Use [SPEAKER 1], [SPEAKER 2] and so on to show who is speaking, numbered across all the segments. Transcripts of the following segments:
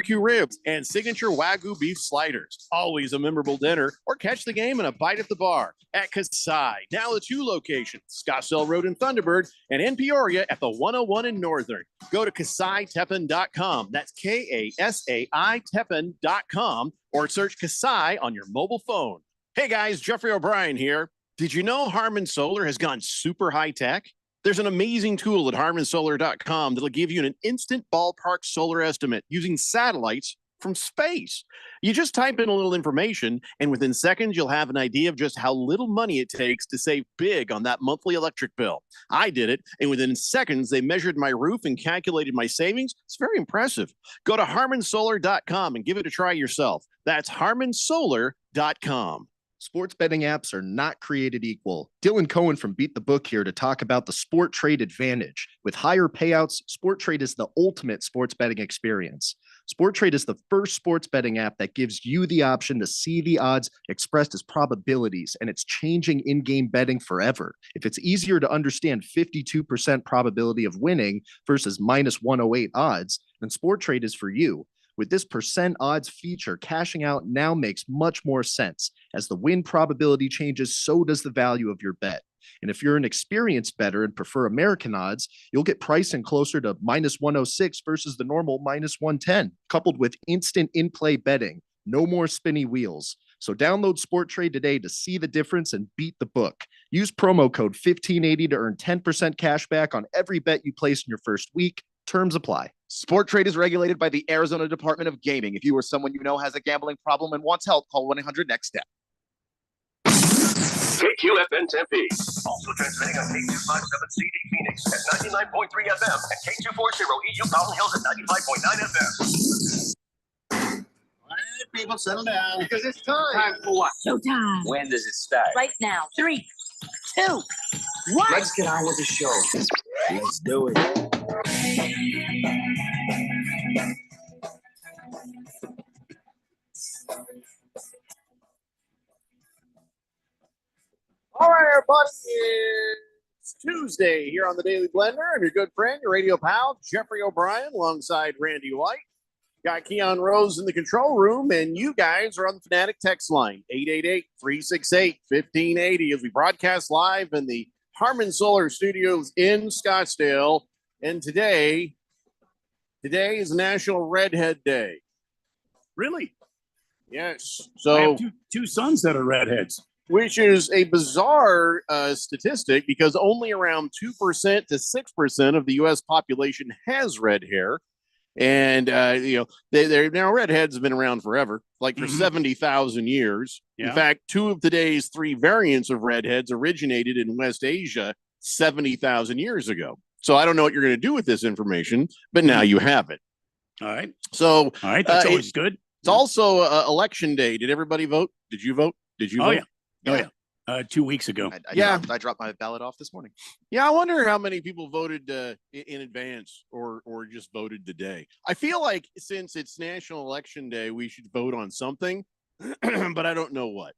[SPEAKER 1] barbecue ribs, and signature Wagyu beef sliders. Always a memorable dinner, or catch the game and a bite at the bar at Kasai. Now the 2 locations, Scottsdale Road in Thunderbird and in Peoria at the 101 in Northern. Go to KasaiTeppan.com. That's Kasai Teppan.com, or search Kasai on your mobile phone. Hey guys, Jeffrey O'Brien here. Did you know Harman Solar has gone super high tech? There's an amazing tool at harmansolar.com that'll give you an instant ballpark solar estimate using satellites from space. You just type in a little information, and within seconds, you'll have an idea of just how little money it takes to save big on that monthly electric bill. I did it, and within seconds, they measured my roof and calculated my savings. It's very impressive. Go to harmansolar.com and give it a try yourself. That's harmansolar.com.
[SPEAKER 2] Sports betting apps are not created equal. Dylan Cohen from Beat the Book here to talk about the Sport Trade Advantage. With higher payouts, Sport Trade is the ultimate sports betting experience. Sport Trade is the first sports betting app that gives you the option to see the odds expressed as probabilities, and it's changing in-game betting forever. If it's easier to understand 52% probability of winning versus minus 108 odds, then Sport Trade is for you. With this percent odds feature, cashing out now makes much more sense. As the win probability changes, so does the value of your bet. And if you're an experienced bettor and prefer American odds, you'll get pricing closer to minus 106 versus the normal minus 110, coupled with instant in-play betting. No more spinny wheels. So download Sport Trade today to see the difference and beat the book. Use promo code 1580 to earn 10% cash back on every bet you place in your first week. Terms apply.
[SPEAKER 3] Sport Trade is regulated by the Arizona Department of Gaming. If you or someone you know has a gambling problem and wants help, call 1-800-NEXT-STEP.
[SPEAKER 4] KQFN Tempe. Also transmitting on K257CD Phoenix at 99.3 FM and K240 EU Mountain Hills at 95.9 FM.
[SPEAKER 5] All right, people, settle down.
[SPEAKER 6] Because it's time.
[SPEAKER 5] Time for what?
[SPEAKER 7] Showtime.
[SPEAKER 6] When does it start?
[SPEAKER 7] Right now. 3, 2, 1.
[SPEAKER 6] Let's get on with the show. Let's do it.
[SPEAKER 1] All right, everybody, it's Tuesday here on the Daily Blender. I'm your good friend, your radio pal, Jeffrey O'Brien, alongside Randy White. Got Keon Rose in the control room, and you guys are on the Fanatic text line, 888-368-1580, as we broadcast live in the Harman Solar Studios in Scottsdale. And today is National Redhead Day.
[SPEAKER 8] Really?
[SPEAKER 1] Yes.
[SPEAKER 8] I
[SPEAKER 1] So,
[SPEAKER 8] have two sons that are redheads.
[SPEAKER 1] which is a bizarre statistic because only around 2% to 6% of the U.S. population has red hair. And, they're now redheads have been around forever, like for 70,000 years.
[SPEAKER 8] Yeah.
[SPEAKER 1] In fact, 2 of today's 3 variants of redheads originated in West Asia 70,000 years ago. So I don't know what you're going to do with this information, but now you have it.
[SPEAKER 8] All right.
[SPEAKER 1] So,
[SPEAKER 8] All right. That's always good.
[SPEAKER 1] It's also election day. Did everybody vote? Did you vote? Did you
[SPEAKER 8] Oh,
[SPEAKER 1] vote?
[SPEAKER 8] yeah. Oh, yeah. 2 weeks ago.
[SPEAKER 3] I dropped my ballot off this morning.
[SPEAKER 1] Yeah, I wonder how many people voted in advance or just voted today. I feel like since it's National Election Day, we should vote on something, but I don't know what.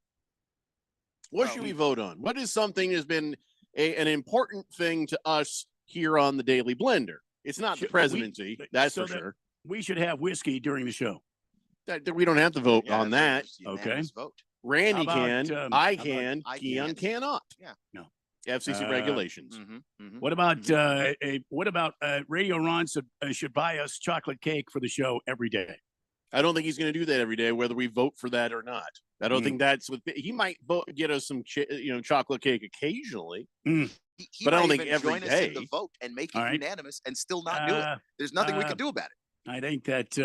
[SPEAKER 1] What should we vote on? What is something that's been an important thing to us here on the Daily Blender? It's not the presidency, that's for sure.
[SPEAKER 8] We should have whiskey during the show.
[SPEAKER 1] We don't have to vote on that.
[SPEAKER 8] Okay.
[SPEAKER 3] Vote.
[SPEAKER 1] Randy
[SPEAKER 8] How about,
[SPEAKER 1] can, I can,
[SPEAKER 3] I
[SPEAKER 1] Keon
[SPEAKER 3] can.
[SPEAKER 1] cannot.
[SPEAKER 3] Yeah.
[SPEAKER 8] No.
[SPEAKER 1] FCC regulations.
[SPEAKER 8] What about Radio Ron should buy us chocolate cake for the show every day?
[SPEAKER 1] I don't think he's going to do that every day, whether we vote for that or not. I don't think that's what he might get us some, chocolate cake occasionally,
[SPEAKER 3] He
[SPEAKER 1] but I don't
[SPEAKER 3] might
[SPEAKER 1] think
[SPEAKER 3] even
[SPEAKER 1] every
[SPEAKER 3] join us in
[SPEAKER 1] day.
[SPEAKER 3] the vote and make it
[SPEAKER 8] All right.
[SPEAKER 3] unanimous and still not do it. There's nothing we can do about it.
[SPEAKER 8] I think that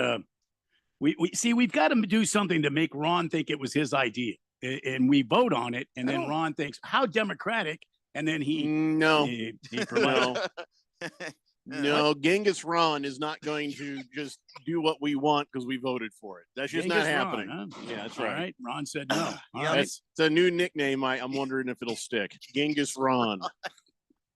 [SPEAKER 8] we've got to do something to make Ron think it was his idea, and we vote on it, and then Ron thinks how democratic, and then he
[SPEAKER 1] No, Genghis Ron is not going to just do what we want because we voted for it. That's just not happening.
[SPEAKER 8] Ron, huh?
[SPEAKER 1] Yeah, that's
[SPEAKER 8] All
[SPEAKER 1] right.
[SPEAKER 8] Ron said no. All
[SPEAKER 1] Yeah,
[SPEAKER 8] right.
[SPEAKER 1] it's a new nickname. I'm wondering if it'll stick. Genghis Ron.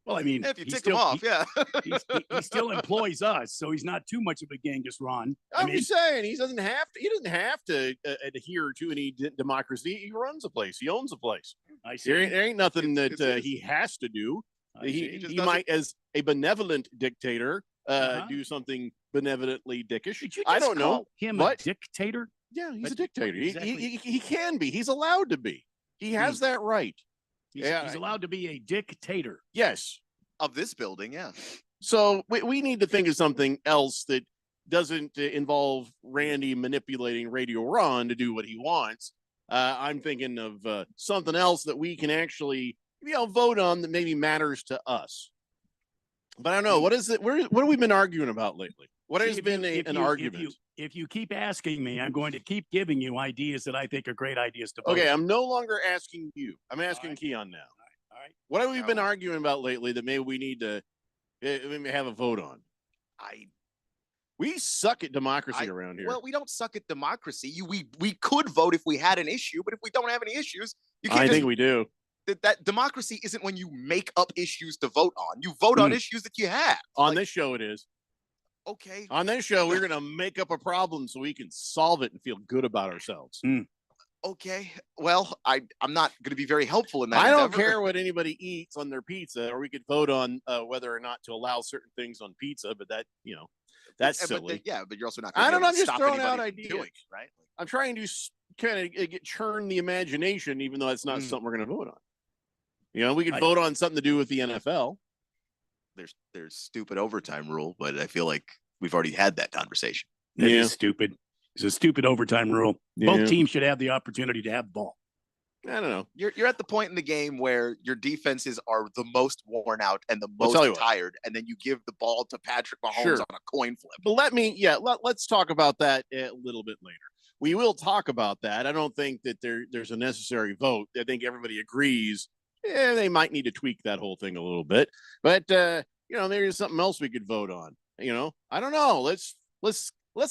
[SPEAKER 8] Well, I mean,
[SPEAKER 3] If you
[SPEAKER 8] he
[SPEAKER 3] tick
[SPEAKER 8] still-
[SPEAKER 3] him off,
[SPEAKER 8] he still employs us, so he's not too much of a Genghis Ron.
[SPEAKER 1] I'm just saying he doesn't have to adhere to any democracy. He runs a place. He owns a place.
[SPEAKER 8] I see.
[SPEAKER 1] There ain't nothing that
[SPEAKER 3] it's
[SPEAKER 1] he has to do.
[SPEAKER 8] I see.
[SPEAKER 1] He might, as a benevolent dictator, do something benevolently dickish.
[SPEAKER 8] Did you
[SPEAKER 1] I
[SPEAKER 8] just
[SPEAKER 1] don't know.
[SPEAKER 8] call him
[SPEAKER 1] What?
[SPEAKER 8] a dictator?
[SPEAKER 1] Yeah, he's
[SPEAKER 8] But
[SPEAKER 1] a dictator.
[SPEAKER 8] what exactly-
[SPEAKER 1] He can be. He's allowed to be. He has that right.
[SPEAKER 8] He's
[SPEAKER 1] Yeah.
[SPEAKER 8] allowed to be a dictator.
[SPEAKER 1] Yes.
[SPEAKER 3] Of this building, yeah.
[SPEAKER 1] So we need to think of something else that doesn't involve Randy manipulating Radio Ron to do what he wants. I'm thinking of something else that we can actually, vote on that maybe matters to us. But I don't know. What is it? What have we been arguing about lately? What
[SPEAKER 8] See,
[SPEAKER 1] has
[SPEAKER 8] if
[SPEAKER 1] been
[SPEAKER 8] you-
[SPEAKER 1] an argument?
[SPEAKER 8] If you keep asking me, I'm going to keep giving you ideas that I think are great ideas to vote
[SPEAKER 1] Okay,
[SPEAKER 8] on.
[SPEAKER 1] I'm no longer asking you. I'm asking
[SPEAKER 8] right.
[SPEAKER 1] Keon now.
[SPEAKER 8] All right.
[SPEAKER 1] What have we been arguing about lately that maybe we need to maybe have a vote on? We suck at democracy around here.
[SPEAKER 3] Well, we don't suck at democracy. We could vote if we had an issue, but if we don't have any issues, you can't.
[SPEAKER 1] I think we do.
[SPEAKER 3] That democracy isn't when you make up issues to vote on. You vote on issues that you have.
[SPEAKER 1] On this show, it is.
[SPEAKER 3] Okay.
[SPEAKER 1] On this show, we're going to make up a problem so we can solve it and feel good about ourselves.
[SPEAKER 3] Okay. Well, I'm not going to be very helpful in that.
[SPEAKER 1] I don't
[SPEAKER 3] endeavor.
[SPEAKER 1] care what anybody eats on their pizza, or we could vote on whether or not to allow certain things on pizza, but that, that's
[SPEAKER 3] But
[SPEAKER 1] silly.
[SPEAKER 3] but you're also not.
[SPEAKER 1] I
[SPEAKER 3] Gonna
[SPEAKER 1] don't
[SPEAKER 3] be
[SPEAKER 1] know.
[SPEAKER 3] able
[SPEAKER 1] I'm
[SPEAKER 3] to
[SPEAKER 1] just
[SPEAKER 3] stop
[SPEAKER 1] throwing
[SPEAKER 3] anybody
[SPEAKER 1] out
[SPEAKER 3] from
[SPEAKER 1] ideas.
[SPEAKER 3] doing it, right?
[SPEAKER 1] I'm trying to kind of churn the imagination, even though it's not something we're going to vote on. We could vote on something to do with the NFL.
[SPEAKER 3] There's stupid overtime rule, but I feel like we've already had that conversation.
[SPEAKER 8] That is stupid. It's a stupid overtime rule.
[SPEAKER 1] Yeah.
[SPEAKER 8] Both teams should have the opportunity to have the ball.
[SPEAKER 1] I don't know.
[SPEAKER 3] You're at the point in the game where your defenses are the most worn out and the
[SPEAKER 1] I'll tell you
[SPEAKER 3] most
[SPEAKER 1] what.
[SPEAKER 3] tired, and then you give the ball to Patrick Mahomes
[SPEAKER 1] Sure.
[SPEAKER 3] on a coin flip.
[SPEAKER 1] But let's talk about that a little bit later. We will talk about that. I don't think that there's a necessary vote. I think everybody agrees. They might need to tweak that whole thing a little bit. But there's something else we could vote on. I don't know. Let's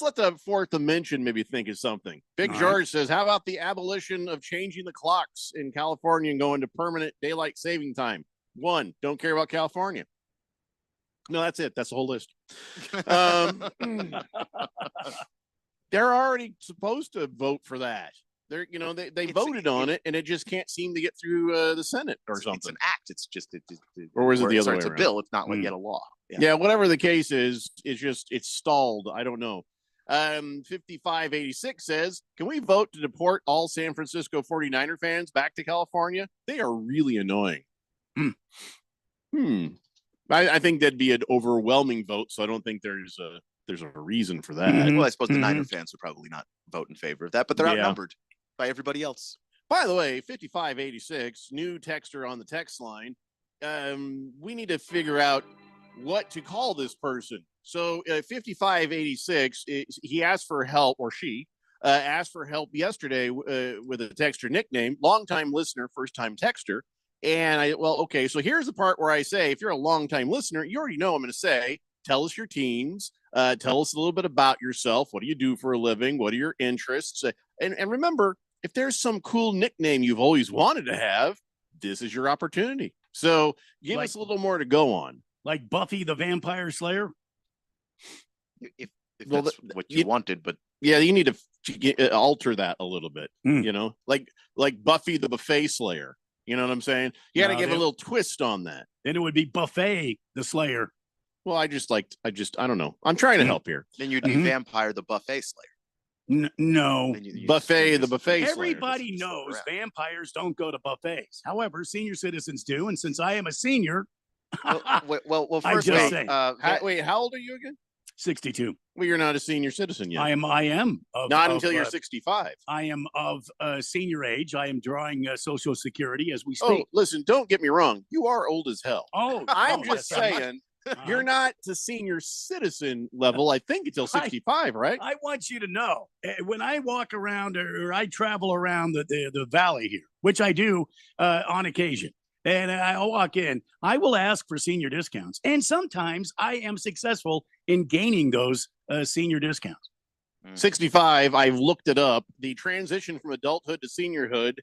[SPEAKER 1] let the Fourth Dimension maybe think of something. Big
[SPEAKER 8] All
[SPEAKER 1] George says, how about the abolition of changing the clocks in California and going to permanent daylight saving time? 1, don't care about California. No, that's it. That's the whole list. They're already supposed to vote for that. They voted on it, and it just can't seem to get through the Senate or something.
[SPEAKER 3] It's an act. It's just
[SPEAKER 1] Or was it the other way
[SPEAKER 3] It's a
[SPEAKER 1] around?
[SPEAKER 3] bill. It's not like yet a law.
[SPEAKER 1] Yeah, whatever the case is, it's stalled. I don't know. 5586 says, can we vote to deport all San Francisco 49er fans back to California? They are really annoying. I think that'd be an overwhelming vote, so I don't think there's a reason for that.
[SPEAKER 8] Mhm.
[SPEAKER 3] Well, I suppose the
[SPEAKER 8] Mhm.
[SPEAKER 3] Niner fans would probably not vote in favor of that, but they're
[SPEAKER 1] Yeah.
[SPEAKER 3] outnumbered by everybody else.
[SPEAKER 1] By the way, 5586, new texter on the text line. We need to figure out what to call this person. So 5586, he asked for help, or she asked for help yesterday with a texter nickname, longtime listener, first time texter. And okay, so here's the part where I say, if you're a longtime listener, you already know I'm going to say, tell us your teams, tell us a little bit about yourself. What do you do for a living? What are your interests? And remember, if there's some cool nickname you've always wanted to have, this is your opportunity. So give us a little more to go on.
[SPEAKER 8] Like Buffy the Vampire Slayer?
[SPEAKER 3] If
[SPEAKER 1] Well,
[SPEAKER 3] that's what you wanted, but
[SPEAKER 1] Yeah, you need to alter that a little bit, like Buffy the Buffet Slayer. You know what I'm saying? You got to
[SPEAKER 8] No,
[SPEAKER 1] give a
[SPEAKER 8] they-
[SPEAKER 1] little twist on that.
[SPEAKER 8] Then it would be Buffet the Slayer.
[SPEAKER 1] Well, I don't know. I'm trying to help here.
[SPEAKER 3] then you'd be
[SPEAKER 8] Mhm.
[SPEAKER 3] Vampire the Buffet Slayer.
[SPEAKER 8] No.
[SPEAKER 3] Then you
[SPEAKER 1] Buffet
[SPEAKER 3] just-
[SPEAKER 1] the Buffet Slayer.
[SPEAKER 8] Everybody
[SPEAKER 3] Just
[SPEAKER 8] knows
[SPEAKER 3] around.
[SPEAKER 8] vampires don't go to buffets. However, senior citizens do. And since I am a senior,
[SPEAKER 3] Well,
[SPEAKER 8] I
[SPEAKER 3] first,
[SPEAKER 8] just
[SPEAKER 3] wait,
[SPEAKER 8] say.
[SPEAKER 1] Wait, how old are you again?
[SPEAKER 8] 62.
[SPEAKER 1] Well, you're not a senior citizen yet.
[SPEAKER 8] I am of,
[SPEAKER 1] Not
[SPEAKER 8] of,
[SPEAKER 1] until you're
[SPEAKER 8] uh,
[SPEAKER 1] 65.
[SPEAKER 8] I am of senior age. I am drawing Social Security as we
[SPEAKER 1] Oh,
[SPEAKER 8] speak.
[SPEAKER 1] listen, don't get me wrong. You are old as hell.
[SPEAKER 8] Oh,
[SPEAKER 1] I'm
[SPEAKER 8] oh,
[SPEAKER 1] just
[SPEAKER 8] yes, I'm not-
[SPEAKER 1] saying, you're not to senior citizen level, I think, until 65, right?
[SPEAKER 8] I want you to know when I walk around or I travel around the valley here, which I do on occasion, and I walk in, I will ask for senior discounts. And sometimes I am successful in gaining those senior discounts.
[SPEAKER 1] 65, I've looked it up. The transition from adulthood to seniorhood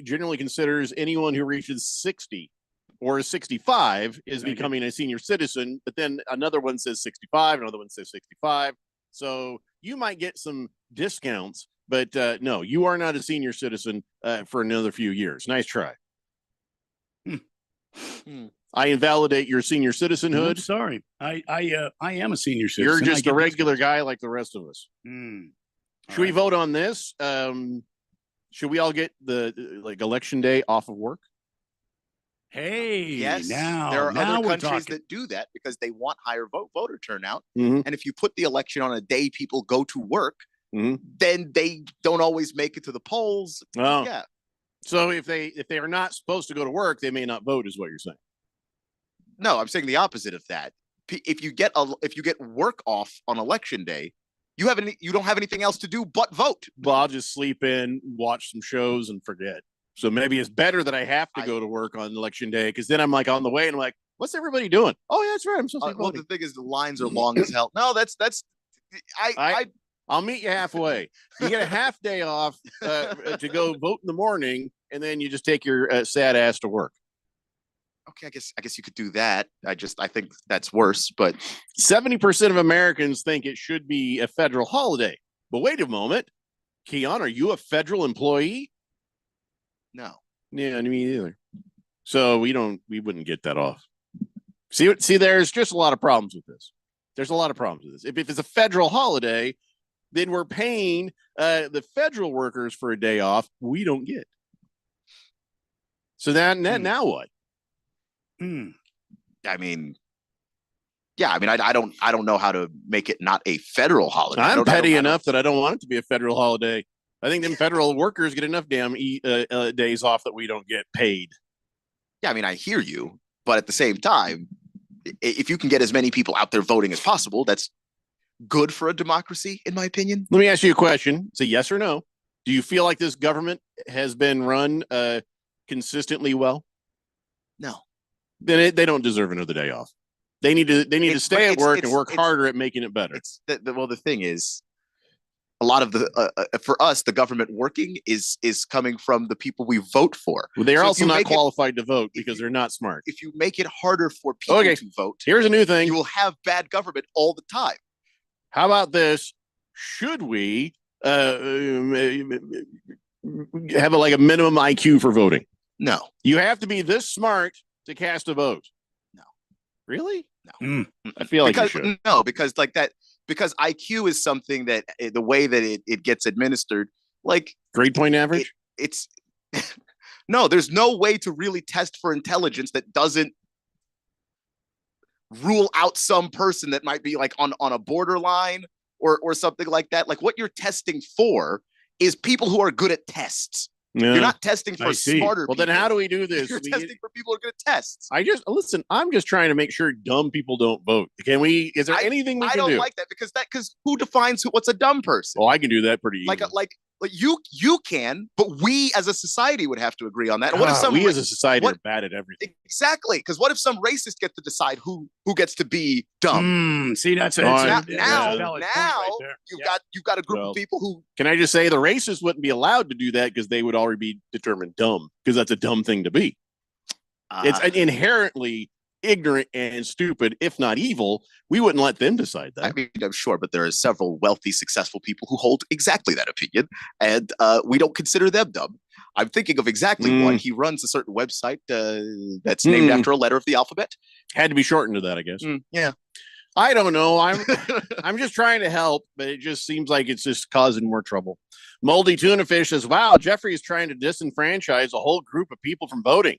[SPEAKER 1] generally considers anyone who reaches 60 or 65 is
[SPEAKER 8] Okay.
[SPEAKER 1] becoming a senior citizen, but then another one says 65, another one says 65. So you might get some discounts, but no, you are not a senior citizen for another few years. Nice try. I invalidate your senior
[SPEAKER 8] I'm
[SPEAKER 1] citizenhood.
[SPEAKER 8] sorry. I am a senior citizen.
[SPEAKER 1] You're
[SPEAKER 8] I
[SPEAKER 1] just
[SPEAKER 8] get
[SPEAKER 1] a regular guy like the rest of us.
[SPEAKER 8] Mm.
[SPEAKER 1] Should we vote on this? Should we all get the election day off of work?
[SPEAKER 8] Hey,
[SPEAKER 3] Yes,
[SPEAKER 8] now
[SPEAKER 3] there are
[SPEAKER 8] now
[SPEAKER 3] other
[SPEAKER 8] we're
[SPEAKER 3] countries
[SPEAKER 8] talking.
[SPEAKER 3] that do that because they want higher voter turnout.
[SPEAKER 1] Mhm.
[SPEAKER 3] And if you put the election on a day people go to work,
[SPEAKER 1] Mhm.
[SPEAKER 3] then they don't always make it to the polls.
[SPEAKER 1] Oh,
[SPEAKER 3] Yeah.
[SPEAKER 1] so if they are not supposed to go to work, they may not vote, is what you're saying.
[SPEAKER 3] No, I'm saying the opposite of that. If you get work off on election day, you don't have anything else to do but vote.
[SPEAKER 1] Well, I'll just sleep in, watch some shows, and forget. So maybe it's better that I have to go to work on election day because then I'm like on the way and I'm like, what's everybody doing? Oh yeah, that's right. I'm supposed to be
[SPEAKER 3] Well,
[SPEAKER 1] voting.
[SPEAKER 3] the thing is, the lines are long as hell. No,
[SPEAKER 1] I'll meet you halfway. You get a half day off to go vote in the morning, and then you just take your sad ass to work.
[SPEAKER 3] okay. I guess you could do that. I think that's worse. But
[SPEAKER 1] 70% of Americans think it should be a federal holiday. But wait a moment, Keon, are you a federal employee?
[SPEAKER 3] no.
[SPEAKER 1] Yeah, me either. So we wouldn't get that off. See, there's just a lot of problems with this. There's a lot of problems with this. If it's a federal holiday, then we're paying the federal workers for a day off we don't get. So now what?
[SPEAKER 8] Mm.
[SPEAKER 3] I mean, yeah. I mean, I don't know how to make it not a federal holiday.
[SPEAKER 1] I'm petty enough that I don't want it to be a federal holiday. I think them federal workers get enough damn days off that we don't get paid.
[SPEAKER 3] Yeah, I mean, I hear you, but at the same time, if you can get as many people out there voting as possible, that's good for a democracy, in my opinion.
[SPEAKER 1] Let me ask you a question. It's a yes or no. Do you feel like this government has been run consistently well?
[SPEAKER 3] No.
[SPEAKER 1] Then they don't deserve another day off. They need to stay at work and work harder at making it better.
[SPEAKER 3] The thing is, a lot of for us, the government working is coming from the people we vote for.
[SPEAKER 1] Well, they're
[SPEAKER 3] So if
[SPEAKER 1] also
[SPEAKER 3] you
[SPEAKER 1] not
[SPEAKER 3] make it-
[SPEAKER 1] qualified to vote because they're not smart.
[SPEAKER 3] If you make it harder for people
[SPEAKER 1] Okay.
[SPEAKER 3] to vote,
[SPEAKER 1] Here's a new thing.
[SPEAKER 3] you will have bad government all the time.
[SPEAKER 1] How about this? Should we have a minimum IQ for voting?
[SPEAKER 3] No.
[SPEAKER 1] You have to be this smart to cast a vote.
[SPEAKER 3] No.
[SPEAKER 1] Really?
[SPEAKER 3] No.
[SPEAKER 1] I feel like
[SPEAKER 3] because
[SPEAKER 1] you should.
[SPEAKER 3] no, because like that, because IQ is something that the way that it gets administered, like
[SPEAKER 1] Grade point average?
[SPEAKER 3] it's no, there's no way to really test for intelligence that doesn't rule out some person that might be like on a borderline or something like that. Like what you're testing for is people who are good at tests.
[SPEAKER 1] Yeah.
[SPEAKER 3] You're not testing
[SPEAKER 8] I
[SPEAKER 3] for
[SPEAKER 8] see.
[SPEAKER 3] smarter
[SPEAKER 1] Well,
[SPEAKER 3] people.
[SPEAKER 1] then how do we do this?
[SPEAKER 3] You're
[SPEAKER 1] We
[SPEAKER 3] testing
[SPEAKER 1] get-
[SPEAKER 3] for people who are good at tests.
[SPEAKER 1] I'm just trying to make sure dumb people don't vote. Is there anything we
[SPEAKER 3] I
[SPEAKER 1] can
[SPEAKER 3] don't
[SPEAKER 1] do?
[SPEAKER 3] like that because who defines what's a dumb person?
[SPEAKER 1] Oh, I can do that pretty easily.
[SPEAKER 3] Like you can, but we as a society would have to agree on that. And what if
[SPEAKER 1] God,
[SPEAKER 3] some
[SPEAKER 1] we as a society
[SPEAKER 3] what-
[SPEAKER 1] are bad at everything.
[SPEAKER 3] exactly? Because what if some racist gets to decide who gets to be dumb?
[SPEAKER 8] See, that's
[SPEAKER 1] Oh,
[SPEAKER 8] that's a
[SPEAKER 3] now-
[SPEAKER 8] valid point
[SPEAKER 3] now
[SPEAKER 8] right there.
[SPEAKER 3] You've got a group
[SPEAKER 1] Well,
[SPEAKER 3] of people who
[SPEAKER 1] Can I just say the racists wouldn't be allowed to do that because they would already be determined dumb because that's a dumb thing to be. It's inherently ignorant and stupid, if not evil. We wouldn't let them decide that.
[SPEAKER 3] I mean, I'm sure, but there are several wealthy, successful people who hold exactly that opinion, and we don't consider them dumb. I'm thinking of exactly one. He runs a certain website that's named after a letter of the alphabet.
[SPEAKER 1] Had to be shortened to that, I guess.
[SPEAKER 3] Yeah.
[SPEAKER 1] I don't know. I'm just trying to help, but it just seems like it's just causing more trouble. Moldy Tuna Fish says, "Wow, Jeffrey is trying to disenfranchise a whole group of people from voting."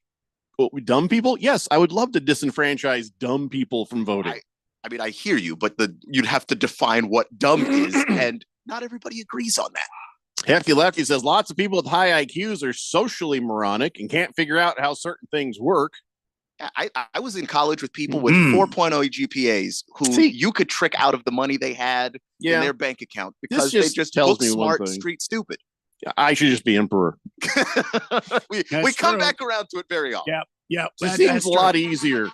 [SPEAKER 1] Well, dumb people? Yes, I would love to disenfranchise dumb people from voting.
[SPEAKER 3] I mean, I hear you, but you'd have to define what dumb is, and not everybody agrees on that.
[SPEAKER 1] Hefty Lefty says lots of people with high IQs are socially moronic and can't figure out how certain things work.
[SPEAKER 3] I was in college with people with
[SPEAKER 8] Mm.
[SPEAKER 3] 4.0 GPAs who
[SPEAKER 1] See?
[SPEAKER 3] you could trick out of the money they had in their bank account because they
[SPEAKER 1] just
[SPEAKER 3] just
[SPEAKER 1] tells
[SPEAKER 3] look
[SPEAKER 1] me one
[SPEAKER 3] smart,
[SPEAKER 1] thing.
[SPEAKER 3] street stupid.
[SPEAKER 1] I should just be emperor.
[SPEAKER 3] we
[SPEAKER 8] That's
[SPEAKER 3] come
[SPEAKER 8] true.
[SPEAKER 3] back around to it very often.
[SPEAKER 8] Yeah,
[SPEAKER 1] It seems a lot easier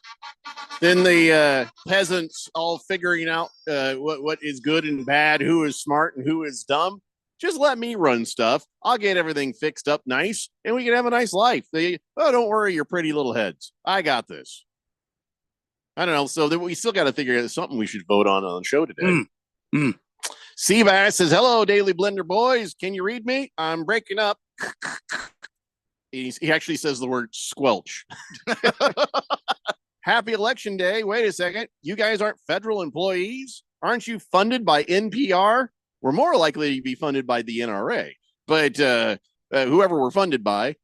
[SPEAKER 1] than the peasants all figuring out what is good and bad, who is smart and who is dumb. Just let me run stuff. I'll get everything fixed up nice, and we can have a nice life. Don't worry, your pretty little heads. I got this. I don't know. So we still got to figure out something we should vote on the show today. Seabass says, "Hello, Daily Blender boys. Can you read me? I'm breaking up." He actually says the word squelch. Happy Election Day. Wait a second. You guys aren't federal employees? Aren't you funded by NPR? We're more likely to be funded by the NRA. But whoever we're funded by,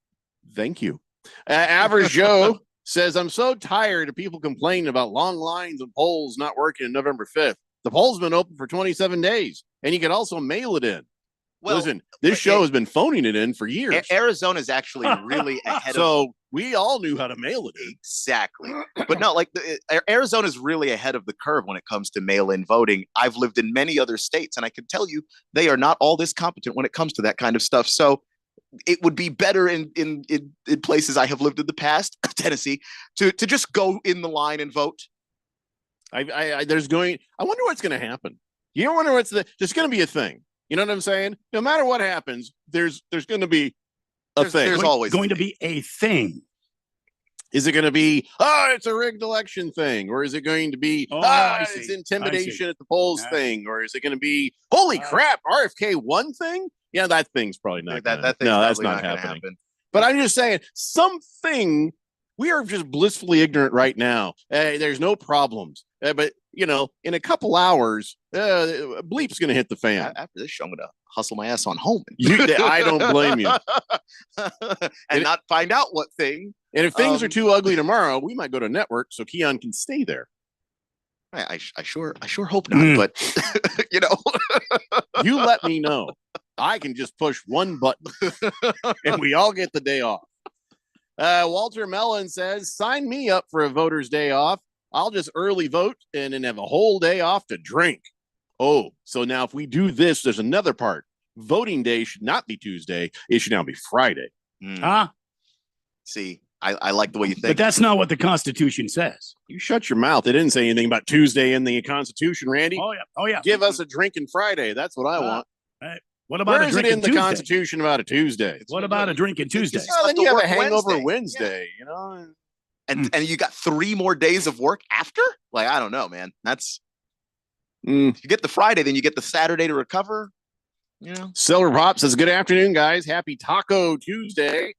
[SPEAKER 1] thank you. Average Joe says, I'm so tired of people complaining about long lines of polls not working on November 5th. The poll's been open for 27 days, and you can also mail it in.
[SPEAKER 3] Well,
[SPEAKER 1] listen, this show has been phoning it in for years.
[SPEAKER 3] Arizona is actually really ahead of.
[SPEAKER 1] So we all knew how to mail it in.
[SPEAKER 3] Exactly. But no, like Arizona is really ahead of the curve when it comes to mail-in voting. I've lived in many other states, and I can tell you they are not all this competent when it comes to that kind of stuff. So it would be better in places I have lived in the past, Tennessee, to just go in the line and vote.
[SPEAKER 1] I wonder what's going to happen. You don't wonder there's going to be a thing. You know what I'm saying? No matter what happens, there's going to be a thing.
[SPEAKER 3] There's always
[SPEAKER 8] going to be a thing.
[SPEAKER 1] Is it going to be, it's a rigged election thing? Or is it going to be, it's intimidation at the polls thing? Or is it going to be, holy crap, RFK one thing? Yeah, that thing's probably not. That's not happening. But I'm just saying, something, we are just blissfully ignorant right now. There's no problems. But, in a couple hours, bleep's going to hit the fan.
[SPEAKER 3] After this show, I'm going to hustle my ass on home.
[SPEAKER 1] I don't blame you.
[SPEAKER 3] and not find out what thing.
[SPEAKER 1] And if things are too ugly tomorrow, we might go to network so Keon can stay there.
[SPEAKER 3] I sure hope not. But,
[SPEAKER 1] you let me know. I can just push one button and we all get the day off. Walter Mellon says, sign me up for a voter's day off. I'll just early vote and then have a whole day off to drink. Oh, so now if we do this, there's another part. Voting day should not be Tuesday. It should now be Friday.
[SPEAKER 3] See, I like the way you think.
[SPEAKER 8] But that's not what the Constitution says.
[SPEAKER 1] You shut your mouth. It didn't say anything about Tuesday in the Constitution, Randy.
[SPEAKER 8] Oh, yeah.
[SPEAKER 1] Give us a drinking Friday. That's what I want.
[SPEAKER 8] What about
[SPEAKER 1] Where is it in the Constitution about a Tuesday?
[SPEAKER 8] What about a drinking Tuesday?
[SPEAKER 1] Then you have a hangover Wednesday,
[SPEAKER 3] And you got 3 more days of work after? Like, I don't know, man. That's you get the Friday, then you get the Saturday to recover.
[SPEAKER 1] Silver Pop says, good afternoon, guys. Happy Taco Tuesday.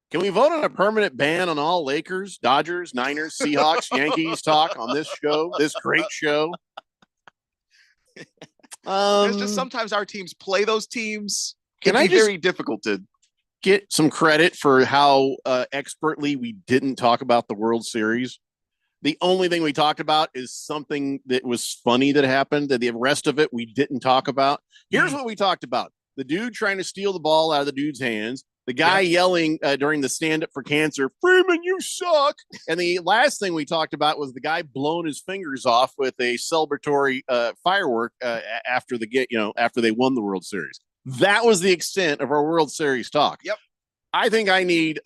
[SPEAKER 1] Can we vote on a permanent ban on all Lakers, Dodgers, Niners, Seahawks, Yankees talk on this show, this great show?
[SPEAKER 3] There's just sometimes our teams play those teams. It'd be very difficult to
[SPEAKER 1] get some credit for how expertly we didn't talk about the World Series. The only thing we talked about is something that was funny that happened. The rest of it we didn't talk about. Here's what we talked about. The dude trying to steal the ball out of the dude's hands. The guy yelling during the stand-up for cancer, Freeman, you suck. And the last thing we talked about was the guy blowing his fingers off with a celebratory firework after they won the World Series. That was the extent of our World Series talk.
[SPEAKER 3] Yep.
[SPEAKER 1] I think I need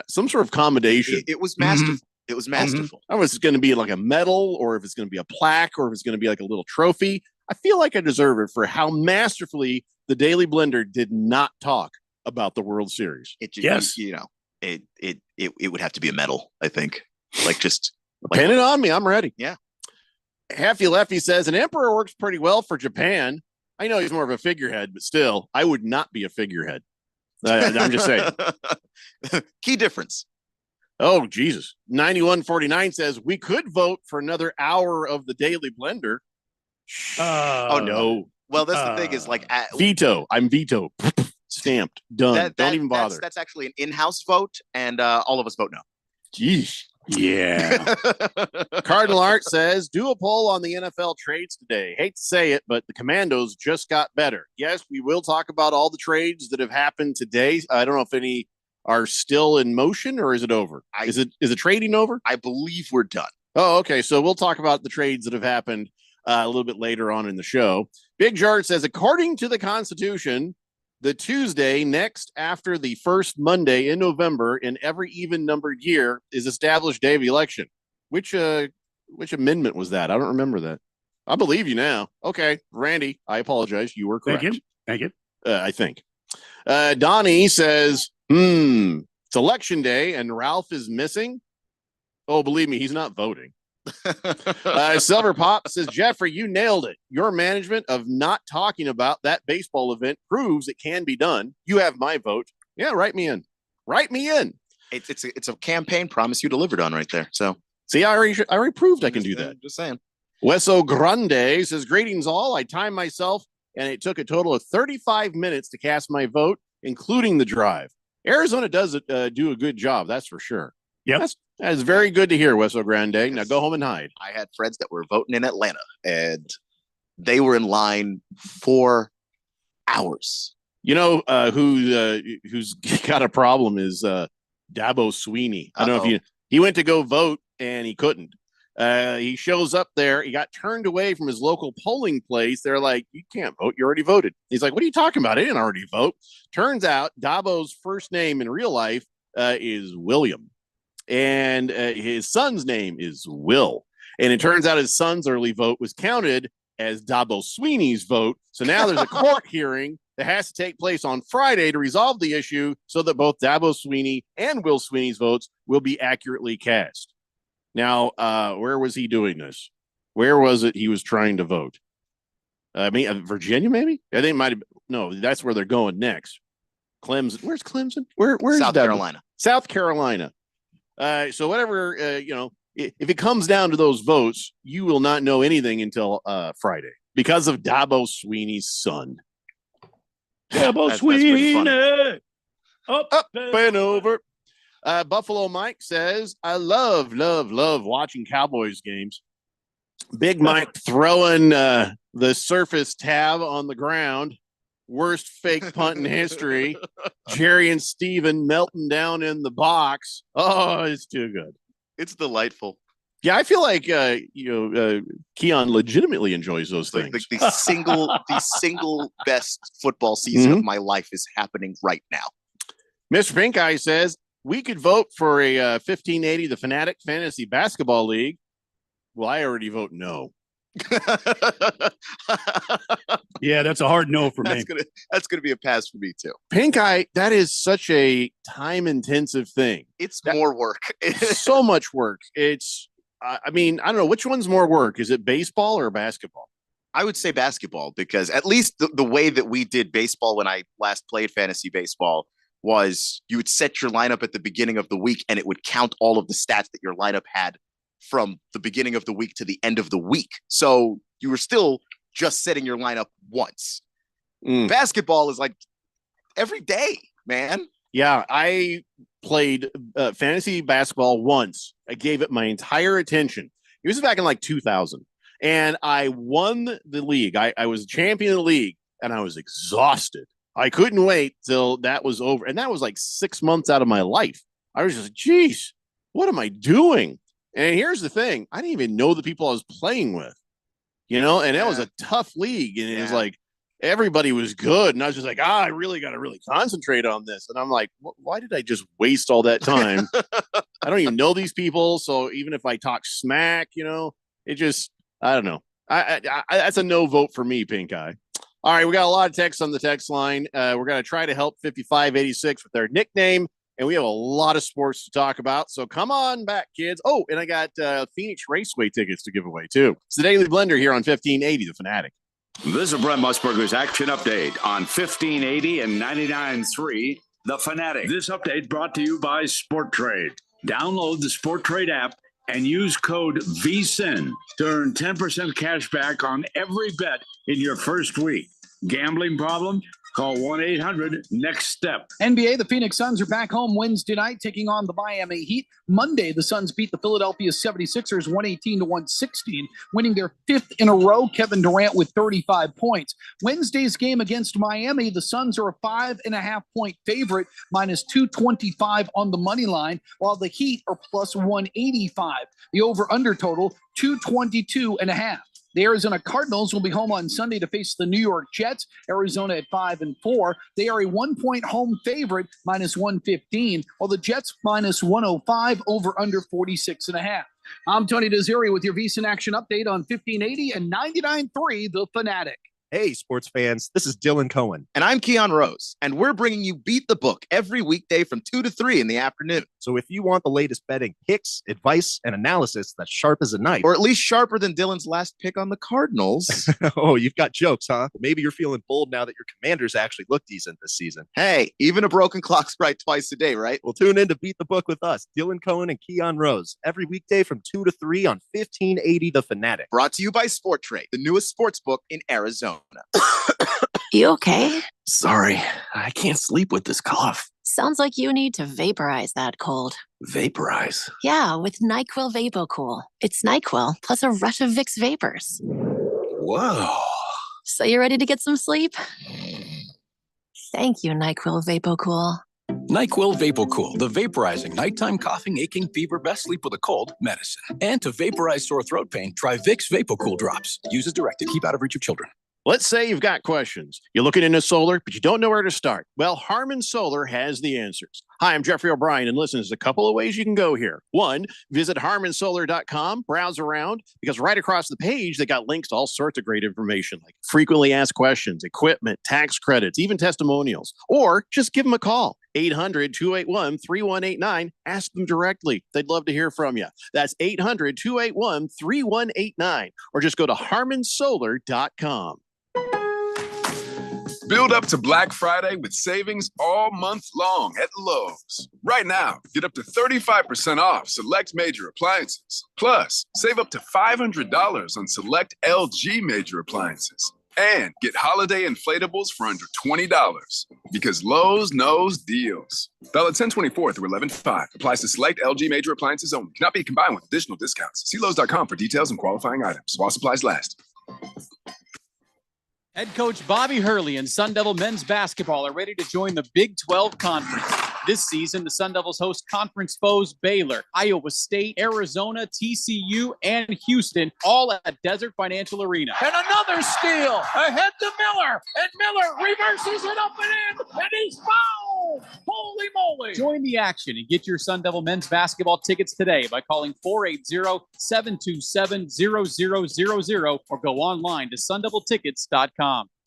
[SPEAKER 1] some sort of commendation.
[SPEAKER 3] It was masterful. It was masterful.
[SPEAKER 1] I was going to be like a medal, or if it's going to be a plaque, or if it's going to be like a little trophy. I feel like I deserve it for how masterfully the Daily Blender did not talk about the World Series.
[SPEAKER 3] It would have to be a medal, I think.
[SPEAKER 1] Pin it on me. I'm ready.
[SPEAKER 3] Yeah.
[SPEAKER 1] Happy Leffy says an emperor works pretty well for Japan. I know he's more of a figurehead, but still, I would not be a figurehead. I'm just saying.
[SPEAKER 3] Key difference.
[SPEAKER 1] Oh, Jesus. 9149 says we could vote for another hour of the Daily Blender.
[SPEAKER 3] Oh, no. Well, that's the thing is
[SPEAKER 1] veto. I'm veto. Stamped. Done. Don't even bother.
[SPEAKER 3] That's actually an in-house vote, and all of us vote no.
[SPEAKER 1] Jeez.
[SPEAKER 8] Yeah.
[SPEAKER 1] Cardinal Art says, do a poll on the NFL trades today. Hate to say it, but the Commandos just got better. Yes, we will talk about all the trades that have happened today. I don't know if any are still in motion, or is it over? Is the trading over?
[SPEAKER 3] I believe we're done.
[SPEAKER 1] Oh, okay. So we'll talk about the trades that have happened a little bit later on in the show. Big Jar says, according to the Constitution, the Tuesday next after the first Monday in November in every even-numbered year is established day of election. Which amendment was that? I don't remember that. I believe you now. Okay, Randy, I apologize. You were correct.
[SPEAKER 8] Thank you.
[SPEAKER 1] I think. Donnie says, it's election day and Ralph is missing. Oh, believe me, he's not voting. Silver Pop says, Jeffrey, you nailed it. Your management of not talking about that baseball event proves it can be done. You have my vote. Yeah, write me in. Write me in.
[SPEAKER 3] It's a campaign promise you delivered on right there. So
[SPEAKER 1] See, I already proved I can do that.
[SPEAKER 3] Just saying.
[SPEAKER 1] Weso Grande says, greetings all. I timed myself, and it took a total of 35 minutes to cast my vote, including the drive. Arizona does do a good job, that's for sure.
[SPEAKER 8] Yep.
[SPEAKER 1] That's very good to hear, Weso Grande. Now go home and hide.
[SPEAKER 3] I had friends that were voting in Atlanta, and they were in line for hours.
[SPEAKER 1] You know who's got a problem is Dabo Sweeney. I don't know if he went to go vote and he couldn't. He shows up there. He got turned away from his local polling place. They're like, you can't vote. You already voted. He's like, what are you talking about? I didn't already vote. Turns out Dabo's first name in real life is William. And his son's name is Will. And it turns out his son's early vote was counted as Dabo Sweeney's vote. So now there's a court hearing that has to take place on Friday to resolve the issue so that both Dabo Sweeney and Will Sweeney's votes will be accurately cast. Now, where was he doing this? Where was it he was trying to vote? I mean, Virginia, maybe? I think it might have. No, that's where they're going next. Clemson. Where's Clemson? Where's
[SPEAKER 3] South Carolina?
[SPEAKER 1] South Carolina. So whatever, if it comes down to those votes, you will not know anything until Friday because of Dabo Sweeney's son.
[SPEAKER 8] Dabo
[SPEAKER 3] That's pretty funny.
[SPEAKER 8] Sweeney.
[SPEAKER 1] Up and over. Buffalo Mike says, I love watching Cowboys games. Big Mike throwing the surface tab on the ground. Worst fake punt in history. Jerry and Steven melting down in the box. Oh, it's too good.
[SPEAKER 3] It's delightful.
[SPEAKER 1] Yeah, I feel like Keon legitimately enjoys those things.
[SPEAKER 3] The single best football season of my life is happening right now.
[SPEAKER 1] Mr. Pink Eye says, we could vote for a 1580 The Fanatic Fantasy Basketball League. Well, I already vote no.
[SPEAKER 8] Yeah, that's a hard no for me.
[SPEAKER 3] That's gonna be a pass for me too.
[SPEAKER 1] Pink Eye, that is such a time-intensive thing.
[SPEAKER 3] It's more work.
[SPEAKER 1] So much work. It's, I mean, I don't know. Which one's more work? Is it baseball or basketball?
[SPEAKER 3] I would say basketball because at least the way that we did baseball when I last played fantasy baseball was you would set your lineup at the beginning of the week and it would count all of the stats that your lineup had from the beginning of the week to the end of the week. So you were still just setting your lineup once. Basketball is like every day, man.
[SPEAKER 1] Yeah, I played fantasy basketball once. I gave it my entire attention. It was back in like 2000. And I won the league. I was champion of the league and I was exhausted. I couldn't wait till that was over. And that was like 6 months out of my life. I was just, geez, what am I doing? And here's the thing. I didn't even know the people I was playing with, and that was a tough league. And it was like, everybody was good. And I was just like, I really got to really concentrate on this. And I'm like, why did I just waste all that time? I don't even know these people. So even if I talk smack, it just, I don't know. I that's a no vote for me, Pink Eye. All right, we got a lot of text on the text line. We're going to try to help 5586 with their nickname, and we have a lot of sports to talk about. So come on back, kids. Oh, and I got Phoenix Raceway tickets to give away, too. It's the Daily Blender here on 1580, The Fanatic.
[SPEAKER 9] This is Brent Musburger's Action Update on 1580 and 99.3, The Fanatic. This update brought to you by Sport Trade. Download the Sport Trade app and use code VSIN to earn 10% cash back on every bet in your first week. Gambling problem? Call 1-800-NEXT-STEP.
[SPEAKER 10] NBA, the Phoenix Suns are back home Wednesday night taking on the Miami Heat. Monday, the Suns beat the Philadelphia 76ers 118-116, winning their fifth in a row. Kevin Durant with 35 points. Wednesday's game against Miami, the Suns are a 5.5-point favorite, minus 225 on the money line, while the Heat are plus 185. The over-under total, 222.5. The Arizona Cardinals will be home on Sunday to face the New York Jets. Arizona at 5-4. They are a 1-point home favorite, minus 115, while the Jets minus 105, over under 46.5. I'm Tony Desiri with your VSiN Action Update on 1580 and 99.3 The Fanatic.
[SPEAKER 2] Hey, sports fans, this is Dylan Cohen.
[SPEAKER 3] And I'm Keon Rose, and we're bringing you Beat the Book every weekday from 2 to 3 in the afternoon.
[SPEAKER 2] So if you want the latest betting picks, advice, and analysis that's sharp as a knife,
[SPEAKER 3] Or at least sharper than Dylan's last pick on the Cardinals.
[SPEAKER 2] oh, you've got jokes, huh? Maybe you're feeling bold now that your Commanders actually look decent this season.
[SPEAKER 3] Hey, even a broken clock's right twice a day, right?
[SPEAKER 2] Well, tune in to Beat the Book with us, Dylan Cohen and Keon Rose, every weekday from 2 to 3 on 1580 The Fanatic.
[SPEAKER 3] Brought to you by Sport Trade, the newest sports book in Arizona.
[SPEAKER 7] You okay?
[SPEAKER 6] Sorry, I can't sleep with this cough.
[SPEAKER 7] Sounds like you need to vaporize that cold.
[SPEAKER 6] Vaporize.
[SPEAKER 7] Yeah, with NyQuil VapoCool. It's NyQuil plus a rush of Vicks vapors.
[SPEAKER 6] Whoa.
[SPEAKER 7] So you ready to get some sleep? Thank you, NyQuil VapoCool.
[SPEAKER 11] NyQuil VapoCool, the vaporizing nighttime coughing, aching, fever, best sleep with a cold medicine. And to vaporize sore throat pain, try Vicks VapoCool drops. Use as directed. Keep out of reach of children.
[SPEAKER 1] Let's say you've got questions. You're looking into solar, but you don't know where to start. Well, Harmon Solar has the answers. Hi, I'm Jeffrey O'Brien, and listen, there's a couple of ways you can go here. One, visit harmonsolar.com, browse around, because right across the page, they got links to all sorts of great information, like frequently asked questions, equipment, tax credits, even testimonials. Or just give them a call, 800-281-3189. Ask them directly. They'd love to hear from you. That's 800-281-3189. Or just go to harmonsolar.com.
[SPEAKER 12] Build up to Black Friday with savings all month long at Lowe's. Right now, get up to 35% off select major appliances. Plus, save up to $500 on select LG major appliances. And get holiday inflatables for under $20. Because Lowe's knows deals. Valid 10/24 through 11/5. Applies to select LG major appliances only. Cannot be combined with additional discounts. See Lowe's.com for details and qualifying items. While supplies last.
[SPEAKER 13] Head coach Bobby Hurley and Sun Devil men's basketball are ready to join the Big 12 Conference. This season, the Sun Devils host conference foes Baylor, Iowa State, Arizona, TCU, and Houston, all at Desert Financial Arena.
[SPEAKER 10] And another steal ahead to Miller. And Miller reverses it up and in. And he's fouled. Holy moly.
[SPEAKER 13] Join the action and get your Sun Devil men's basketball tickets today by calling 480-727-0000 or go online to sundeviltickets.com.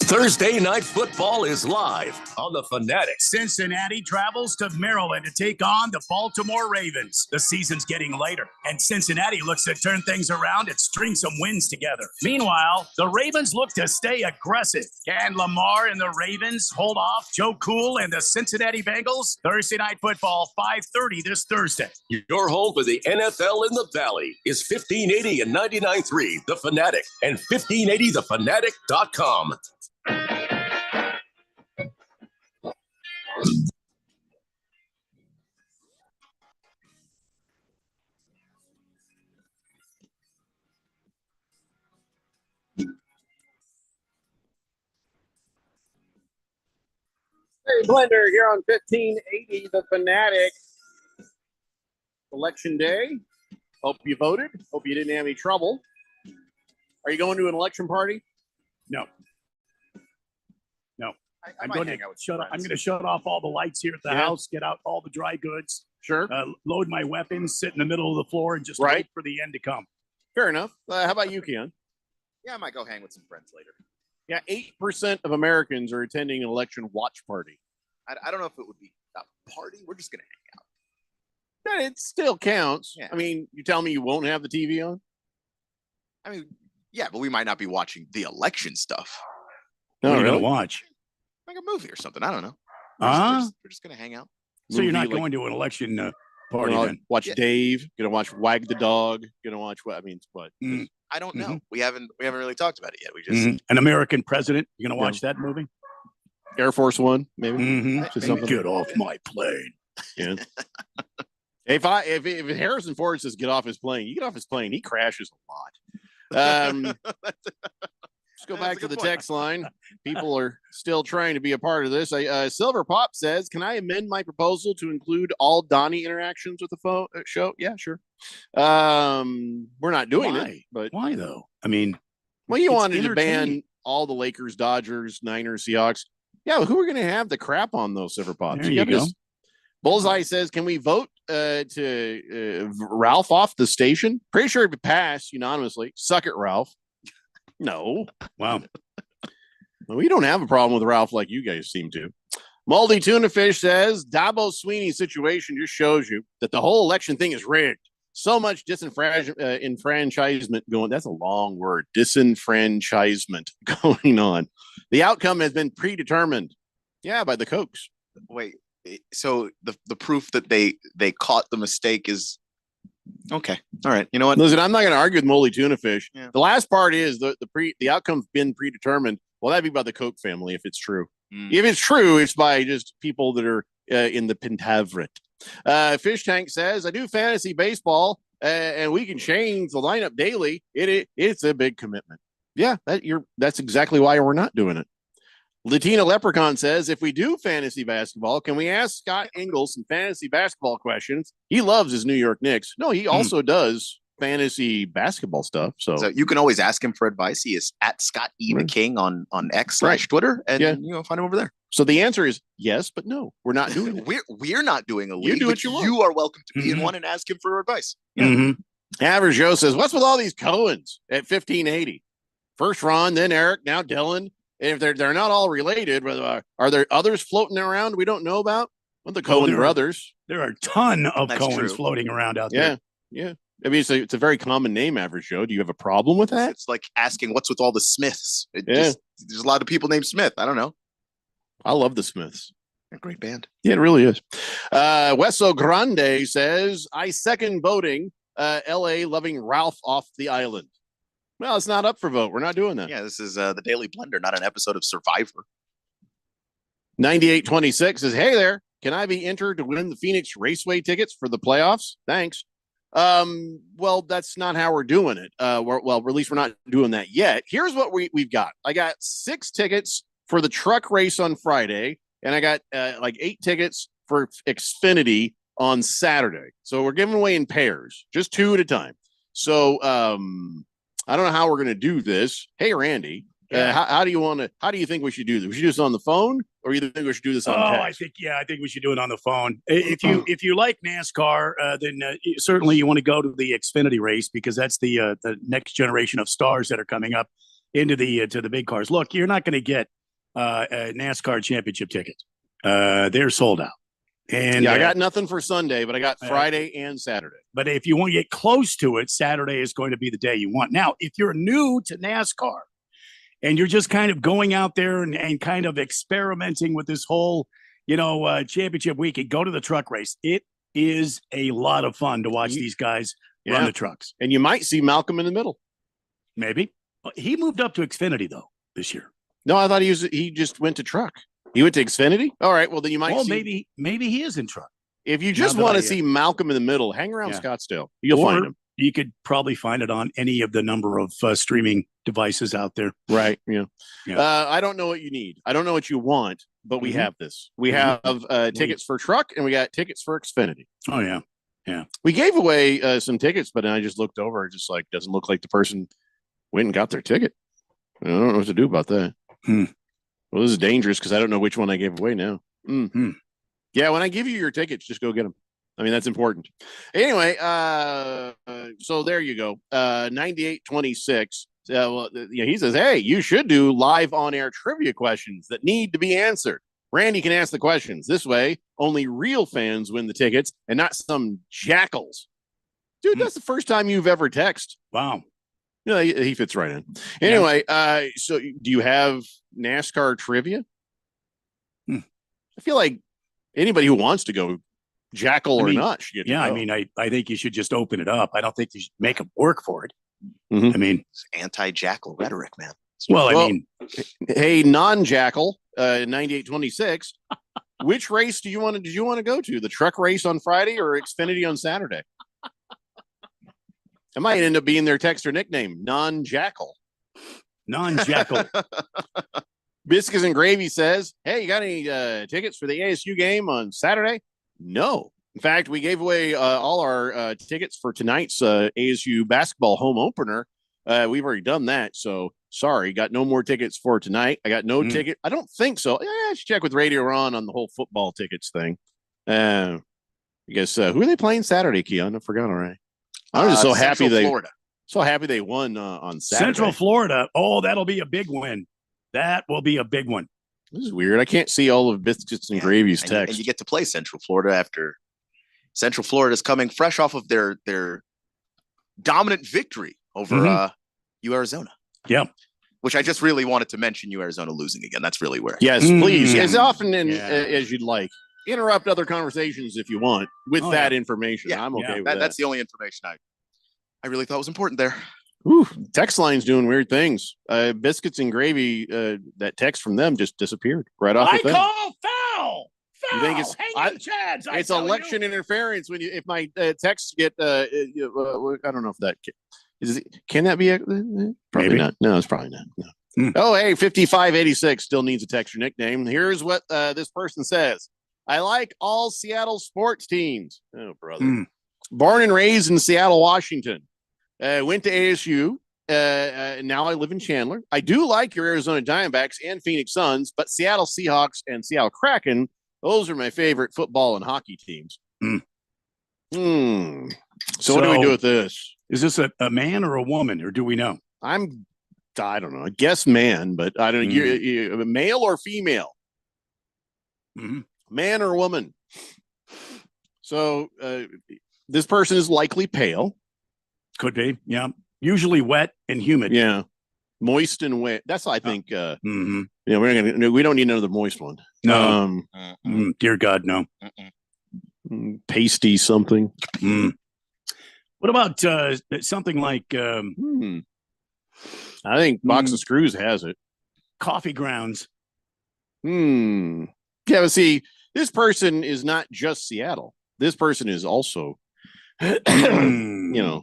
[SPEAKER 14] Thursday Night Football is live on the Fanatic.
[SPEAKER 8] Cincinnati travels to Maryland to take on the Baltimore Ravens. The season's getting later, and Cincinnati looks to turn things around and string some wins together. Meanwhile, the Ravens look to stay aggressive. Can Lamar and the Ravens hold off Joe Cool and the Cincinnati Bengals? Thursday Night Football, 5:30 this Thursday.
[SPEAKER 14] Your home for the NFL in the Valley is 1580 and 99.3 The Fanatic and 1580thefanatic.com.
[SPEAKER 1] Hey, Blender here on 1580 The Fanatic. Election day. Hope you voted. Hope you didn't have any trouble. Are you going to an election party?
[SPEAKER 8] No. No. I'm
[SPEAKER 1] might
[SPEAKER 8] going
[SPEAKER 1] hang
[SPEAKER 8] to
[SPEAKER 1] out with
[SPEAKER 8] shut.
[SPEAKER 1] some
[SPEAKER 8] I'm
[SPEAKER 1] friends.
[SPEAKER 8] going to shut off all the lights here at the
[SPEAKER 1] Yeah.
[SPEAKER 8] house. Get out all the dry goods.
[SPEAKER 1] Sure.
[SPEAKER 8] Load my weapons. Sit in the middle of the floor and just
[SPEAKER 1] Right.
[SPEAKER 8] wait for the end to come.
[SPEAKER 1] Fair enough. How about you, Keon?
[SPEAKER 3] Yeah, I might go hang with some friends later.
[SPEAKER 1] Yeah, 8% of Americans are attending an election watch party.
[SPEAKER 3] I don't know if it would be a party. We're just going to hang out.
[SPEAKER 1] But it still counts.
[SPEAKER 3] Yeah.
[SPEAKER 1] I mean, you tell me you won't have the TV on?
[SPEAKER 3] I mean, yeah, but we might not be watching the election stuff.
[SPEAKER 8] What are you
[SPEAKER 1] really?
[SPEAKER 8] going to watch?
[SPEAKER 3] Like a movie or something. I don't know.
[SPEAKER 8] Huh?
[SPEAKER 3] We're just going to hang out.
[SPEAKER 8] So you're not
[SPEAKER 1] Movie, like-
[SPEAKER 8] going to an election party
[SPEAKER 1] Gonna
[SPEAKER 8] then?
[SPEAKER 1] watch
[SPEAKER 3] Yeah.
[SPEAKER 1] Dave. Gonna watch Wag the Dog. Gonna watch what? I mean, what?
[SPEAKER 8] Mm.
[SPEAKER 3] I don't know.
[SPEAKER 8] Mhm.
[SPEAKER 3] We haven't really talked about it yet. We just
[SPEAKER 8] Mhm. An American president. You're going to watch that movie?
[SPEAKER 1] Air Force One, maybe.
[SPEAKER 8] Mm-hmm.
[SPEAKER 1] Just something.
[SPEAKER 8] Get off my plane.
[SPEAKER 1] Yeah. if Harrison Ford says get off his plane, you get off his plane. He crashes a lot. Let's go back to the text line. People are still trying to be a part of this. Silver Pop says, "Can I amend my proposal to include all Donnie interactions with the show?" Yeah, sure. We're not doing
[SPEAKER 8] Why?
[SPEAKER 1] it, but
[SPEAKER 8] Why though? I mean,
[SPEAKER 1] well, you
[SPEAKER 8] it's
[SPEAKER 1] wanted to ban
[SPEAKER 8] entertaining.
[SPEAKER 1] all the Lakers, Dodgers, Niners, Seahawks. Yeah, well, who are going to have the crap on those Silver Pops?
[SPEAKER 8] There you
[SPEAKER 1] gotta
[SPEAKER 8] go.
[SPEAKER 1] Bullseye says, "Can we vote to Ralph off the station?" Pretty sure it would pass unanimously. Suck it, Ralph. No.
[SPEAKER 8] Wow.
[SPEAKER 1] Well, we don't have a problem with Ralph like you guys seem to. Moldy Tuna Fish says Dabo Sweeney's situation just shows you that the whole election thing is rigged. So much disenfranchisement going. That's a long word. Disenfranchisement going on. The outcome has been predetermined. Yeah, by the Kochs.
[SPEAKER 3] Wait, so the proof that they caught the mistake is okay. All right. You know what?
[SPEAKER 1] Listen, I'm not going to argue with Moldy Tuna Fish. Yeah. The last part is the outcome's been predetermined. Well, that'd be by the Koch family if it's true. If it's true, it's by just people that are in the Pentaveret. Fish Tank says, I do fantasy baseball and we can change the lineup daily. It's a big commitment. Yeah, that's exactly why we're not doing it. Latina Leprechaun says, if we do fantasy basketball, can we ask Scott Engels some fantasy basketball questions? He loves his New York Knicks. No, he also does fantasy basketball stuff. So
[SPEAKER 3] you can always ask him for advice. He is at Scott E. McKing on X/Twitter, and find him over there.
[SPEAKER 1] So the answer is yes, but no, we're not doing it.
[SPEAKER 3] We're not doing a league.
[SPEAKER 1] You do what you want.
[SPEAKER 3] You are welcome to be in one and ask him for advice.
[SPEAKER 1] Average Joe says, what's with all these Cohens at 1580? First Ron, then Eric, now Dylan. And if they're not all related, are there others floating around we don't know about? Well, the Cohen brothers.
[SPEAKER 8] There are a ton of Cohens floating around out there.
[SPEAKER 1] Yeah. I mean, it's a very common name, Average Joe. Do you have a problem with that?
[SPEAKER 3] It's like asking what's with all the Smiths. There's a lot of people named Smith. I don't know.
[SPEAKER 1] I love the Smiths.
[SPEAKER 3] A great band.
[SPEAKER 1] Yeah, it really is. Weso Grande says, I second voting LA loving Ralph off the island. Well, it's not up for vote. We're not doing that.
[SPEAKER 3] Yeah, this is the Daily Blender, not an episode of Survivor.
[SPEAKER 1] 9826 says, hey there, can I be entered to win the Phoenix Raceway tickets for the playoffs? Thanks. Well, that's not how we're doing it. At least we're not doing that yet. Here's what we've got. I got 6 tickets for the truck race on Friday, and I got 8 tickets for Xfinity on Saturday. So we're giving away in pairs, just 2 at a time. So I don't know how we're going to do this. Hey, Randy, how do you think we should do this? We should do this on the phone, or you think we should do this on text?
[SPEAKER 8] I think we should do it on the phone. If you like NASCAR, then certainly you want to go to the Xfinity race, because that's the next generation of stars that are coming up into to the big cars. Look, you're not going to get NASCAR championship tickets. They're sold out. And
[SPEAKER 1] I got nothing for Sunday, but I got Friday and Saturday.
[SPEAKER 8] But if you want to get close to it, Saturday is going to be the day you want. Now, if you're new to NASCAR and you're just kind of going out there and kind of experimenting with this whole, championship weekend, go to the truck race. It is a lot of fun to watch these guys run the trucks.
[SPEAKER 1] And you might see Malcolm in the middle.
[SPEAKER 8] Maybe. He moved up to Xfinity, though, this year.
[SPEAKER 1] No, I thought he just went to truck. He went to Xfinity? All right, well, then you might see.
[SPEAKER 8] Maybe he is in truck.
[SPEAKER 1] If you just want to see Malcolm in the middle, hang around Scottsdale. You'll find him.
[SPEAKER 8] You could probably find it on any of the number of streaming devices out there.
[SPEAKER 1] Right. Yeah. I don't know what you need. I don't know what you want, but we have this. We have tickets for truck, and we got tickets for Xfinity.
[SPEAKER 8] Oh, yeah. Yeah.
[SPEAKER 1] We gave away some tickets, but then I just looked over. It just doesn't look like the person went and got their ticket. I don't know what to do about that. Well, this is dangerous because I don't know which one I gave away now. Yeah, when I give you your tickets, just go get them. I mean, that's important. Anyway, so there you go. 9826. He says, hey, you should do live on-air trivia questions that need to be answered. Randy can ask the questions. This way, only real fans win the tickets and not some jackals. Dude, that's the first time you've ever texted.
[SPEAKER 8] Wow.
[SPEAKER 1] He fits right in. Anyway, so do you have NASCAR trivia? I feel like anybody who wants to go, jackal or not, should get to go.
[SPEAKER 8] I mean, I think you should just open it up. I don't think you should make them work for it. I mean,
[SPEAKER 3] it's anti-jackal rhetoric, man.
[SPEAKER 8] I mean,
[SPEAKER 1] hey, non-jackal, 9826. Which race did you want to go to? The truck race on Friday or Xfinity on Saturday? It might end up being their texter nickname, non-jackal.
[SPEAKER 8] Non-jackal.
[SPEAKER 1] Biscuits and Gravy says, hey, you got any tickets for the ASU game on Saturday? No. In fact, we gave away all our tickets for tonight's ASU basketball home opener. We've already done that. So sorry, got no more tickets for tonight. I got no ticket. I don't think so. I should check with Radio Ron on the whole football tickets thing. I guess who are they playing Saturday, Keon? I forgot already. I'm just so happy
[SPEAKER 3] Florida.
[SPEAKER 1] So happy they won on Saturday.
[SPEAKER 8] Central Florida. Oh, that'll be a big win. That will be a big one.
[SPEAKER 1] This is weird. I can't see all of Biscuits and Gravy's text.
[SPEAKER 3] And you get to play Central Florida after Central Florida is coming fresh off of their dominant victory over U Arizona.
[SPEAKER 8] Yeah.
[SPEAKER 3] Which I just really wanted to mention U Arizona losing again. That's really where.
[SPEAKER 1] Yes, please. As often as you'd like. Interrupt other conversations if you want with that information.
[SPEAKER 3] Yeah,
[SPEAKER 1] I'm okay with that.
[SPEAKER 3] That's the only information I really thought was important there.
[SPEAKER 1] Ooh, text line's doing weird things. Biscuits and Gravy, that text from them just disappeared right off the thing.
[SPEAKER 8] Call foul.
[SPEAKER 1] You think it's it's election interference when if my texts get I don't know if that can that be probably
[SPEAKER 8] Maybe
[SPEAKER 1] not. No, it's probably not. No. Oh, hey, 5586 still needs a text or nickname. Here's what this person says. I like all Seattle sports teams. Oh, brother. Born and raised in Seattle, Washington. Went to ASU. Now I live in Chandler. I do like your Arizona Diamondbacks and Phoenix Suns, but Seattle Seahawks and Seattle Kraken, those are my favorite football and hockey teams. So what do we do with this?
[SPEAKER 8] Is this a man or a woman, or do we know?
[SPEAKER 1] I don't know. I guess man, but I don't know. You male or female? Man or woman? So this person is likely pale.
[SPEAKER 8] Could be, yeah. Usually wet and humid.
[SPEAKER 1] Yeah, moist and wet. That's I think. We don't need another moist one.
[SPEAKER 8] No, dear God, no.
[SPEAKER 1] Pasty something.
[SPEAKER 8] What about something like?
[SPEAKER 1] I think Box of Screws has it.
[SPEAKER 8] Coffee grounds.
[SPEAKER 1] Yeah, but see, this person is not just Seattle. This person is also, it's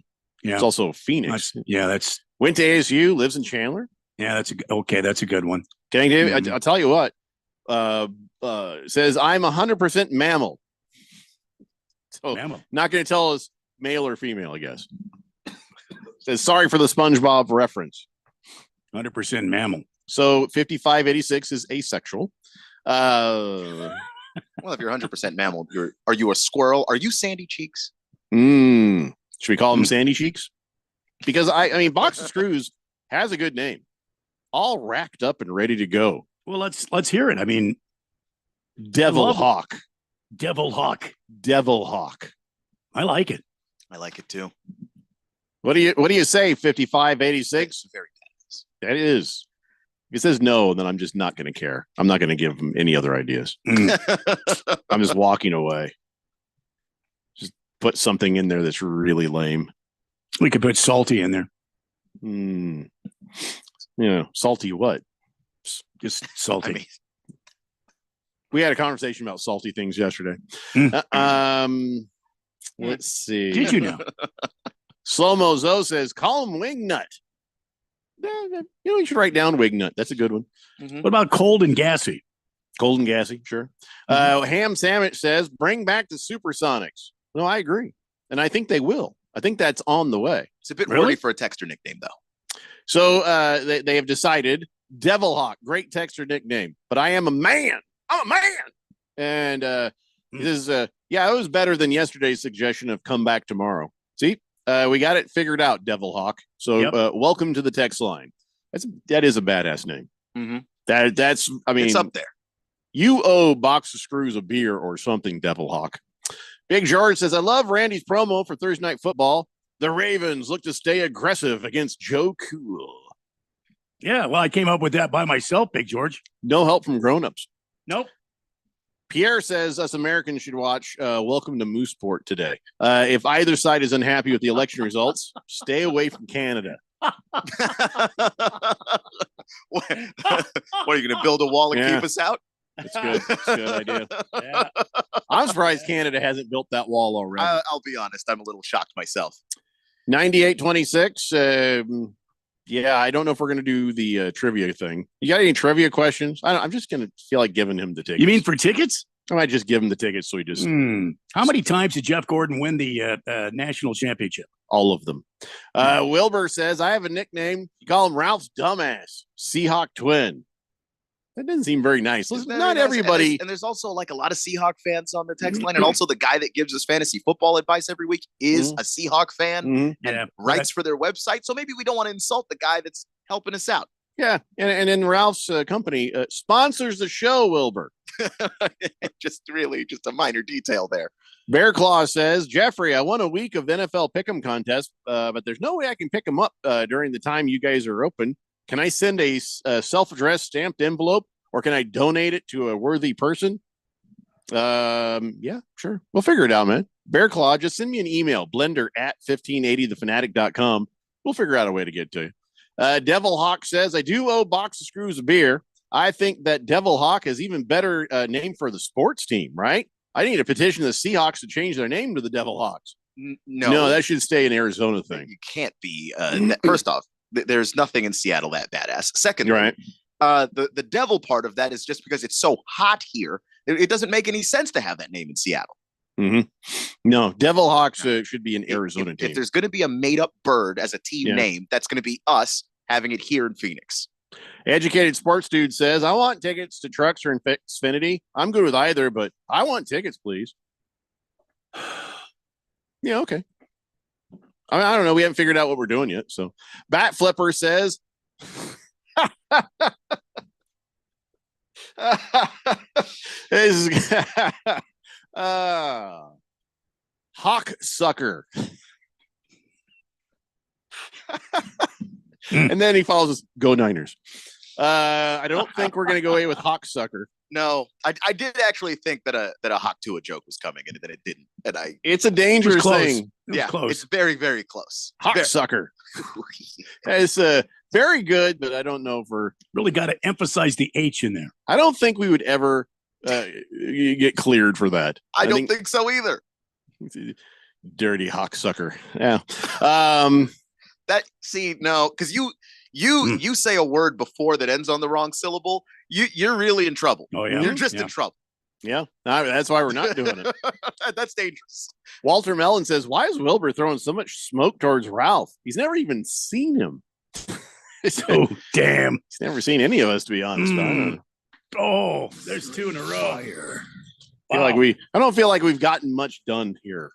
[SPEAKER 1] also Phoenix.
[SPEAKER 8] That's
[SPEAKER 1] went to ASU, lives in Chandler.
[SPEAKER 8] Yeah, that's a good one.
[SPEAKER 1] Okay, I'll tell you what. Says I'm 100% mammal. So not going to tell us male or female, I guess. Says sorry for the SpongeBob reference.
[SPEAKER 8] 100% mammal.
[SPEAKER 1] So 5586 is asexual.
[SPEAKER 3] Well, if you're 100% mammal, are you a squirrel? Are you Sandy Cheeks?
[SPEAKER 1] Should we call him Sandy Cheeks? Because I mean, Box of Screws has a good name, all racked up and ready to go.
[SPEAKER 8] Well, let's hear it. I mean,
[SPEAKER 1] Devil Hawk.
[SPEAKER 8] Devil Hawk.
[SPEAKER 1] Devil Hawk.
[SPEAKER 8] I like it.
[SPEAKER 3] I like it too.
[SPEAKER 1] What do you say? 5586.
[SPEAKER 3] Very nice.
[SPEAKER 1] That is. If he says no, then I'm just not going to care. I'm not going to give him any other ideas. I'm just walking away. Just put something in there that's really lame.
[SPEAKER 8] We could put salty in there.
[SPEAKER 1] Salty what?
[SPEAKER 8] Just salty.
[SPEAKER 3] I mean,
[SPEAKER 1] we had a conversation about salty things yesterday. Let's see.
[SPEAKER 8] Did you know?
[SPEAKER 1] Slow-Mo Zoe says, call him Wingnut. You should write down Wingnut. That's a good one.
[SPEAKER 8] What about cold and gassy?
[SPEAKER 1] Cold and gassy, sure. Ham Sandwich says, bring back the Supersonics. No, I agree. And I think they will. I think that's on the way.
[SPEAKER 3] It's a bit wordy for a texter nickname, though.
[SPEAKER 1] So they have decided Devil Hawk, great texter nickname, but I am a man. I'm a man. And this is, it was better than yesterday's suggestion of come back tomorrow. See, we got it figured out, Devil Hawk. So welcome to the text line. That is a badass name. That's, I mean,
[SPEAKER 3] it's up there.
[SPEAKER 1] You owe Box of Screws a beer or something, Devil Hawk. Big George says, I love Randy's promo for Thursday Night Football. The Ravens look to stay aggressive against Joe Cool.
[SPEAKER 8] Yeah, well, I came up with that by myself, Big George.
[SPEAKER 1] No help from grown-ups.
[SPEAKER 8] Nope.
[SPEAKER 1] Pierre says us Americans should watch Welcome to Mooseport today. If either side is unhappy with the election results, stay away from Canada.
[SPEAKER 3] What are you going to build a wall and keep us out?
[SPEAKER 1] That's good. That's a good idea. Yeah. I'm surprised Canada hasn't built that wall already.
[SPEAKER 3] I'll be honest. I'm a little shocked myself.
[SPEAKER 1] 9826. I don't know if we're going to do the trivia thing. You got any trivia questions? I'm just going to feel like giving him the tickets.
[SPEAKER 8] You mean for tickets?
[SPEAKER 1] I might just give him the tickets so he just...
[SPEAKER 8] How many times did Jeff Gordon win the national championship?
[SPEAKER 1] All of them. Wilbur says, I have a nickname. You call him Ralph's Dumbass. Seahawk Twin. That doesn't seem very nice. Not everybody.
[SPEAKER 3] And there's also like a lot of Seahawk fans on the text line. And also the guy that gives us fantasy football advice every week is a Seahawk fan and writes for their website. So maybe we don't want to insult the guy that's helping us out.
[SPEAKER 1] Yeah, and then Ralph's company sponsors the show, Wilbur.
[SPEAKER 3] Just a minor detail there.
[SPEAKER 1] Bear Claw says, Jeffrey, I won a week of the NFL Pick'em contest, but there's no way I can pick them up during the time you guys are open. Can I send a self-addressed stamped envelope, or can I donate it to a worthy person? Yeah, sure. We'll figure it out, man. Bear Claw, just send me an email, blender@1580thefanatic.com. We'll figure out a way to get to you. Devil Hawk says, I do owe Box of Screws a beer. I think that Devil Hawk is even better name for the sports team, right? I need to petition the Seahawks to change their name to the Devil Hawks. No, that should stay an Arizona thing.
[SPEAKER 3] You can't be. First off, there's nothing in Seattle that badass. Secondly,
[SPEAKER 1] right.
[SPEAKER 3] The devil part of that is just because it's so hot here. It doesn't make any sense to have that name in Seattle.
[SPEAKER 1] Mm-hmm. No, Devil Hawks should be an Arizona team.
[SPEAKER 3] If there's going to be a made-up bird as a team name, that's going to be us having it here in Phoenix.
[SPEAKER 1] Educated Sports Dude says, I want tickets to Trucks or Xfinity. I'm good with either, but I want tickets, please. Yeah, okay. I don't know. We haven't figured out what we're doing yet. So Bat Flipper says, Hawk Sucker. And then he follows us, Go Niners. I don't think we're going to go away with Hawk Sucker.
[SPEAKER 3] No, I did actually think that a Hawk Tua joke was coming, and then it didn't. And
[SPEAKER 1] it's a dangerous thing.
[SPEAKER 3] Close. It's very, very close.
[SPEAKER 1] Hawk Sucker. It's very good, but I don't know if we're
[SPEAKER 8] really got to emphasize the H in there.
[SPEAKER 1] I don't think we would ever get cleared for that.
[SPEAKER 3] I don't think so either.
[SPEAKER 1] Dirty Hawk Sucker. Yeah.
[SPEAKER 3] Because you say a word before that ends on the wrong syllable, you're really in trouble.
[SPEAKER 8] Oh yeah,
[SPEAKER 3] you're just in trouble.
[SPEAKER 1] Yeah, that's why we're not doing it.
[SPEAKER 3] That's dangerous.
[SPEAKER 1] Walter Mellon says, "Why is Wilbur throwing so much smoke towards Ralph? He's never even seen him."
[SPEAKER 8] Oh damn!
[SPEAKER 1] He's never seen any of us, to be honest.
[SPEAKER 8] Oh, there's two in a row here.
[SPEAKER 1] I don't feel like we've gotten much done here.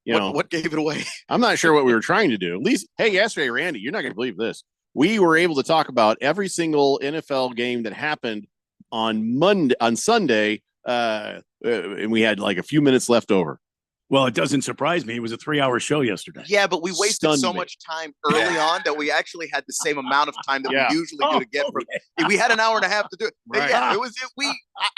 [SPEAKER 3] What gave it away?
[SPEAKER 1] I'm not sure what we were trying to do. At least, hey, yesterday, Randy, you're not going to believe this. We were able to talk about every single NFL game that happened on Sunday, and we had like a few minutes left over.
[SPEAKER 8] Well, it doesn't surprise me. It was a 3-hour show yesterday.
[SPEAKER 3] Yeah, but we wasted so much time early on that we actually had the same amount of time that we usually do to get from. We had an hour and a half to do it.
[SPEAKER 1] Right.
[SPEAKER 3] Yeah,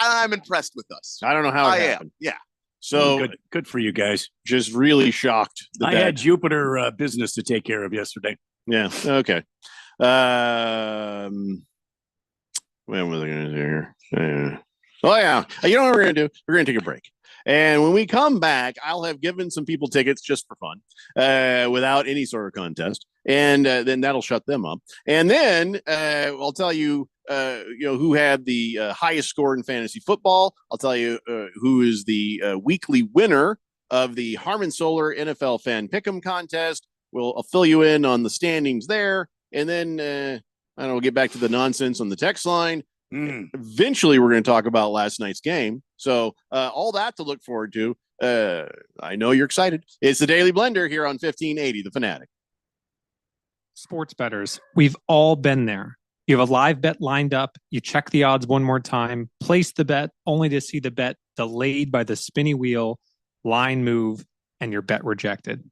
[SPEAKER 3] I'm impressed with us.
[SPEAKER 1] I don't know how it happened.
[SPEAKER 3] Yeah.
[SPEAKER 1] So
[SPEAKER 8] good for you guys.
[SPEAKER 1] Just really shocked.
[SPEAKER 8] I had Jupiter business to take care of yesterday.
[SPEAKER 1] Yeah. Okay. What was I going to do here? Oh yeah. You know what we're going to do? We're going to take a break. And when we come back, I'll have given some people tickets just for fun, without any sort of contest. And then that'll shut them up. And then I'll tell you, who had the highest score in fantasy football. I'll tell you who is the weekly winner of the Harmon Solar NFL Fan Pick'em contest. I'll fill you in on the standings there. And then we'll get back to the nonsense on the text line. Eventually, we're going to talk about last night's game. So all that to look forward to. I know you're excited. It's the Daily Blender here on 1580, The Fanatic.
[SPEAKER 15] Sports bettors, we've all been there. You have a live bet lined up. You check the odds one more time, place the bet only to see the bet delayed by the spinny wheel, line move, and your bet rejected.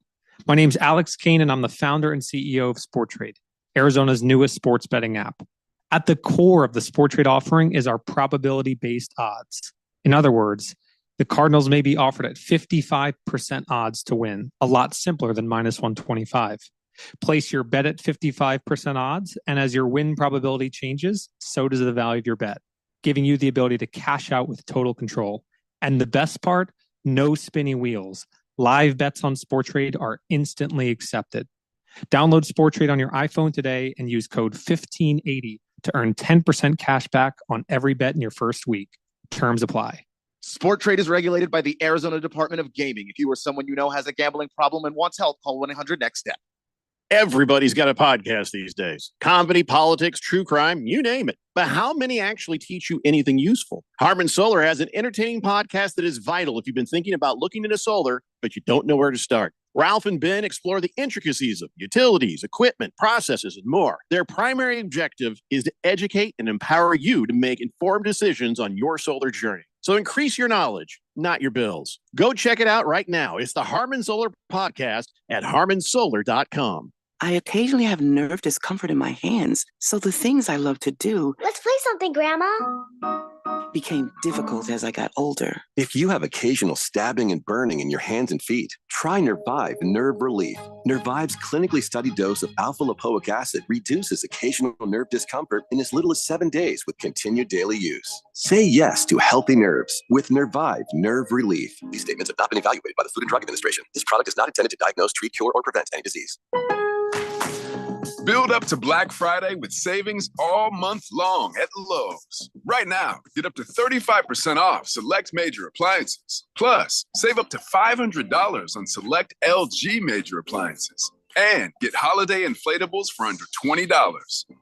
[SPEAKER 15] My name's Alex Kane, and I'm the founder and CEO of SportTrade, Arizona's newest sports betting app. At the core of the SportTrade offering is our probability-based odds. In other words, the Cardinals may be offered at 55% odds to win, a lot simpler than minus 125. Place your bet at 55% odds, and as your win probability changes, so does the value of your bet, giving you the ability to cash out with total control. And the best part, no spinny wheels. Live bets on SportTrade are instantly accepted. Download SportTrade on your iPhone today and use code 1580 to earn 10% cash back on every bet in your first week. Terms apply.
[SPEAKER 3] SportTrade is regulated by the Arizona Department of Gaming. If you or someone you know has a gambling problem and wants help, call 1-800-NEXT-STEP.
[SPEAKER 1] Everybody's got a podcast these days. Comedy, politics, true crime, you name it. But how many actually teach you anything useful? Harmon Solar has an entertaining podcast that is vital if you've been thinking about looking into solar, but you don't know where to start. Ralph and Ben explore the intricacies of utilities, equipment, processes, and more. Their primary objective is to educate and empower you to make informed decisions on your solar journey. So increase your knowledge, not your bills. Go check it out right now. It's the Harmon Solar Podcast at harmonsolar.com.
[SPEAKER 16] I occasionally have nerve discomfort in my hands, so the things I love to do
[SPEAKER 17] Let's play something, Grandma.
[SPEAKER 16] became difficult as I got older.
[SPEAKER 14] If you have occasional stabbing and burning in your hands and feet, try Nervive Nerve Relief. Nervive's clinically studied dose of alpha lipoic acid reduces occasional nerve discomfort in as little as 7 days with continued daily use. Say yes to healthy nerves with Nervive Nerve Relief. These statements have not been evaluated by the Food and Drug Administration. This product is not intended to diagnose, treat, cure, or prevent any disease.
[SPEAKER 12] Build up to Black Friday with savings all month long at Lowe's. Right now, get up to 35% off select major appliances. Plus, save up to $500 on select LG major appliances. And get holiday inflatables for under $20.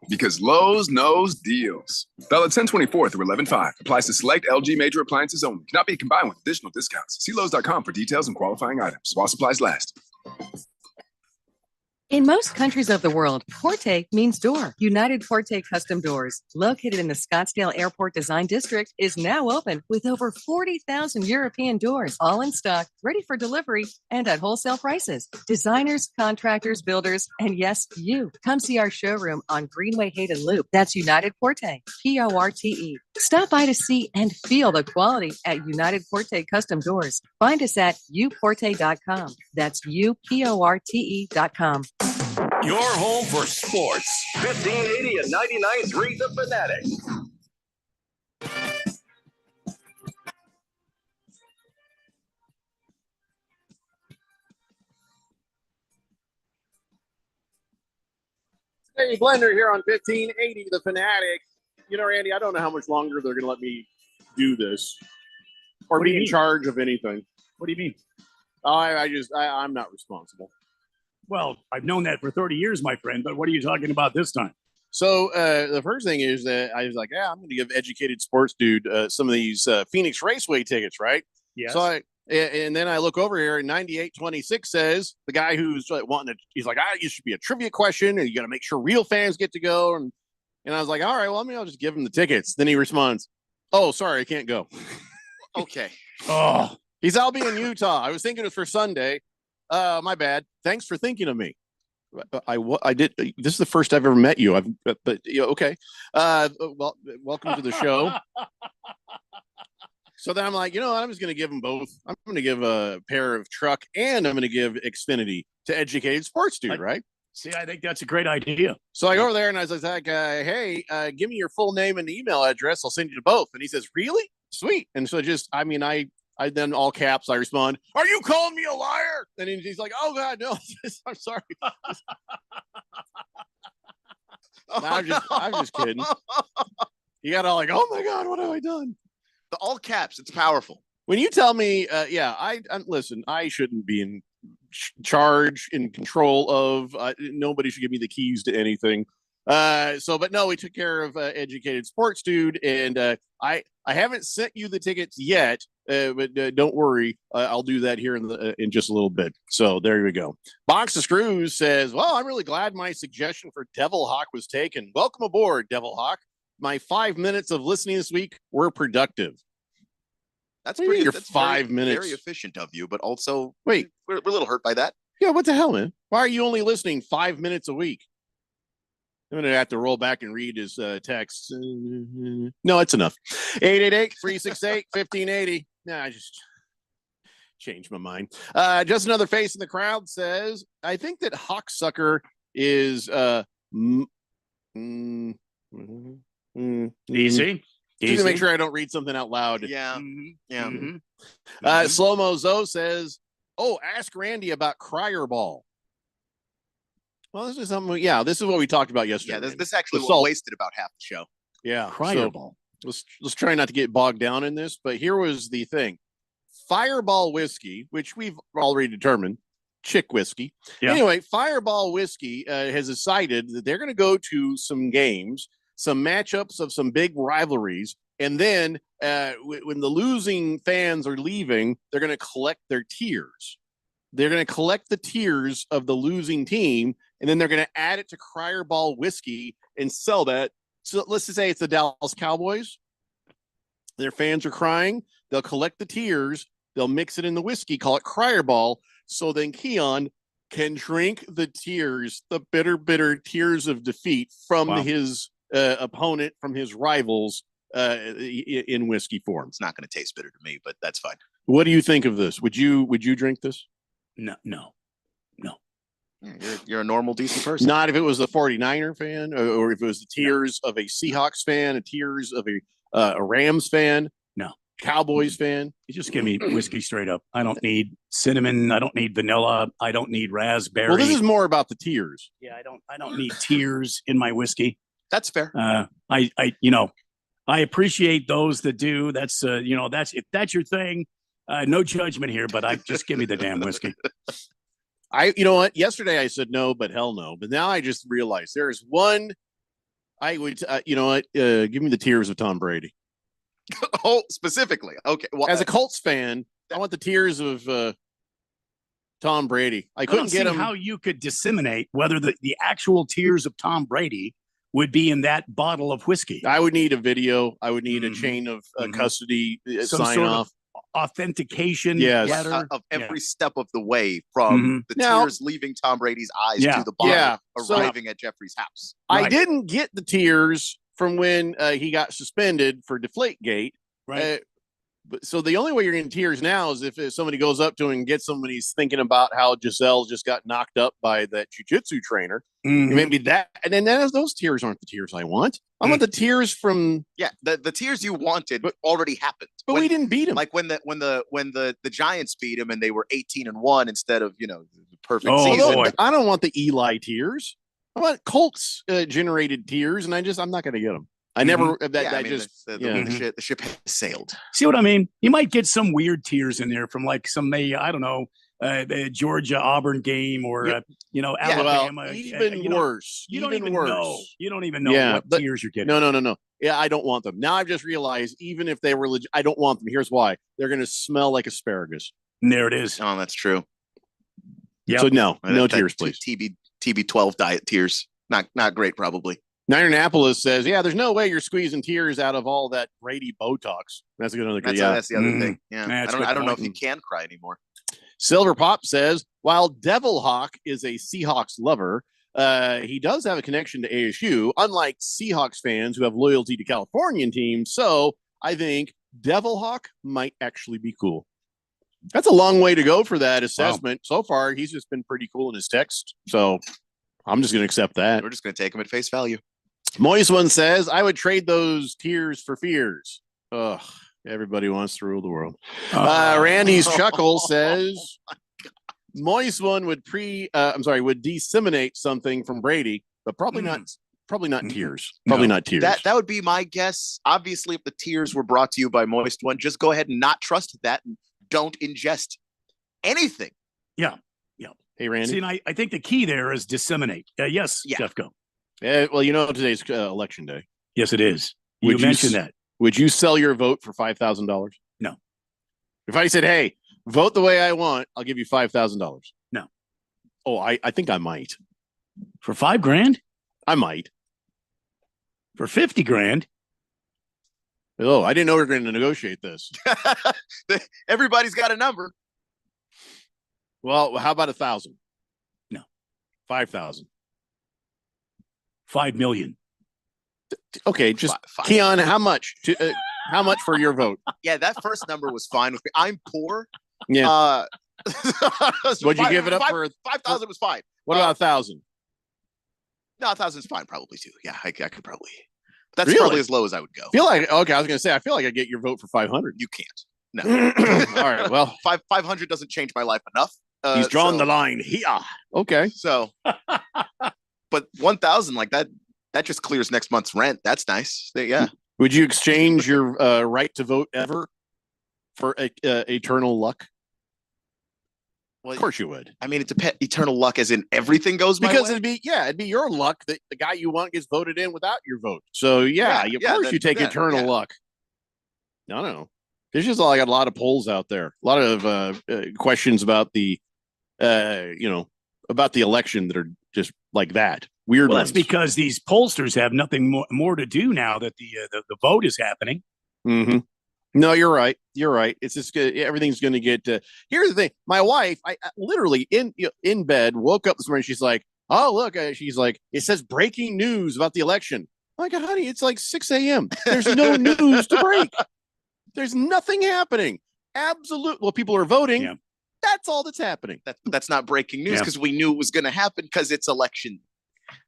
[SPEAKER 12] Because Lowe's knows deals. Valid 10/24 through 11/5. Applies to select LG major appliances only. Cannot be combined with additional discounts. See Lowe's.com for details and qualifying items. While supplies last.
[SPEAKER 18] In most countries of the world, Porte means door. United Porte Custom Doors, located in the Scottsdale Airport Design District, is now open with over 40,000 European doors, all in stock, ready for delivery, and at wholesale prices. Designers, contractors, builders, and yes, you. Come see our showroom on Greenway Hayden Loop. That's United Porte, Porte. Stop by to see and feel the quality at United Porte Custom Doors. Find us at uporte.com. That's uporte.com.
[SPEAKER 14] Your home for sports. 1580 and 99.3 The Fanatic.
[SPEAKER 1] Hey, Blender here on 1580 The Fanatic. You know, Randy, I don't know how much longer they're going to let me do this or
[SPEAKER 8] What do you
[SPEAKER 1] be in
[SPEAKER 8] mean?
[SPEAKER 1] charge of anything.
[SPEAKER 8] What do you mean?
[SPEAKER 1] I'm not responsible.
[SPEAKER 8] Well, I've known that for 30 years, my friend, but what are you talking about this time?
[SPEAKER 1] So the first thing is that I was like, yeah, I'm going to give Educated Sports Dude some of these Phoenix Raceway tickets, right?
[SPEAKER 8] Yes.
[SPEAKER 1] So and then I look over here and 9826 says the guy who's wanting to, he's like, you should be a trivia question and you got to make sure real fans get to go. And I was like, all right, well, I'll just give him the tickets. Then he responds, oh, sorry, I can't go.
[SPEAKER 3] Okay.
[SPEAKER 1] Oh, I'll be in Utah. I was thinking it was for Sunday. My bad. Thanks for thinking of me. I did. This is the first I've ever met you. But okay. Well, welcome to the show. So then I'm like, I'm just going to give them both. I'm going to give a pair of Truck and I'm going to give Xfinity to Educated Sports Dude, right?
[SPEAKER 8] See, I think that's a great idea.
[SPEAKER 1] So I go over there and I was like, hey, give me your full name and email address. I'll send you to both. And he says, really? Sweet. And so I then all caps, I respond, are you calling me a liar? And he's like, oh God, no, I'm sorry. I'm just kidding. You got all like, oh my God, what have I done?
[SPEAKER 3] The all caps, it's powerful.
[SPEAKER 1] When you tell me, listen, I shouldn't be in charge, in control of, nobody should give me the keys to anything. But no, we took care of Educated Sports Dude, and I haven't sent you the tickets yet, but don't worry, I'll do that here in just a little bit. So there we go. Box of Screws says, well, I'm really glad my suggestion for Devil Hawk was taken. Welcome aboard, Devil Hawk. My 5 minutes of listening this week were productive.
[SPEAKER 3] That's
[SPEAKER 1] What do you
[SPEAKER 3] pretty.
[SPEAKER 1] mean
[SPEAKER 3] That's
[SPEAKER 1] your 5
[SPEAKER 3] very,
[SPEAKER 1] minutes?
[SPEAKER 3] Very efficient of you, but also
[SPEAKER 1] Wait,
[SPEAKER 3] we're a little hurt by that.
[SPEAKER 1] yeah, what the hell, man? Why are you only listening 5 minutes a week? I'm going to have to roll back and read his text. No, it's enough. 888-368-1580. Nah, I just changed my mind. Just another face in the crowd says, I think that Hawksucker is
[SPEAKER 8] Easy.
[SPEAKER 1] Just to make sure I don't read something out loud.
[SPEAKER 3] Yeah. Yeah.
[SPEAKER 1] Slow-Mo Zoe says, oh, ask Randy about Crier Ball. Well, this is something. Yeah, this is what we talked about yesterday.
[SPEAKER 3] Yeah, this actually
[SPEAKER 1] The salt.
[SPEAKER 3] wasted about half the show.
[SPEAKER 1] Yeah,
[SPEAKER 8] Crier Ball.
[SPEAKER 1] Let's try not to get bogged down in this, but here was the thing: Fireball whiskey, which we've already determined, chick whiskey.
[SPEAKER 8] Yeah.
[SPEAKER 1] Anyway, Fireball whiskey has decided that they're going to go to some games, some matchups of some big rivalries, and then when the losing fans are leaving, they're going to collect their tears. They're going to collect the tears of the losing team, and then they're going to add it to Crier Ball whiskey and sell that. So let's just say it's the Dallas Cowboys. Their fans are crying. They'll collect the tears. They'll mix it in the whiskey, call it Crier Ball. So then Keon can drink the tears, the bitter, bitter tears of defeat from his opponent, from his rivals in whiskey form.
[SPEAKER 3] It's not going to taste bitter to me, but that's fine.
[SPEAKER 1] What do you think of this? Would you drink this?
[SPEAKER 8] No.
[SPEAKER 3] You're a normal, decent person.
[SPEAKER 1] Not if it was a 49er fan, or if it was the tears of a Seahawks fan, the tears of a Rams fan.
[SPEAKER 8] No.
[SPEAKER 1] Cowboys fan.
[SPEAKER 8] You just give me whiskey straight up. I don't need cinnamon. I don't need vanilla. I don't need raspberry.
[SPEAKER 1] Well, this is more about the tears.
[SPEAKER 8] Yeah, I don't need tears in my whiskey.
[SPEAKER 3] That's fair.
[SPEAKER 8] I appreciate those that do. That's if that's your thing. No judgment here, but just give me the damn whiskey.
[SPEAKER 1] You know what? Yesterday I said no, but hell no. But now I just realized there is one. I would, you know what? Give me the tears of Tom Brady.
[SPEAKER 3] Oh, specifically. Okay.
[SPEAKER 1] Well, as a Colts fan, I want the tears of Tom Brady. I couldn't get him.
[SPEAKER 8] How you could disseminate whether the actual tears of Tom Brady would be in that bottle of whiskey.
[SPEAKER 1] I would need a video. I would need a chain of custody sign off.
[SPEAKER 8] Authentication
[SPEAKER 3] of every step of the way from the tears leaving Tom Brady's eyes to the bottle arriving at Jeffrey's house.
[SPEAKER 1] I didn't get the tears from when he got suspended for Deflategate.
[SPEAKER 8] Right.
[SPEAKER 1] So the only way you're getting tears now is if somebody goes up to him and gets somebody thinking about how Giselle just got knocked up by that jiu-jitsu trainer. Maybe that, and then those tears aren't the tears I want. I want the tears from
[SPEAKER 3] the tears you wanted already happened.
[SPEAKER 1] But we didn't beat him.
[SPEAKER 3] Like when the Giants beat him and they were 18-1 instead of the perfect season.
[SPEAKER 1] Boy. I don't want the Eli tears. I want Colts generated tears, and I'm not going to get them. I never
[SPEAKER 3] the ship has sailed.
[SPEAKER 8] See what I mean? You might get some weird tears in there from like some I don't know, Georgia Auburn game or Alabama.
[SPEAKER 1] Even worse.
[SPEAKER 8] You don't even know. You don't even know what tears you're getting.
[SPEAKER 1] No. Yeah, I don't want them. Now I've just realized even if they were legit, I don't want them. Here's why: they're going to smell like asparagus.
[SPEAKER 8] And there it is.
[SPEAKER 3] Oh, that's true.
[SPEAKER 1] Yeah. So no tears, please.
[SPEAKER 3] TB12 diet tears. Not great, probably.
[SPEAKER 1] Ninernapolis says, yeah, there's no way you're squeezing tears out of all that Brady Botox. That's a good other.
[SPEAKER 3] That's the other thing. Yeah, I don't know if you can cry anymore.
[SPEAKER 1] Silver Pop says, while Devil Hawk is a Seahawks lover, he does have a connection to ASU, unlike Seahawks fans who have loyalty to Californian teams. So I think Devil Hawk might actually be cool. That's a long way to go for that assessment. Wow. So far, he's just been pretty cool in his text. So I'm just going to accept that.
[SPEAKER 3] We're just going to take him at face value.
[SPEAKER 1] Moist One says, I would trade those tears for fears. Ugh, everybody wants to rule the world. Randy's Chuckle says, Moist One would would disseminate something from Brady, but probably not tears. Probably not tears.
[SPEAKER 3] That would be my guess. Obviously, if the tears were brought to you by Moist One, just go ahead and not trust that and don't ingest anything.
[SPEAKER 8] Yeah.
[SPEAKER 1] Hey, Randy.
[SPEAKER 8] See, and I think the key there is disseminate. Yes, Jeff, go.
[SPEAKER 1] Well, today's election day.
[SPEAKER 8] Yes, it is. You mentioned that.
[SPEAKER 1] Would you sell your vote for $5,000?
[SPEAKER 8] No.
[SPEAKER 1] If I said, hey, vote the way I want, I'll give you $5,000.
[SPEAKER 8] No.
[SPEAKER 1] Oh, I think I might.
[SPEAKER 8] For $5,000?
[SPEAKER 1] I might.
[SPEAKER 8] For $50,000?
[SPEAKER 1] Oh, I didn't know we were going to negotiate this.
[SPEAKER 3] Everybody's got a number.
[SPEAKER 1] Well, how about 1,000?
[SPEAKER 8] No.
[SPEAKER 1] 5,000.
[SPEAKER 8] 5 million.
[SPEAKER 1] Okay, just Keon, how much? How much for your vote?
[SPEAKER 3] Yeah, that first number was fine with me. I'm poor.
[SPEAKER 1] Yeah. Would you give it up for
[SPEAKER 3] 5,000? Was fine.
[SPEAKER 1] What about 1,000?
[SPEAKER 3] No, 1,000 is fine, probably too. Yeah, I could probably. That's probably as low as I would go.
[SPEAKER 1] I feel like I was going to say I feel like I get your vote for 500.
[SPEAKER 3] You can't. No.
[SPEAKER 1] All right. Well,
[SPEAKER 3] 500 doesn't change my life enough.
[SPEAKER 1] He's drawn the line here. Okay.
[SPEAKER 3] So, but 1,000 like that just clears next month's rent. That's nice. Yeah.
[SPEAKER 1] Would you exchange your right to vote ever for eternal luck? Well, of course you would.
[SPEAKER 3] I mean, it's eternal luck as in everything goes my
[SPEAKER 1] because
[SPEAKER 3] way?
[SPEAKER 1] it'd be your luck that the guy you want gets voted in without your vote. So of course you take eternal luck. No. There's just I got a lot of polls out there. A lot of questions about the about the election that are just like that. Weird
[SPEAKER 8] Well,
[SPEAKER 1] ones.
[SPEAKER 8] that's because these pollsters have nothing more to do now that the vote is happening.
[SPEAKER 1] Mm-hmm. No, you're right. You're right. It's just good. Everything's going to get. Here's the thing. My wife, I literally in bed, woke up this morning. She's like, "Oh, look!" She's like, "It says breaking news about the election." I'm like, honey, it's like 6 a.m. There's no news to break. There's nothing happening. Absolute. Well, people are voting.
[SPEAKER 8] Yeah.
[SPEAKER 1] That's all that's happening.
[SPEAKER 3] That's not breaking news because we knew it was going to happen because it's election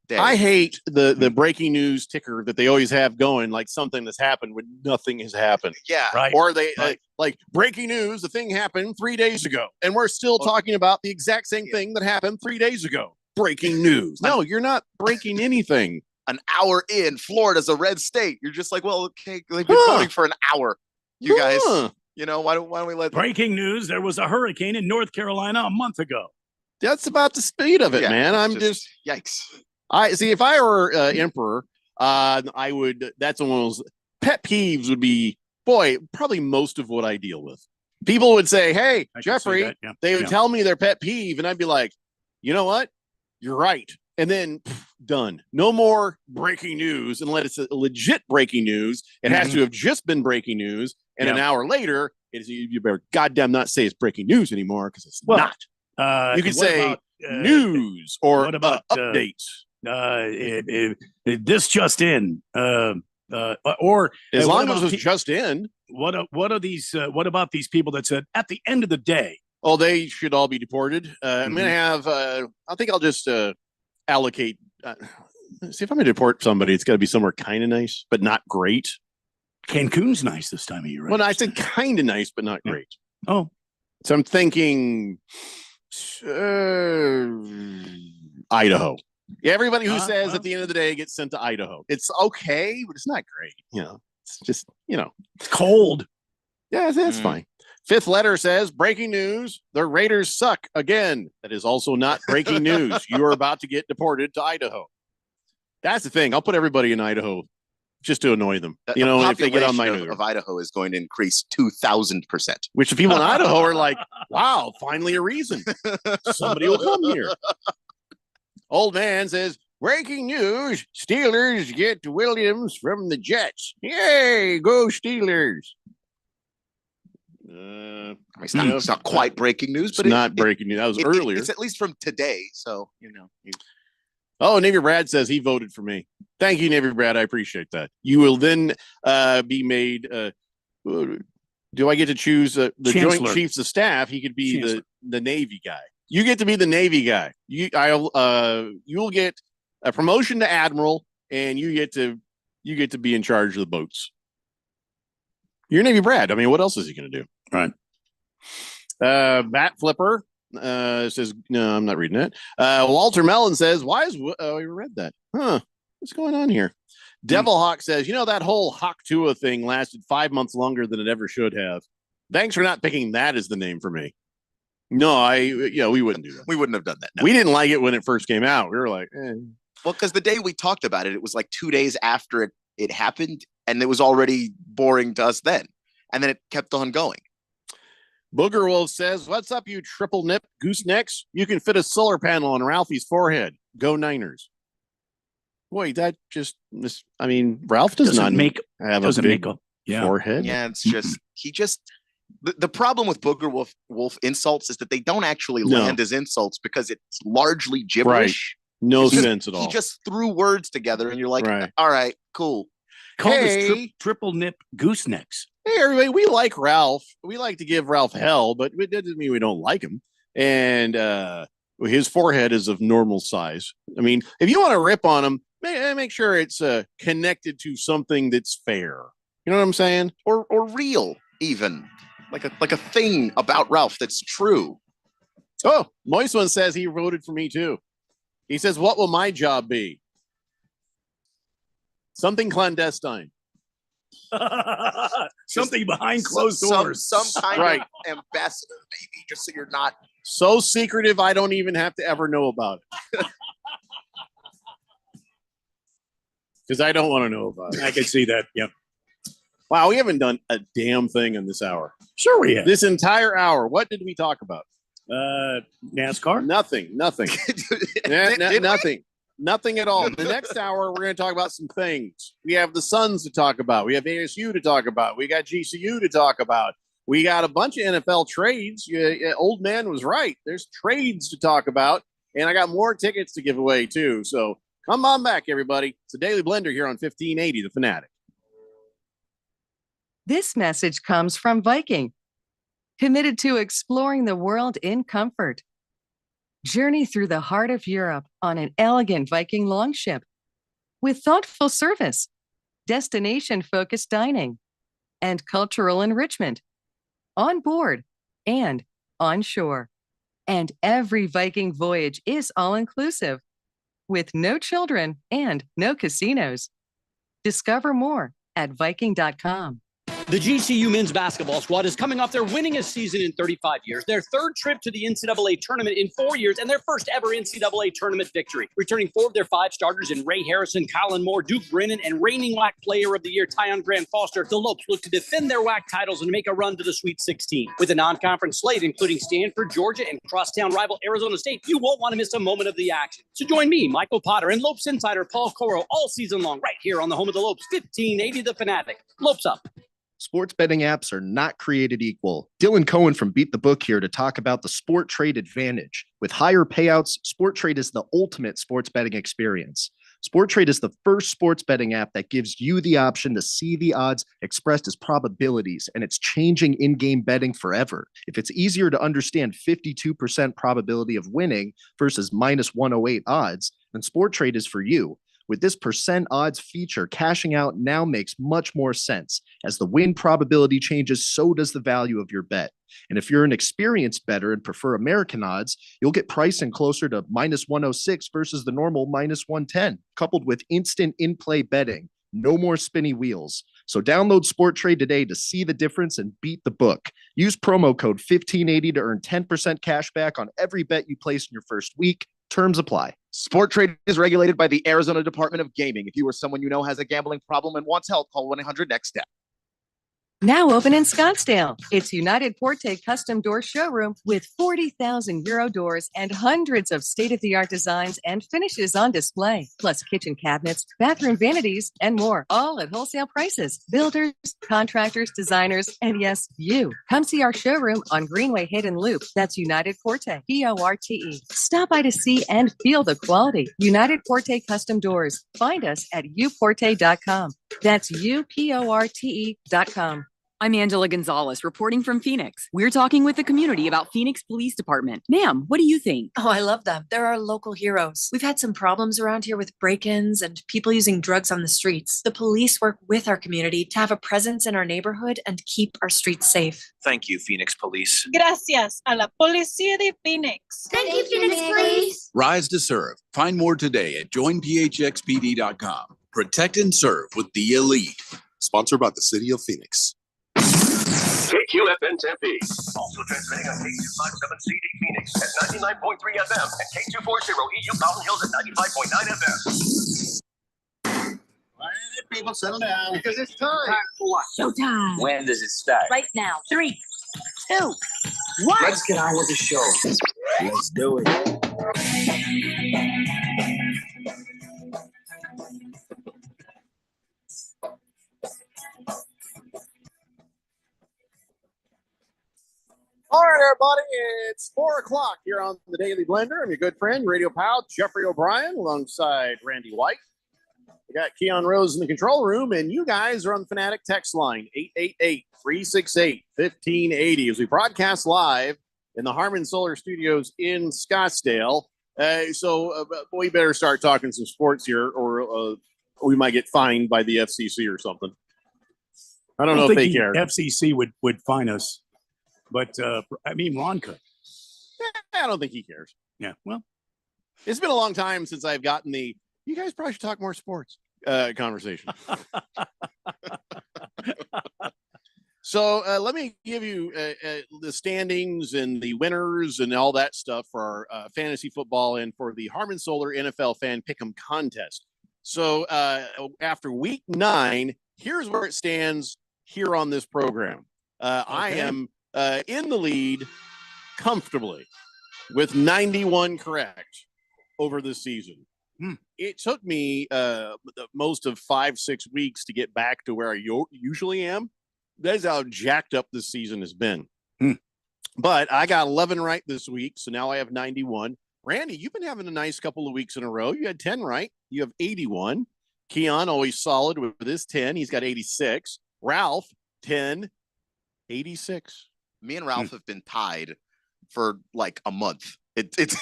[SPEAKER 3] day.
[SPEAKER 1] I hate the breaking news ticker that they always have going, like something that's happened when nothing has happened.
[SPEAKER 3] Yeah.
[SPEAKER 8] Right.
[SPEAKER 1] Or they like breaking news, the thing happened 3 days ago. And we're still talking about the exact same thing that happened 3 days ago. Breaking news. No, you're not breaking anything.
[SPEAKER 3] An hour in, Florida's a red state. You're just like, well, okay, they've been voting for an hour. You guys, why don't we let
[SPEAKER 8] breaking news? There was a hurricane in North Carolina a month ago.
[SPEAKER 1] That's about the speed of it, man. I'm just
[SPEAKER 3] yikes.
[SPEAKER 1] I see. If I were emperor, I would. That's one of those pet peeves. Would be probably most of what I deal with. People would say, "Hey, Jeffrey," they would tell me their pet peeve, and I'd be like, "You know what? You're right." And then done. No more breaking news unless it's a legit breaking news. It has to have just been breaking news, and an hour later, you better goddamn not say it's breaking news anymore because it's not. You could say news or
[SPEAKER 8] what about
[SPEAKER 1] updates.
[SPEAKER 8] This just in, or
[SPEAKER 1] as long as it was just in.
[SPEAKER 8] What are these? What about these people that said at the end of the day?
[SPEAKER 1] Oh, they should all be deported. I'm gonna have. I think I'll just allocate. See if I'm gonna deport somebody, it's got to be somewhere kind of nice, but not great.
[SPEAKER 8] Cancun's nice this time of year. Right?
[SPEAKER 1] Well, I said kind of nice, but not great.
[SPEAKER 8] Oh,
[SPEAKER 1] so I'm thinking Idaho. Yeah, everybody who says at the end of the day gets sent to Idaho. It's okay, but it's not great. It's just
[SPEAKER 8] it's cold.
[SPEAKER 1] Yeah, that's fine. Fifth letter says breaking news. The Raiders suck again. That is also not breaking news. You are about to get deported to Idaho. That's the thing. I'll put everybody in Idaho just to annoy them.
[SPEAKER 3] The
[SPEAKER 1] if they get on my
[SPEAKER 3] population of Idaho is going to increase 2,000%.
[SPEAKER 1] Which the people in Idaho are like, wow, finally a reason. Somebody will come here. Old man says, breaking news. Steelers get Williams from the Jets. Yay, go Steelers.
[SPEAKER 3] It's not quite breaking news, but
[SPEAKER 1] it's not breaking news. That was earlier.
[SPEAKER 3] It's at least from today. So,
[SPEAKER 1] Oh, Navy Brad says he voted for me. Thank you, Navy Brad. I appreciate that. You will then be made. Do I get to choose the
[SPEAKER 8] Chancellor.
[SPEAKER 1] Joint Chiefs of Staff? He could be the Navy guy. You get to be the Navy guy. You'll get a promotion to Admiral, and you get to be in charge of the boats. You're Navy Brad. I mean, what else is he going to do?
[SPEAKER 8] Right.
[SPEAKER 1] Bat Flipper says, no, I'm not reading it. Walter Mellon says, why is, we read that. What's going on here? Devil Hawk says, that whole Hawk Tua thing lasted 5 months longer than it ever should have. Thanks for not picking that as the name for me. No, we wouldn't do that.
[SPEAKER 3] We wouldn't have done that. No.
[SPEAKER 1] We didn't like it when it first came out. We were like,
[SPEAKER 3] Well, because the day we talked about it, it was like 2 days after it happened, and it was already boring to us then. And then it kept on going.
[SPEAKER 1] Booger Wolf says, what's up, you triple nip goosenecks? You can fit a solar panel on Ralphie's forehead. Go Niners. Boy, that just, Ralph does not have a big forehead.
[SPEAKER 3] Yeah, it's just, the problem with Booger Wolf insults is that they don't actually land as insults because it's largely gibberish.
[SPEAKER 1] Right. No sense at all.
[SPEAKER 3] He just threw words together and you're like, all right, cool.
[SPEAKER 8] Call this triple nip goosenecks.
[SPEAKER 1] Hey, everybody, we like Ralph. We like to give Ralph hell, but it doesn't mean we don't like him. And his forehead is of normal size. I mean, if you want to rip on him, make sure it's connected to something that's fair. You know what I'm saying?
[SPEAKER 3] Or real, even. Like a thing about Ralph that's true.
[SPEAKER 1] Oh, Moist One says he voted for me too. He says, what will my job be? Something clandestine.
[SPEAKER 8] Something behind closed doors.
[SPEAKER 3] Some kind of ambassador, maybe, just so you're not
[SPEAKER 1] so secretive I don't even have to ever know about it. Because I don't want to know about it.
[SPEAKER 8] I can see that. Yep.
[SPEAKER 1] Wow, we haven't done a damn thing in this hour.
[SPEAKER 8] Sure we have.
[SPEAKER 1] This entire hour. What did we talk about?
[SPEAKER 8] NASCAR?
[SPEAKER 1] Nothing. Nothing at all. The next hour, we're going to talk about some things. We have the Suns to talk about. We have ASU to talk about. We got GCU to talk about. We got a bunch of NFL trades. Old man was right. There's trades to talk about. And I got more tickets to give away, too. So come on back, everybody. It's the Daily Blender here on 1580, The Fanatic.
[SPEAKER 18] This message comes from Viking, committed to exploring the world in comfort. Journey through the heart of Europe on an elegant Viking longship with thoughtful service, destination-focused dining, and cultural enrichment on board and on shore. And every Viking voyage is all-inclusive with no children and no casinos. Discover more at Viking.com.
[SPEAKER 17] The GCU men's basketball squad is coming off their winningest season in 35 years, their third trip to the NCAA tournament in 4 years, and their first ever NCAA tournament victory. Returning 4 of their 5 starters in Ray Harrison, Colin Moore, Duke Brennan, and reigning WAC Player of the Year Tyon Grant Foster, the Lopes look to defend their WAC titles and make a run to the Sweet 16. With a non-conference slate including Stanford, Georgia, and crosstown rival Arizona State, you won't want to miss a moment of the action. So join me, Michael Potter, and Lopes insider Paul Coro all season long right here on the home of the Lopes, 1580 The Fanatic. Lopes up.
[SPEAKER 2] Sports betting apps are not created equal. Dylan Cohen from Beat the Book here to talk about the Sport Trade advantage. With higher payouts, Sport Trade is the ultimate sports betting experience. Sport Trade is the first sports betting app that gives you the option to see the odds expressed as probabilities, and it's changing in-game betting forever. If it's easier to understand 52% probability of winning versus minus 108 odds, then Sport Trade is for you. With this percent odds feature, cashing out now makes much more sense. As the win probability changes, so does the value of your bet. And if you're an experienced bettor and prefer American odds, you'll get pricing closer to minus 106 versus the normal minus 110, coupled with instant in-play betting. No more spinny wheels. So download Sport Trade today to see the difference and beat the book. Use promo code 1580 to earn 10% cash back on every bet you place in your first week. Terms apply.
[SPEAKER 3] Sport Trade is regulated by the Arizona Department of Gaming. If you or someone you know has a gambling problem and wants help, call 1-800-NEXT-STEP.
[SPEAKER 18] Now open in Scottsdale. It's United Porte Custom Door Showroom with 40,000 Euro doors and hundreds of state-of-the-art designs and finishes on display, plus kitchen cabinets, bathroom vanities, and more, all at wholesale prices. Builders, contractors, designers, and yes, you. Come see our showroom on Greenway Hidden Loop. That's United Porte, P-O-R-T-E. Stop by to see and feel the quality. United Porte Custom Doors. Find us at uporte.com. That's uporte.com.
[SPEAKER 19] I'm Angela Gonzalez, reporting from Phoenix. We're talking with the community about Phoenix Police Department. Ma'am, what do you think?
[SPEAKER 20] Oh, I love them. They're our local heroes. We've had some problems around here with break-ins and people using drugs on the streets. The police work with our community to have a presence in our neighborhood and keep our streets safe.
[SPEAKER 21] Thank you, Phoenix Police.
[SPEAKER 22] Gracias a la Policía de Phoenix.
[SPEAKER 23] Thank you, Phoenix Police.
[SPEAKER 9] Rise to serve. Find more today at joinphxpd.com. Protect and serve with the elite.
[SPEAKER 24] Sponsored by the City of Phoenix.
[SPEAKER 4] KQFN Tempe. Also transmitting on K257CD Phoenix at 99.3 FM and K240EU Mountain Hills at 95.9 FM.
[SPEAKER 5] All right, people, settle down.
[SPEAKER 4] Because it's time.
[SPEAKER 22] For what?
[SPEAKER 19] Showtime.
[SPEAKER 21] When does it start?
[SPEAKER 19] Right now. 3, 2, 1.
[SPEAKER 21] Let's get on with the show. Let's do it.
[SPEAKER 1] All right, everybody, it's 4 o'clock here on the Daily Blender. I'm your good friend, radio pal, Jeffrey O'Brien, alongside Randy White. We got Keon Rose in the control room, and you guys are on the Fanatic text line, 888-368-1580, as we broadcast live in the Harman Solar Studios in Scottsdale. So we better start talking some sports here, or we might get fined by the FCC or something. I don't know if they care.
[SPEAKER 8] FCC would fine us. But, I mean, Ron could.
[SPEAKER 1] I don't think he cares.
[SPEAKER 8] Yeah, well.
[SPEAKER 1] It's been a long time since I've gotten the, you guys probably should talk more sports conversation. So let me give you the standings and the winners and all that stuff for our fantasy football and for the Harman Solar NFL Fan Pick'em contest. So after week 9, here's where it stands here on this program. I am in the lead comfortably with 91 correct over the season. It took me most of 5-6 weeks to get back to where I usually am. That is how jacked up this season has been. But I got 11 right this week, so now I have 91. Randy, you've been having a nice couple of weeks in a row. You had 10 right. You have 81. Keon, always solid with his 10. He's got 86. Ralph, 10, 86.
[SPEAKER 3] Me and Ralph have been tied for like a month. It's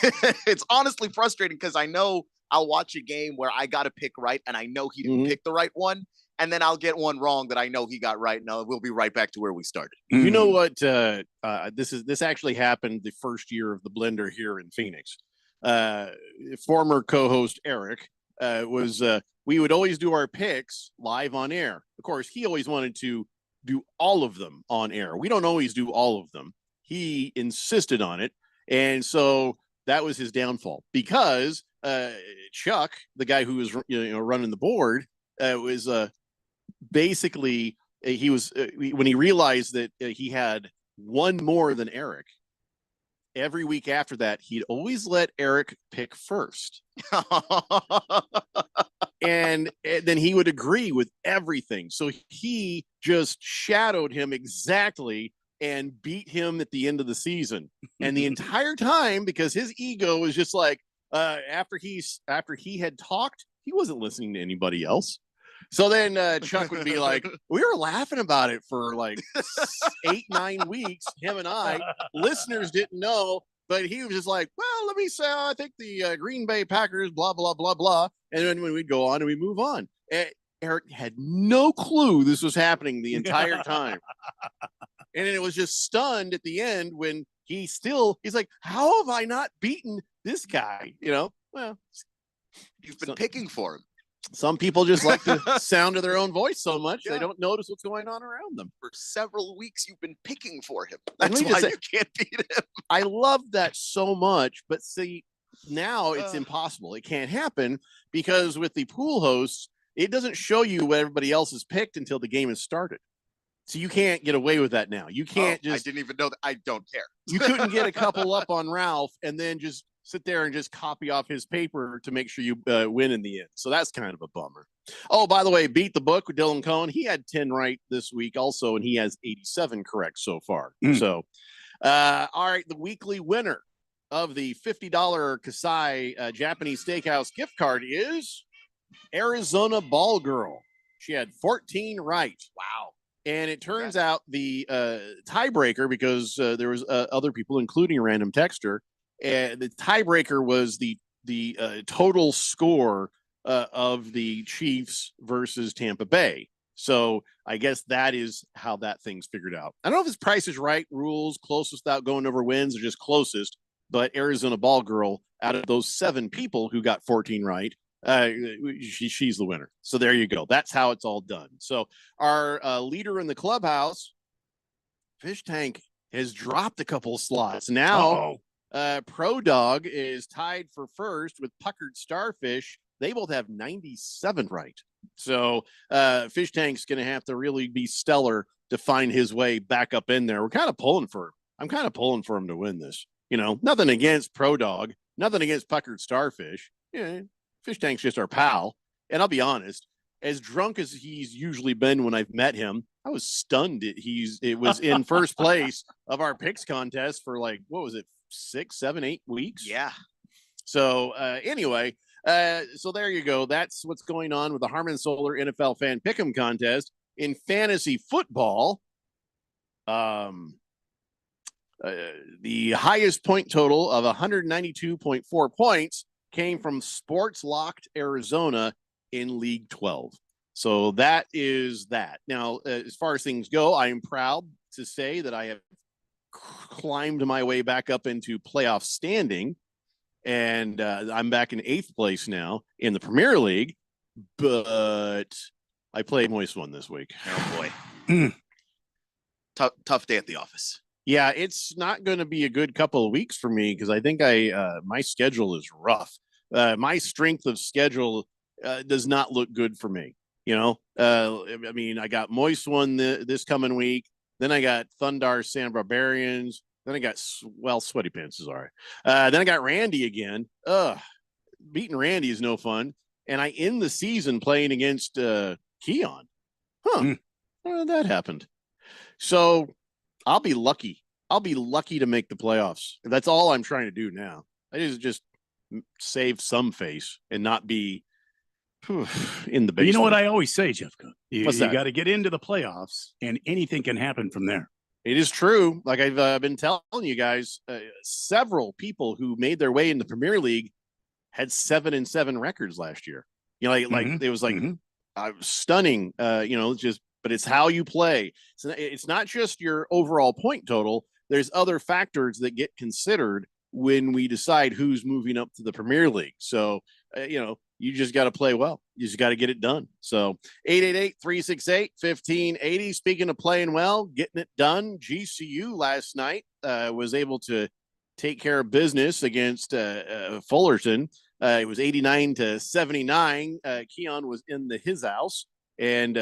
[SPEAKER 3] it's honestly frustrating because I know I'll watch a game where I got to pick right, and I know he didn't pick the right one, and then I'll get one wrong that I know he got right, and we'll be right back to where we started.
[SPEAKER 1] You know what? This actually happened the first year of the Blender here in Phoenix. Former co-host Eric we would always do our picks live on air. Of course, he always wanted to do all of them on air. We don't always do all of them. He insisted on it, and so that was his downfall because Chuck, the guy who was running the board, was basically he was when he realized that he had one more than Eric. Every week after that, he'd always let Eric pick first. and then he would agree with everything. So he just shadowed him exactly and beat him at the end of the season. And the entire time, because his ego was just like, after he had talked, he wasn't listening to anybody else. So then Chuck would be like, we were laughing about it for like 8-9 weeks, him and I. Listeners didn't know, but he was just like, well, let me say, I think the Green Bay Packers, blah, blah, blah, blah. And then when we'd go on and we move on, Eric had no clue this was happening the entire time. And then it was just stunned at the end when he's like, how have I not beaten this guy? Well,
[SPEAKER 3] you've been picking for him.
[SPEAKER 1] Some people just like the sound of their own voice so much they don't notice what's going on around them.
[SPEAKER 3] For several weeks, you've been picking for him.
[SPEAKER 1] That's
[SPEAKER 3] why you can't beat him.
[SPEAKER 1] I love that so much, but see, now it's impossible. It can't happen because with the pool hosts, it doesn't show you what everybody else has picked until the game has started. So you can't get away with that now. You can't
[SPEAKER 3] I didn't even know that. I don't care.
[SPEAKER 1] You couldn't get a couple up on Ralph and then just sit there and just copy off his paper to make sure you win in the end. So that's kind of a bummer. Oh, by the way, Beat the Book with Dylan Cohen. He had 10 right this week also, and he has 87 correct so far. So, all right, the weekly winner of the $50 Kasai Japanese Steakhouse gift card is Arizona Ball Girl. She had 14 right.
[SPEAKER 3] Wow.
[SPEAKER 1] And it turns out the tiebreaker, because there was other people, including a random texter, the tiebreaker was the total score of the Chiefs versus Tampa Bay. So I guess that is how that thing's figured out. I don't know if it's Price is Right rules, closest without going over wins, or just closest. But Arizona Ball Girl, out of those 7 people who got 14 right, she's the winner. So there you go. That's how it's all done. So our leader in the clubhouse, Fish Tank, has dropped a couple of slots. Now Pro Dog is tied for first with Puckered Starfish. They both have 97 right. So Fish Tank's going to have to really be stellar to find his way back up in there. We're kind of pulling for him. I'm kind of pulling for him to win this. Nothing against Pro Dog, nothing against Puckered Starfish. Fish Tank's just our pal. And I'll be honest, as drunk as he's usually been when I've met him, I was stunned. It was in first place of our picks contest for like, what was it, 6, 7, 8 weeks?
[SPEAKER 3] Yeah.
[SPEAKER 1] So anyway, so there you go. That's what's going on with the Harmon Solar NFL Fan Pick'em contest. In fantasy football, the highest point total of 192.4 points came from Sports Locked Arizona in League 12. So that is that. Now, as far as things go, I am proud to say that I have climbed my way back up into playoff standing, and I'm back in 8th place now in the Premier League, but I played Moist One this week.
[SPEAKER 3] Oh boy. Tough day at the office.
[SPEAKER 1] Yeah, it's not going to be a good couple of weeks for me because I think my schedule is rough. My strength of schedule does not look good for me. I mean, I got Moist One this coming week. Then I got Thundar Sand Barbarians. Then I got Sweaty Pants is all right. Then I got Randy again. Beating Randy is no fun. And I end the season playing against Keon. That happened. So I'll be lucky. I'll be lucky to make the playoffs. That's all I'm trying to do now. I just save some face and not be in the basement.
[SPEAKER 8] You know what I always say, Jeff Cook? You
[SPEAKER 1] that?
[SPEAKER 8] got to get into the playoffs, and anything can happen from there.
[SPEAKER 1] It is true. Like I've been telling you guys, several people who made their way in the Premier League had 7-7 records last year. You know, like it was like stunning. But it's how you play. So it's not just your overall point total. There's other factors that get considered when we decide who's moving up to the Premier League. So, you just got to play well. You just got to get it done. So 888-368-1580. Speaking of playing well, getting it done, GCU last night was able to take care of business against Fullerton. It was 89-79. Keon was in his house. And,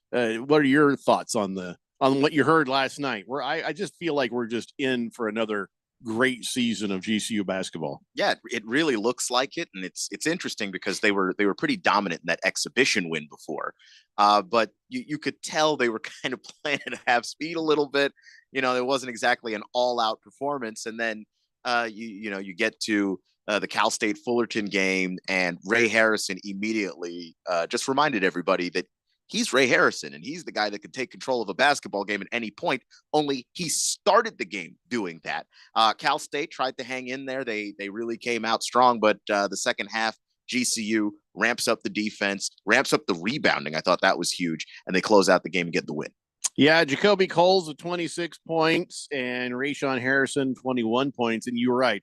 [SPEAKER 1] what are your thoughts on what you heard last night? Where I just feel like we're just in for another great season of GCU basketball.
[SPEAKER 3] Yeah, it really looks like it, and it's interesting because they were pretty dominant in that exhibition win before, but you could tell they were kind of playing at half speed a little bit. It wasn't exactly an all-out performance, and then you get to the Cal State Fullerton game, and Ray Harrison immediately just reminded everybody that he's Ray Harrison, and he's the guy that can take control of a basketball game at any point, only he started the game doing that. Cal State tried to hang in there. They really came out strong, but the second half, GCU ramps up the defense, ramps up the rebounding. I thought that was huge, and they close out the game and get the win.
[SPEAKER 1] Yeah, Jacoby Coles with 26 points and Rayshawn Harrison 21 points, and you were right.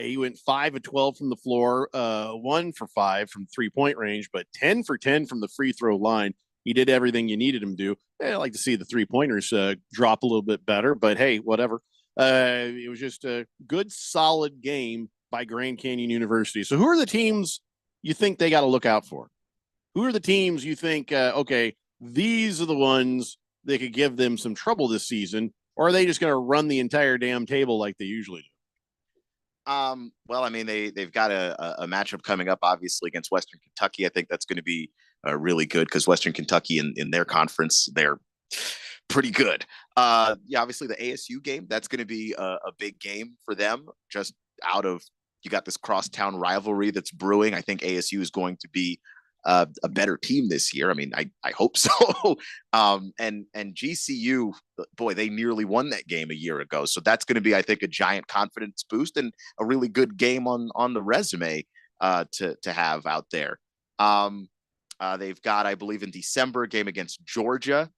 [SPEAKER 1] He went 5 of 12 from the floor, 1 for 5 from 3-point range, but 10 for 10 from the free throw line. He did everything you needed him to do. I like to see the 3-pointers drop a little bit better, but hey, whatever. It was just a good, solid game by Grand Canyon University. So who are the teams you think they got to look out for? Who are the teams you think, okay, these are the ones that could give them some trouble this season, or are they just going to run the entire damn table like they usually do?
[SPEAKER 3] Well, I mean, they've got a matchup coming up, obviously, against Western Kentucky. I think that's going to be really good because Western Kentucky in their conference, they're pretty good. Obviously the ASU game, that's going to be a big game for them. Just out of, you got this crosstown rivalry that's brewing. I think ASU is going to be a better team this year. I mean, I hope so. And GCU, boy, they nearly won that game a year ago. So that's going to be, I think, a giant confidence boost and a really good game on the resume to have out there. They've got, I believe, in December, a game against Georgia,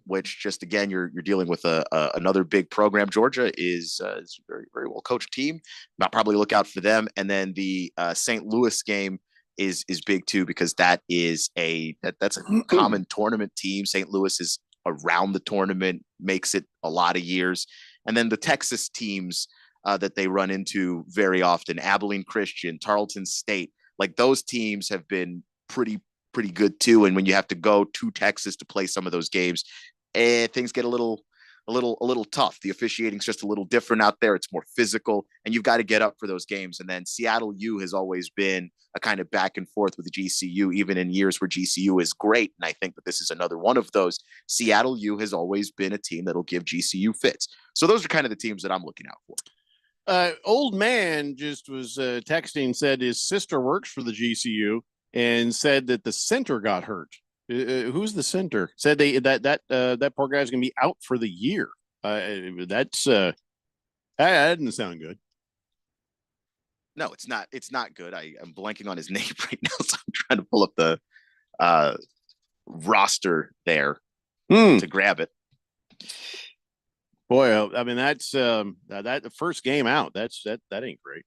[SPEAKER 3] which just, again, you're dealing with another big program. Georgia is a very, very well coached team. I'll probably look out for them. And then the St. Louis game is big too, because that's a common tournament team. St. Louis is around the tournament, makes it a lot of years. And then the Texas teams that they run into very often, Abilene Christian, Tarleton State, like those teams have been pretty good too. And when you have to go to Texas to play some of those games, things get a little tough. The officiating's just a little different out there. It's more physical, and you've got to get up for those games. And then Seattle U has always been a kind of back and forth with GCU, even in years where GCU is great. And I think that this is another one of those. Seattle U has always been a team that'll give GCU fits. So those are kind of the teams that I'm looking out for.
[SPEAKER 1] Old man just was texting, said his sister works for the GCU and said that the center got hurt. Who's the center? Said that poor guy's gonna be out for the year. That didn't sound good.
[SPEAKER 3] No, it's not. It's not good. I'm blanking on his name right now, so I'm trying to pull up the roster there to grab it.
[SPEAKER 1] Boy, I mean that's that the first game out. That ain't great.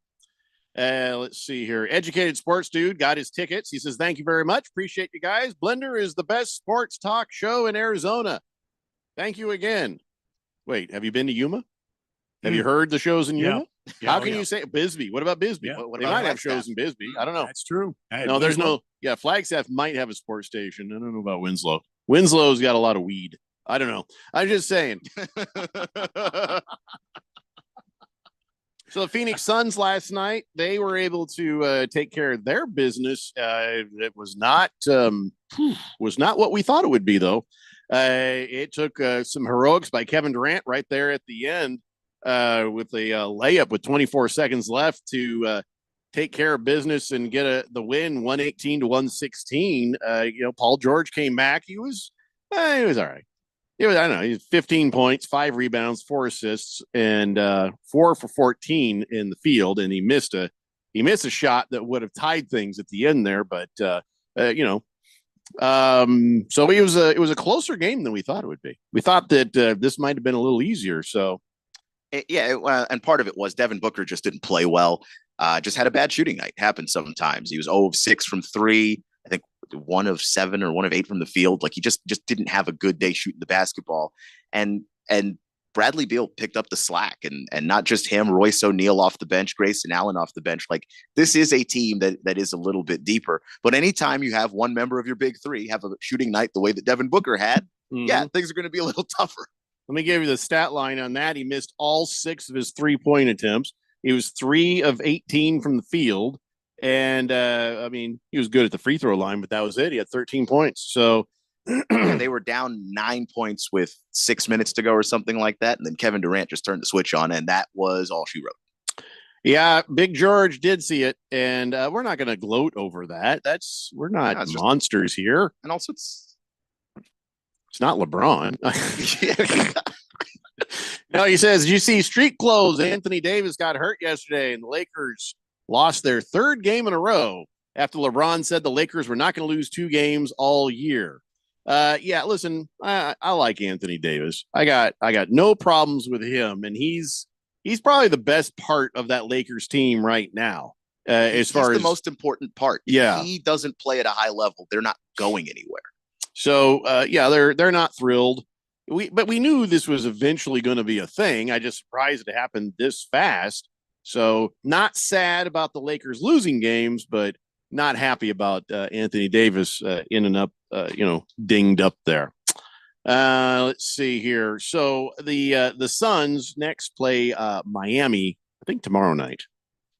[SPEAKER 1] Let's see here. Educated Sports Dude got his tickets. He says, thank you very much. Appreciate you guys. Blender is the best sports talk show in Arizona. Thank you again. Wait, have you been to Yuma? Have you heard the shows in Yuma?
[SPEAKER 8] Yeah.
[SPEAKER 1] How can you say Bisbee? What about Bisbee?
[SPEAKER 8] Yeah.
[SPEAKER 1] They might have shows in Bisbee. I don't know.
[SPEAKER 8] That's true.
[SPEAKER 1] No, there's no. Yeah, Flagstaff might have a sports station. I don't know about Winslow. Winslow's got a lot of weed. I don't know. I'm just saying. So the Phoenix Suns last night, they were able to take care of their business. It was not what we thought it would be, though. It took some heroics by Kevin Durant right there at the end with a layup with 24 seconds left to take care of business and get the win, 118-116. Paul George came back. He was all right. It was, I don't know, he had 15 points, 5 rebounds, 4 assists, and 4 for 14 in the field. And he missed a shot that would have tied things at the end there. But so it was a closer game than we thought it would be. We thought that this might have been a little easier. So
[SPEAKER 3] and part of it was Devin Booker just didn't play well. Just had a bad shooting night. Happens sometimes. He was 0 of 6 from 3. I think 1 of 7 or 1 of 8 from the field. Like he just didn't have a good day shooting the basketball. And Bradley Beal picked up the slack, and not just him, Royce O'Neal off the bench, Grayson Allen off the bench. Like this is a team that is a little bit deeper. But anytime you have one member of your big three have a shooting night the way that Devin Booker had, things are going to be a little tougher.
[SPEAKER 1] Let me give you the stat line on that. He missed all 6 of his 3-point attempts. He was 3 of 18 from the field. And he was good at the free throw line, but that was it. He had 13 points. So
[SPEAKER 3] they were down 9 points with 6 minutes to go or something like that. And then Kevin Durant just turned the switch on, and that was all she wrote.
[SPEAKER 1] Yeah, Big George did see it, and we're not going to gloat over that. We're not monsters here.
[SPEAKER 3] And also, it's
[SPEAKER 1] not LeBron. No, he says, "Did you see street clothes? Anthony Davis got hurt yesterday, and the Lakers lost their 3rd game in a row after LeBron said the Lakers were not going to lose 2 games all year." Listen, I like Anthony Davis. I got no problems with him, and he's probably the best part of that Lakers team right now. As far as
[SPEAKER 3] the most important part,
[SPEAKER 1] yeah,
[SPEAKER 3] if he doesn't play at a high level, they're not going anywhere.
[SPEAKER 1] So they're not thrilled. But we knew this was eventually going to be a thing. I just surprised it happened this fast. So not sad about the Lakers losing games, but not happy about Anthony Davis ending up, dinged up there. Let's see here. So the Suns next play Miami, I think tomorrow night.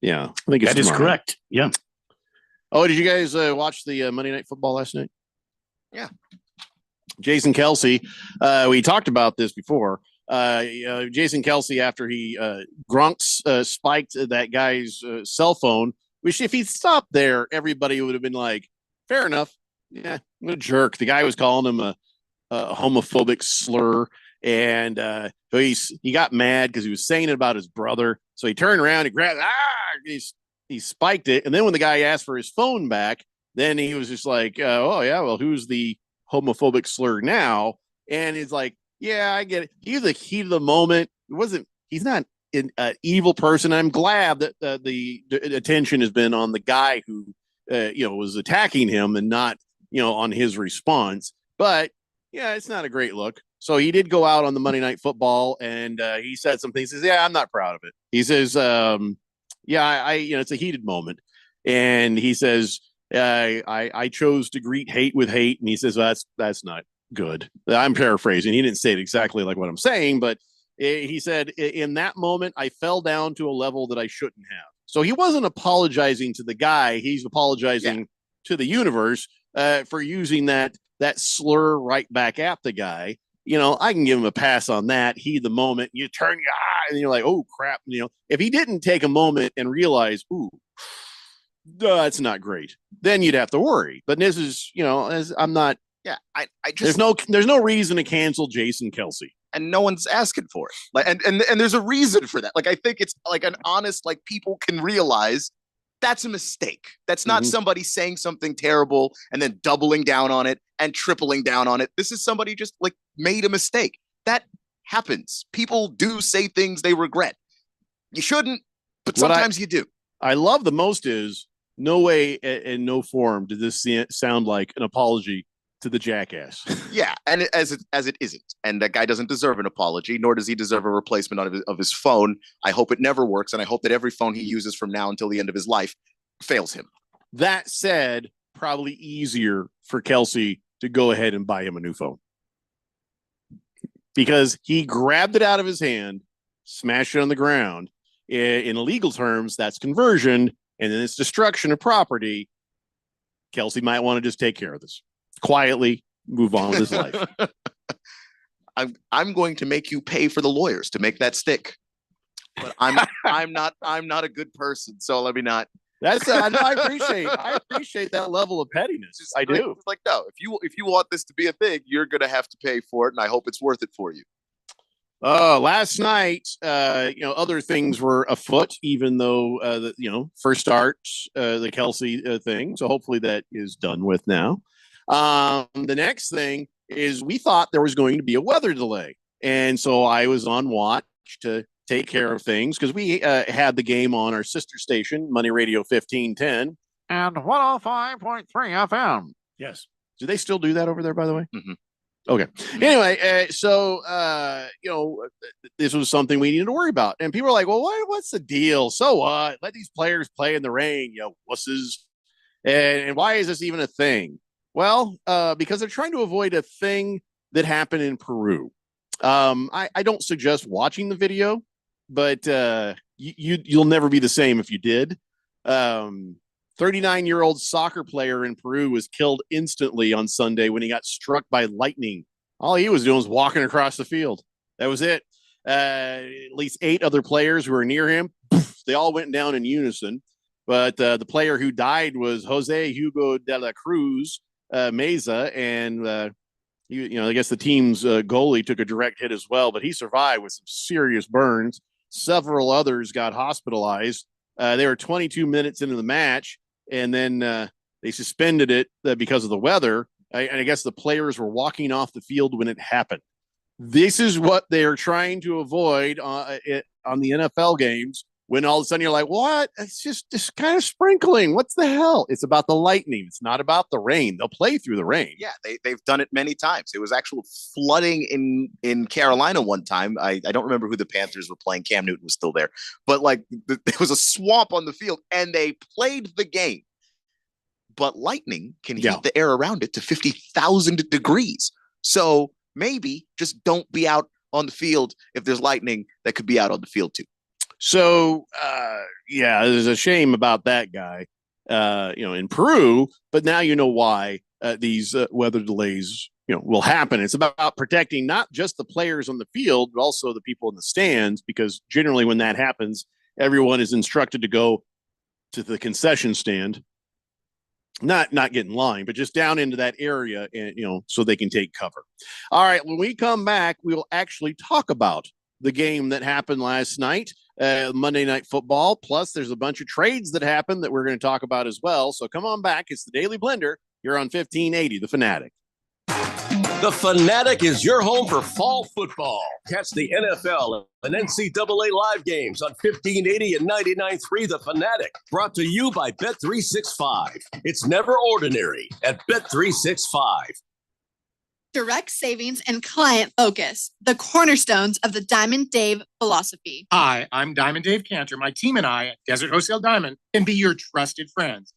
[SPEAKER 1] Yeah, I think
[SPEAKER 8] that is correct. Yeah.
[SPEAKER 1] Oh, did you guys watch the Monday Night Football last night?
[SPEAKER 3] Yeah.
[SPEAKER 1] Jason Kelce, we talked about this before. Jason Kelce, after he Gronk spiked that guy's cell phone, which if he stopped there, everybody would have been like, fair enough. Yeah, what a jerk. The guy was calling him a homophobic slur. And so he got mad because he was saying it about his brother. So he turned around, he grabbed, he spiked it. And then when the guy asked for his phone back, then he was just like, oh, yeah, well, who's the homophobic slur now? And he's like, yeah, I get it. He's the heat of the moment. He's not an evil person. I'm glad that the attention has been on the guy who, was attacking him and not, on his response. But yeah, it's not a great look. So he did go out on the Monday Night Football and he said some things. He says, yeah, I'm not proud of it. He says, it's a heated moment. And he says, I chose to greet hate with hate. And he says, well, that's not good. I'm paraphrasing. He didn't say it exactly like what I'm saying, but he said, in that moment, I fell down to a level that I shouldn't have. So he wasn't apologizing to the guy. He's apologizing to the universe for using that slur right back at the guy. I can give him a pass on that. The moment you turn your eye and you're like, oh crap. If he didn't take a moment and realize, ooh, that's not great, then you'd have to worry. But this is, as I'm not.
[SPEAKER 3] Yeah, I just
[SPEAKER 1] there's no reason to cancel Jason Kelce,
[SPEAKER 3] and no one's asking for it. Like, and there's a reason for that. Like, I think it's like an honest, like people can realize that's a mistake. That's not somebody saying something terrible and then doubling down on it and tripling down on it. This is somebody just like made a mistake. That happens. People do say things they regret. You shouldn't, but sometimes you do.
[SPEAKER 1] I love the most is no way and no form did this sound like an apology to the jackass.
[SPEAKER 3] Yeah, and as it isn't, and that guy doesn't deserve an apology, nor does he deserve a replacement of his phone. I hope it never works, and I hope that every phone he uses from now until the end of his life fails him.
[SPEAKER 1] That said, probably easier for Kelce to go ahead and buy him a new phone. because he grabbed it out of his hand, smashed it on the ground. In legal terms, that's conversion, and then it's destruction of property. Kelsey might want to just take care of this quietly, move on with his life.
[SPEAKER 3] I'm going to make you pay for the lawyers to make that stick. But I'm not a good person, so let me not.
[SPEAKER 1] That's I appreciate that level of pettiness. I do.
[SPEAKER 3] It's like, no, if you want this to be a thing, you're gonna have to pay for it, and I hope it's worth it for you.
[SPEAKER 1] Last night, other things were afoot, even though first starts the Kelsey thing. So hopefully that is done with now. The next thing is we thought there was going to be a weather delay, and so I was on watch to take care of things because we had the game on our sister station, Money Radio 1510 and 105.3 FM. Yes. Do they still do that over there, by the way?
[SPEAKER 3] Mm-hmm.
[SPEAKER 1] Okay. Anyway, so this was something we needed to worry about. And people are like, well, what's the deal? So what? Let these players play in the rain, wusses. And why is this even a thing? Well, because they're trying to avoid a thing that happened in Peru. I don't suggest watching the video, but you'll never be the same if you did. 39-year-old soccer player in Peru was killed instantly on Sunday when he got struck by lightning. All he was doing was walking across the field. That was it. At least 8 other players who were near him, they all went down in unison. But the player who died was Jose Hugo de la Cruz Meza, and I guess the team's goalie took a direct hit as well, but he survived with some serious burns. Several others got hospitalized. They were 22 minutes into the match, and then they suspended it because of the weather. And I guess the players were walking off the field when it happened. This is what they're trying to avoid on the NFL games, when all of a sudden you're like, what? It's just kind of sprinkling. What's the hell? It's about the lightning. It's not about the rain. They'll play through the rain.
[SPEAKER 3] Yeah, they've done it many times. It was actual flooding in Carolina one time. I don't remember who the Panthers were playing. Cam Newton was still there. But there was a swamp on the field, and they played the game. But lightning can heat the air around it to 50,000 degrees. So maybe just don't be out on the field if there's lightning that could be out on the field too.
[SPEAKER 1] So, there's a shame about that guy, in Peru, but now you know why these weather delays, will happen. It's about protecting not just the players on the field, but also the people in the stands, because generally when that happens, everyone is instructed to go to the concession stand, not get in line, but just down into that area, and, so they can take cover. All right. When we come back, we will actually talk about the game that happened last night, Monday Night Football. Plus, there's a bunch of trades that happened that we're going to talk about as well. So come on back. It's the Daily Blender. You're on 1580, The Fanatic.
[SPEAKER 6] The Fanatic is your home for fall football. Catch the NFL and NCAA live games on 1580 and 99.3 The Fanatic. Brought to you by Bet365. It's never ordinary at Bet365.
[SPEAKER 7] Direct savings and client focus, the cornerstones of the Diamond Dave philosophy.
[SPEAKER 5] Hi, I'm Diamond Dave Cantor. My team and I at Desert Wholesale Diamond can be your trusted friends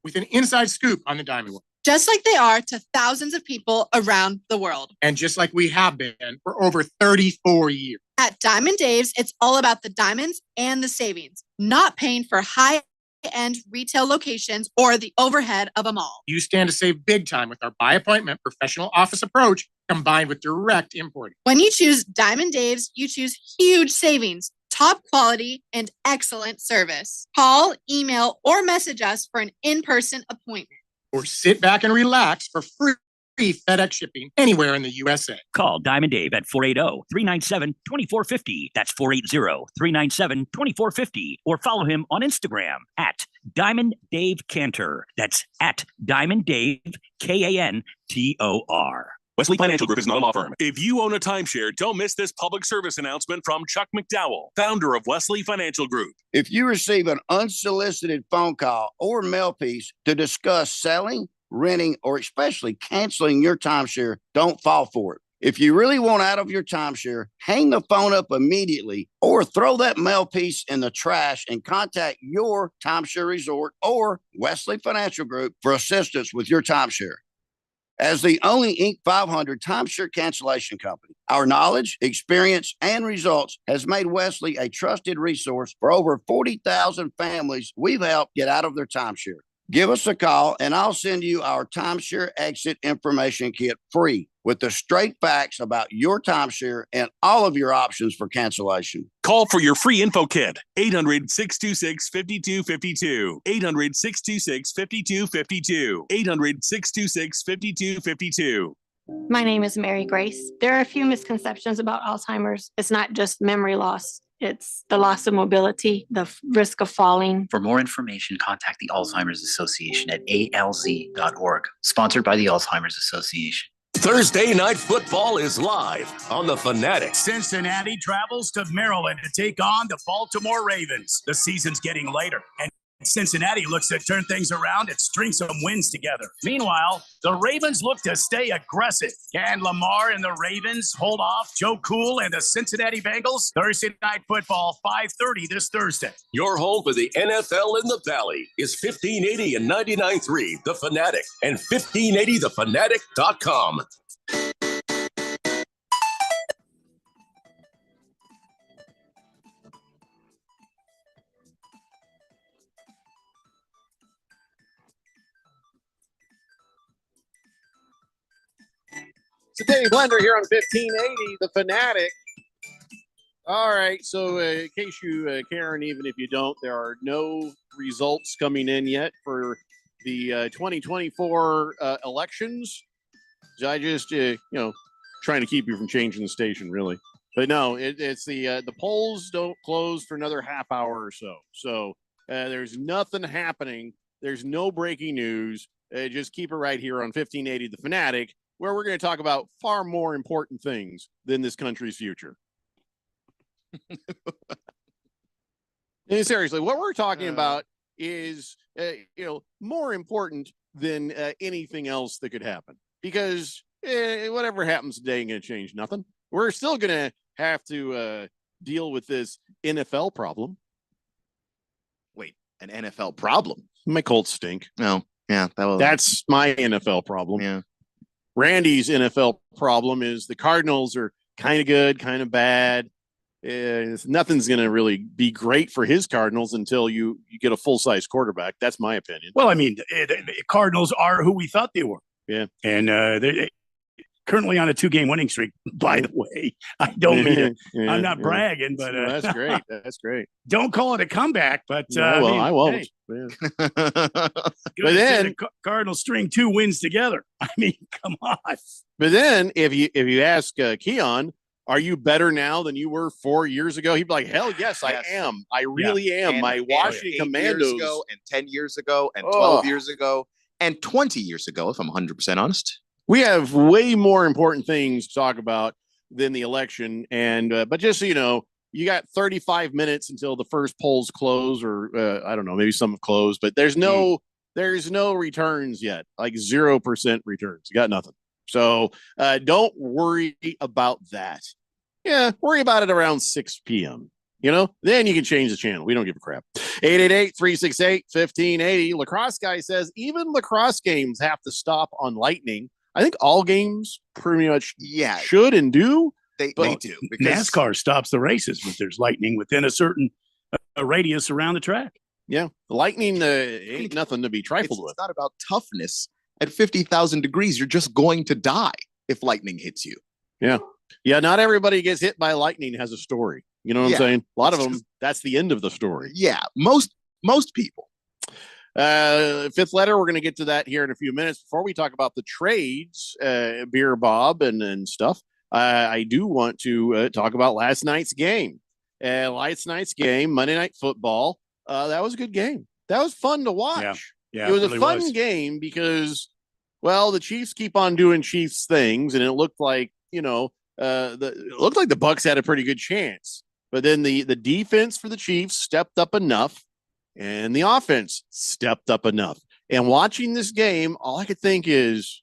[SPEAKER 5] with an inside scoop on the diamond world.
[SPEAKER 7] Just like they are to thousands of people around the world.
[SPEAKER 5] And just like we have been for over 34 years.
[SPEAKER 7] At Diamond Dave's, it's all about the diamonds and the savings, not paying for high-end retail locations or the overhead of a mall.
[SPEAKER 5] You stand to save big time with our by appointment professional office approach combined with direct importing.
[SPEAKER 7] When you choose Diamond Dave's, you choose huge savings, top quality, and excellent service. Call, email, or message us for an in-person appointment.
[SPEAKER 5] Or sit back and relax for free FedEx shipping anywhere in the USA.
[SPEAKER 11] Call Diamond Dave at 480-397-2450. That's 480-397-2450. Or follow him on Instagram at Diamond Dave Cantor. That's at Diamond Dave, Kantor.
[SPEAKER 6] Wesley Financial Group is not a law firm. If you own a timeshare, don't miss this public service announcement from Chuck McDowell, founder of Wesley Financial Group.
[SPEAKER 23] If you receive an unsolicited phone call or mail piece to discuss selling, renting, or especially canceling your timeshare, don't fall for it. If you really want out of your timeshare, hang the phone up immediately or throw that mail piece in the trash and contact your timeshare resort or Wesley Financial Group for assistance with your timeshare. As the only Inc. 500 timeshare cancellation company, our knowledge, experience, and results has made Wesley a trusted resource for over 40,000 families we've helped get out of their timeshare. Give us a call and I'll send you our timeshare exit information kit free with the straight facts about your timeshare and all of your options for cancellation.
[SPEAKER 10] Call for your free info kit. 800-626-5252. 800-626-5252. 800-626-5252.
[SPEAKER 13] My name is Mary Grace. There are a few misconceptions about Alzheimer's. It's not just memory loss. It's the loss of mobility, the risk of falling.
[SPEAKER 15] For more information, contact the Alzheimer's Association at alz.org, sponsored by the Alzheimer's Association.
[SPEAKER 6] Thursday Night Football is live on The Fanatic.
[SPEAKER 8] Cincinnati travels to Maryland to take on the Baltimore Ravens. The season's getting later, and Cincinnati looks to turn things around and string some wins together. Meanwhile, the Ravens look to stay aggressive. Can Lamar and the Ravens hold off Joe Cool and the Cincinnati Bengals? Thursday Night Football, 5:30 this Thursday.
[SPEAKER 6] Your home for the NFL in the Valley is 1580 and 99.3 The Fanatic and 1580thefanatic.com.
[SPEAKER 1] It's a Dave Blender here on 1580, The Fanatic. All right, so in case you care, and even if you don't, there are no results coming in yet for the 2024 elections. So I just, trying to keep you from changing the station, really. But no, it's the polls don't close for another half hour or so. So there's nothing happening. There's no breaking news. Just keep it right here on 1580, The Fanatic, where we're going to talk about far more important things than this country's future. And seriously, what we're talking about is, more important than anything else that could happen. Because whatever happens today ain't going to change nothing. We're still going to have to deal with this NFL problem.
[SPEAKER 2] Wait, an NFL problem?
[SPEAKER 1] My Colts stink.
[SPEAKER 2] No, yeah,
[SPEAKER 1] that's my NFL problem.
[SPEAKER 2] Yeah.
[SPEAKER 1] Randy's NFL problem is the Cardinals are kind of good, kind of bad. Nothing's going to really be great for his Cardinals until you get a full-size quarterback. That's my opinion.
[SPEAKER 8] Well, I mean, the Cardinals are who we thought they were.
[SPEAKER 1] Yeah.
[SPEAKER 8] And they're currently on a 2-game winning streak, by the way. I don't mean to, I'm not bragging, but
[SPEAKER 1] that's great. That's great.
[SPEAKER 8] Don't call it a comeback, but
[SPEAKER 1] I won't.
[SPEAKER 8] Hey,
[SPEAKER 1] but then
[SPEAKER 8] the Cardinals string 2 wins together. I mean, come on.
[SPEAKER 1] But then if you ask Keon, are you better now than you were 4 years ago? He'd be like, hell yes, I am. I really am.
[SPEAKER 3] And,
[SPEAKER 1] My Washington Commandos.
[SPEAKER 3] Years ago, and 10 years ago, and 12 years ago, and 20 years ago, if I'm 100% honest.
[SPEAKER 1] We have way more important things to talk about than the election. And but just so you know, you got 35 minutes until the first polls close, or I don't know, maybe some have closed, but there's no returns yet, like 0% returns. You got nothing. So don't worry about that. Yeah, worry about it around 6 p.m. Then you can change the channel. We don't give a crap. 888-368-1580. Lacrosse guy says even lacrosse games have to stop on lightning. I think all games pretty much should and do.
[SPEAKER 3] They do.
[SPEAKER 8] NASCAR stops the races if there's lightning within a certain radius around the track.
[SPEAKER 1] Yeah, the lightning ain't nothing to be trifled with.
[SPEAKER 3] It's not about toughness. At 50,000 degrees, you're just going to die if lightning hits you.
[SPEAKER 1] Yeah. Yeah, not everybody gets hit by lightning has a story. You know what I'm saying? A lot of them, that's the end of the story.
[SPEAKER 3] Yeah, most people.
[SPEAKER 1] Fifth letter, we're going to get to that here in a few minutes. Before we talk about the trades, Beer Bob and stuff, I do want to talk about last night's game. Monday Night Football. That was a good game. That was fun to watch.
[SPEAKER 8] Yeah,
[SPEAKER 1] it was
[SPEAKER 8] really
[SPEAKER 1] a fun game because, well, the Chiefs keep on doing Chiefs things, and it looked like, it looked like the Bucs had a pretty good chance. But then the defense for the Chiefs stepped up enough, and the offense stepped up enough. And watching this game, all I could think is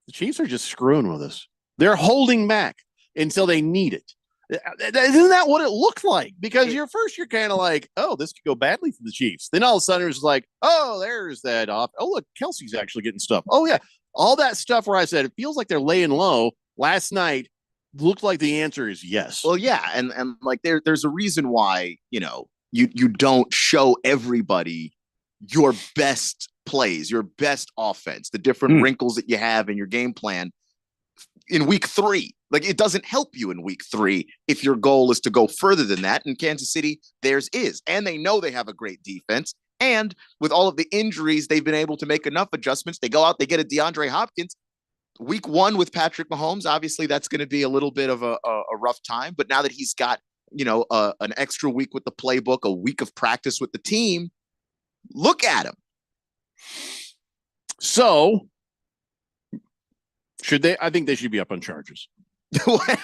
[SPEAKER 1] the Chiefs are just screwing with us. They're holding back until they need it. Isn't that what it looked like? Because you're kind of like, oh, this could go badly for the Chiefs. Then all of a sudden it's like, oh, there's that off. Oh, look, Kelsey's actually getting stuff. Oh, yeah. All that stuff where I said it feels like they're laying low last night looked like the answer is yes.
[SPEAKER 3] Well, yeah, and like there's a reason why, you don't show everybody your best plays, your best offense, the different wrinkles that you have in your game plan in week 3. Like, it doesn't help you in week 3 if your goal is to go further than that. In Kansas City, theirs is. And they know they have a great defense. And with all of the injuries, they've been able to make enough adjustments. They go out, they get a DeAndre Hopkins. Week 1 with Patrick Mahomes, obviously that's going to be a little bit of a rough time. But now that he's got, an extra week with the playbook, a week of practice with the team, look at him.
[SPEAKER 1] So I think they should be up on charges.
[SPEAKER 3] Why?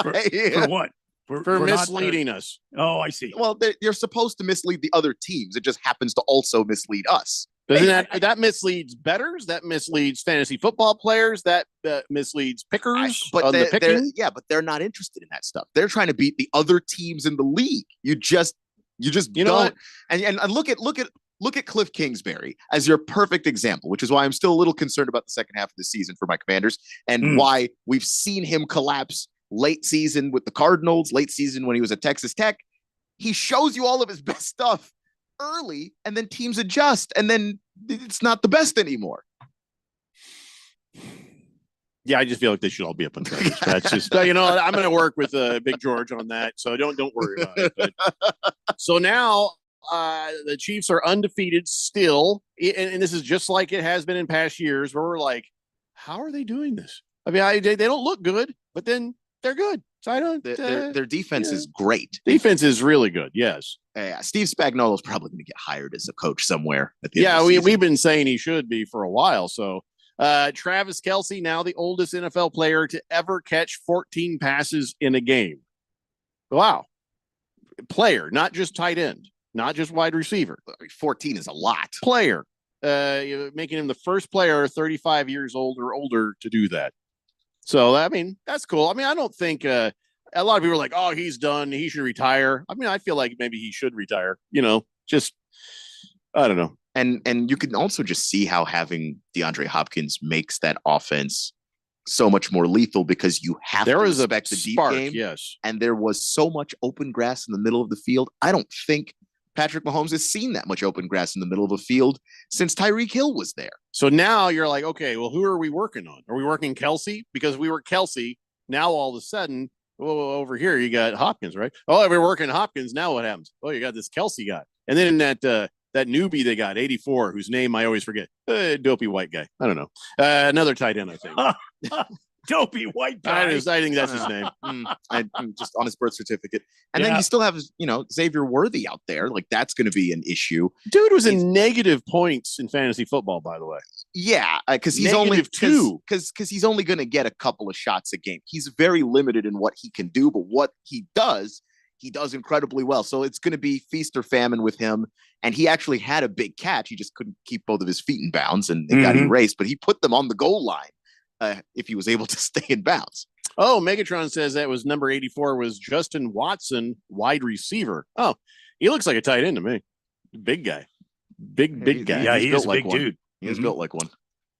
[SPEAKER 8] For what?
[SPEAKER 1] For misleading us.
[SPEAKER 8] Oh, I see.
[SPEAKER 3] Well, you're supposed to mislead the other teams. It just happens to also mislead us.
[SPEAKER 1] Doesn't that misleads bettors? That misleads fantasy football players. That misleads pickers.
[SPEAKER 3] But they're not interested in that stuff. They're trying to beat the other teams in the league. You just don't. And look at Cliff Kingsbury as your perfect example, which is why I'm still a little concerned about the second half of the season for my Commanders and why we've seen him collapse late season with the Cardinals, late season when he was at Texas Tech. He shows you all of his best stuff early, and then teams adjust, and then it's not the best anymore.
[SPEAKER 1] Yeah, I just feel like they should all be up on charges. That's just, I'm going to work with Big George on that, so don't worry about it. But, so now the Chiefs are undefeated still, and this is just like it has been in past years, where we're like, how are they doing this? I mean, they don't look good, but then they're good. So I don't.
[SPEAKER 3] Their defense is great.
[SPEAKER 1] Defense is really good. Yes.
[SPEAKER 3] Steve Spagnuolo is probably going to get hired as a coach somewhere. At the end of the season.
[SPEAKER 1] We've been saying he should be for a while. So Travis Kelce, now the oldest NFL player to ever catch 14 passes in a game. Wow. Player, not just tight end, not just wide receiver.
[SPEAKER 3] 14 is a lot.
[SPEAKER 1] Player, making him the first player 35 years old or older to do that. So, I mean, that's cool. I mean, I don't think a lot of people are like, oh, he's done. He should retire. I mean, I feel like maybe he should retire, just, I don't know.
[SPEAKER 3] And you can also just see how having DeAndre Hopkins makes that offense so much more lethal because you have to respect the deep game.
[SPEAKER 1] Yes.
[SPEAKER 3] And there was so much open grass in the middle of the field. I don't think Patrick Mahomes has seen that much open grass in the middle of a field since Tyreek Hill was there.
[SPEAKER 1] So now you're like, okay, well, who are we working on? Are we working Kelce? Because we were Kelce. Now all of a sudden, over here you got Hopkins, right? Oh, we're working Hopkins. Now what happens? Oh, you got this Kelce guy, and then that newbie they got 84, whose name I always forget. Dopey white guy. I don't know. Another tight end, I think.
[SPEAKER 8] Dopey white guy.
[SPEAKER 1] I think that's his name.
[SPEAKER 3] I'm just on his birth certificate. And then you still have, Xavier Worthy out there. Like, that's going to be an issue.
[SPEAKER 1] Dude was in negative points in fantasy football, by the way.
[SPEAKER 3] Yeah, because he's only because he's only going to get a couple of shots a game. He's very limited in what he can do, but what he does incredibly well. So it's going to be feast or famine with him. And he actually had a big catch. He just couldn't keep both of his feet in bounds and it got erased. But he put them on the goal line. If he was able to stay in bounds.
[SPEAKER 1] Oh, Megatron says that was number 84 was Justin Watson, wide receiver. Oh, he looks like a tight end to me. Big guy. Big guy.
[SPEAKER 8] Yeah, he's a big dude.
[SPEAKER 3] He is built like one.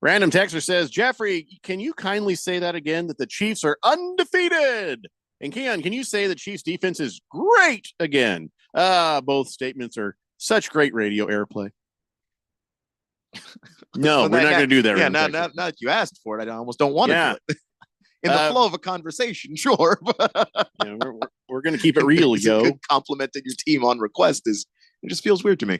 [SPEAKER 1] Random Texter says, Jeffrey, can you kindly say that again, that the Chiefs are undefeated? And Keon, can you say the Chiefs defense is great again? Both statements are such great radio airplay. No, we're not going to do that.
[SPEAKER 3] Yeah, now that you asked for it, I almost don't want to do it. In the flow of a conversation, sure.
[SPEAKER 1] We're going to keep it real, yo.
[SPEAKER 3] Complimenting your team on request it just feels weird to me.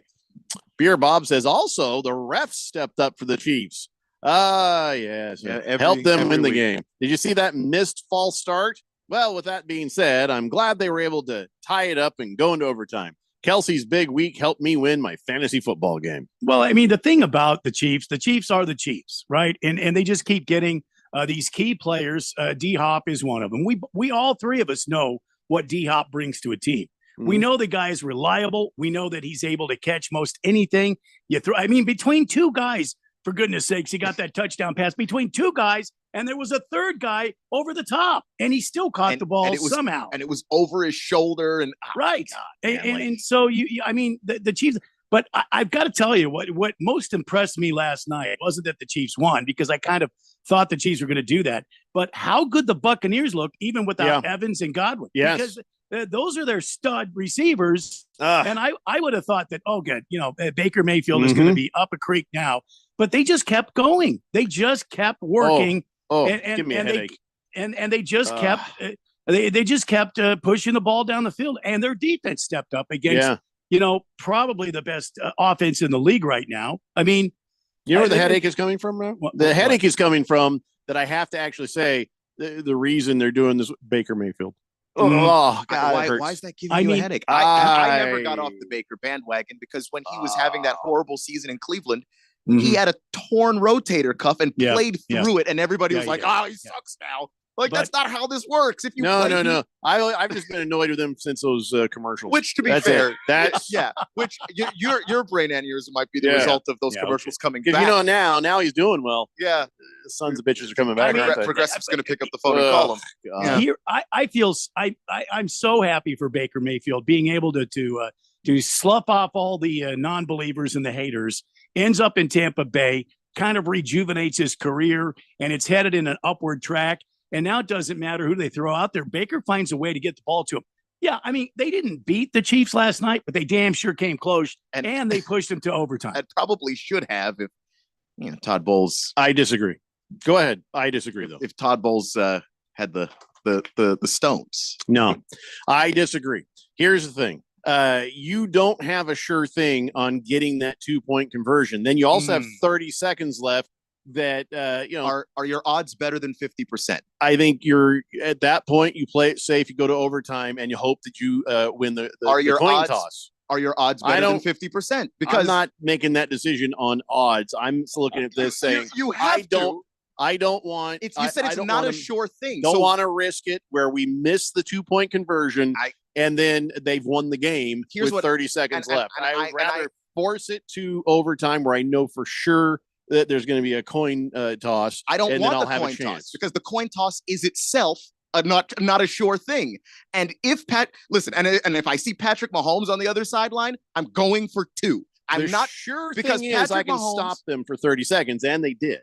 [SPEAKER 1] Beer Bob says also the refs stepped up for the Chiefs. Yes. Help them win the game. Did you see that missed false start? Well, with that being said, I'm glad they were able to tie it up and go into overtime. Kelce's big week helped me win my fantasy football game.
[SPEAKER 8] Well, I mean, the thing about the Chiefs are the Chiefs, right? And they just keep getting these key players. D-Hop is one of them. We all three of us know what D-Hop brings to a team. We know the guy is reliable. We know that he's able to catch most anything you throw. I mean, between two guys, for goodness sakes, he got that touchdown pass between two guys, and there was a third guy over the top, and he still caught the ball somehow.
[SPEAKER 3] And it was over his shoulder. And
[SPEAKER 8] right. And so I mean, the Chiefs. But I've got to tell you what most impressed me last night wasn't that the Chiefs won, because I kind of thought the Chiefs were going to do that, but how good the Buccaneers looked even without Evans and Godwin.
[SPEAKER 1] Yes.
[SPEAKER 8] Because those are their stud receivers. And I would have thought that, good, Baker Mayfield is going to be up a creek now, but they just kept going. They just kept working.
[SPEAKER 1] Give me a headache.
[SPEAKER 8] They just kept they just kept pushing the ball down the field, and their defense stepped up against probably the best offense in the league right now. I mean,
[SPEAKER 1] you know where the headache is coming from? The headache is coming from that I have to actually say the reason they're doing this with Baker Mayfield. Oh God!
[SPEAKER 3] Why is that giving you a headache? I never got off the Baker bandwagon because when he was having that horrible season in Cleveland, he had a torn rotator cuff and played through it, and everybody was like, "Oh, he sucks now." Like, that's not how this works. If you
[SPEAKER 1] no. I've just been annoyed with him since those commercials.
[SPEAKER 3] Which, to be fair, that's Which your brain aneurysm might be the result of those commercials coming back.
[SPEAKER 1] Because now he's doing well.
[SPEAKER 3] Yeah,
[SPEAKER 1] the sons of bitches are coming back.
[SPEAKER 3] Progressive's going to pick up the phone and call him.
[SPEAKER 8] Here, I'm so happy for Baker Mayfield being able to slough off all the non-believers and the haters. Ends up in Tampa Bay, kind of rejuvenates his career, and it's headed in an upward track. And now it doesn't matter who they throw out there. Baker finds a way to get the ball to him. Yeah, I mean, they didn't beat the Chiefs last night, but they damn sure came close, and they pushed them to overtime.
[SPEAKER 3] And probably should have if Todd Bowles.
[SPEAKER 1] I disagree. Go ahead. I disagree, though.
[SPEAKER 3] If Todd Bowles had the stones.
[SPEAKER 1] No, I disagree. Here's the thing. You don't have a sure thing on getting that 2-point conversion. Then you also have 30 seconds left. That
[SPEAKER 3] are your odds better than 50%?
[SPEAKER 1] I think you're at that point. You play it safe. You go to overtime, and you hope that you win the coin toss.
[SPEAKER 3] Are your odds better than 50%? Because
[SPEAKER 1] I'm not making that decision on odds. I'm looking at this saying
[SPEAKER 3] you have
[SPEAKER 1] I don't want.
[SPEAKER 3] You said it's not a sure thing.
[SPEAKER 1] Don't want to risk it where we miss the 2-point conversion, and then they've won the game with 30 seconds left. I would rather force it to overtime where I know for sure that there's going to be a coin toss.
[SPEAKER 3] I don't want the coin toss because the coin toss is itself not a sure thing. And if if I see Patrick Mahomes on the other sideline, I'm going for 2. I'm not
[SPEAKER 1] sure
[SPEAKER 3] because
[SPEAKER 1] thing is I can stop them for 30 seconds, and they did.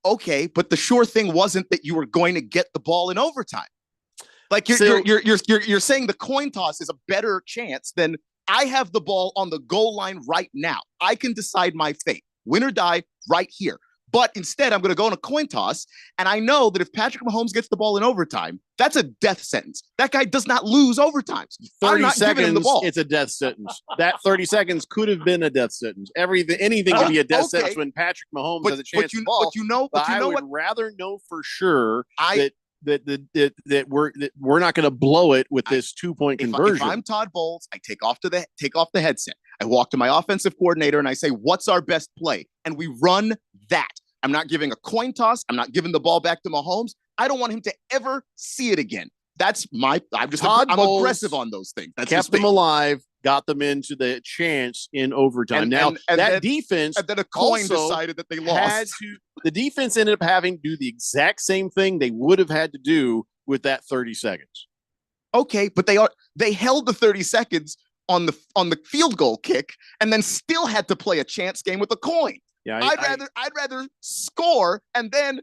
[SPEAKER 3] Okay, but the sure thing wasn't that you were going to get the ball in overtime. Like you're saying the coin toss is a better chance than I have the ball on the goal line right now. I can decide my fate. Win or die right here. But instead, I'm going to go on a coin toss. And I know that if Patrick Mahomes gets the ball in overtime, that's a death sentence. That guy does not lose overtimes.
[SPEAKER 1] 30 seconds, it's a death sentence. That 30 seconds could have been a death sentence. Anything can be a death sentence when Patrick Mahomes has a chance to ball.
[SPEAKER 3] But
[SPEAKER 1] I would rather know for sure that we're not going to blow it with this 2-point conversion.
[SPEAKER 3] If I'm Todd Bowles, I take off the headset. I walk to my offensive coordinator and I say, "What's our best play?" And we run that. I'm not giving a coin toss. I'm not giving the ball back to Mahomes. I don't want him to ever see it again. I'm aggressive on those things. That's
[SPEAKER 1] kept them alive, got them into the chance in overtime. That defense,
[SPEAKER 3] and then a coin decided that they lost.
[SPEAKER 1] The defense ended up having to do the exact same thing they would have had to do with that 30 seconds.
[SPEAKER 3] Okay, but they held the 30 seconds on the field goal kick, and then still had to play a chance game with a coin.
[SPEAKER 1] Yeah,
[SPEAKER 3] I'd rather score and then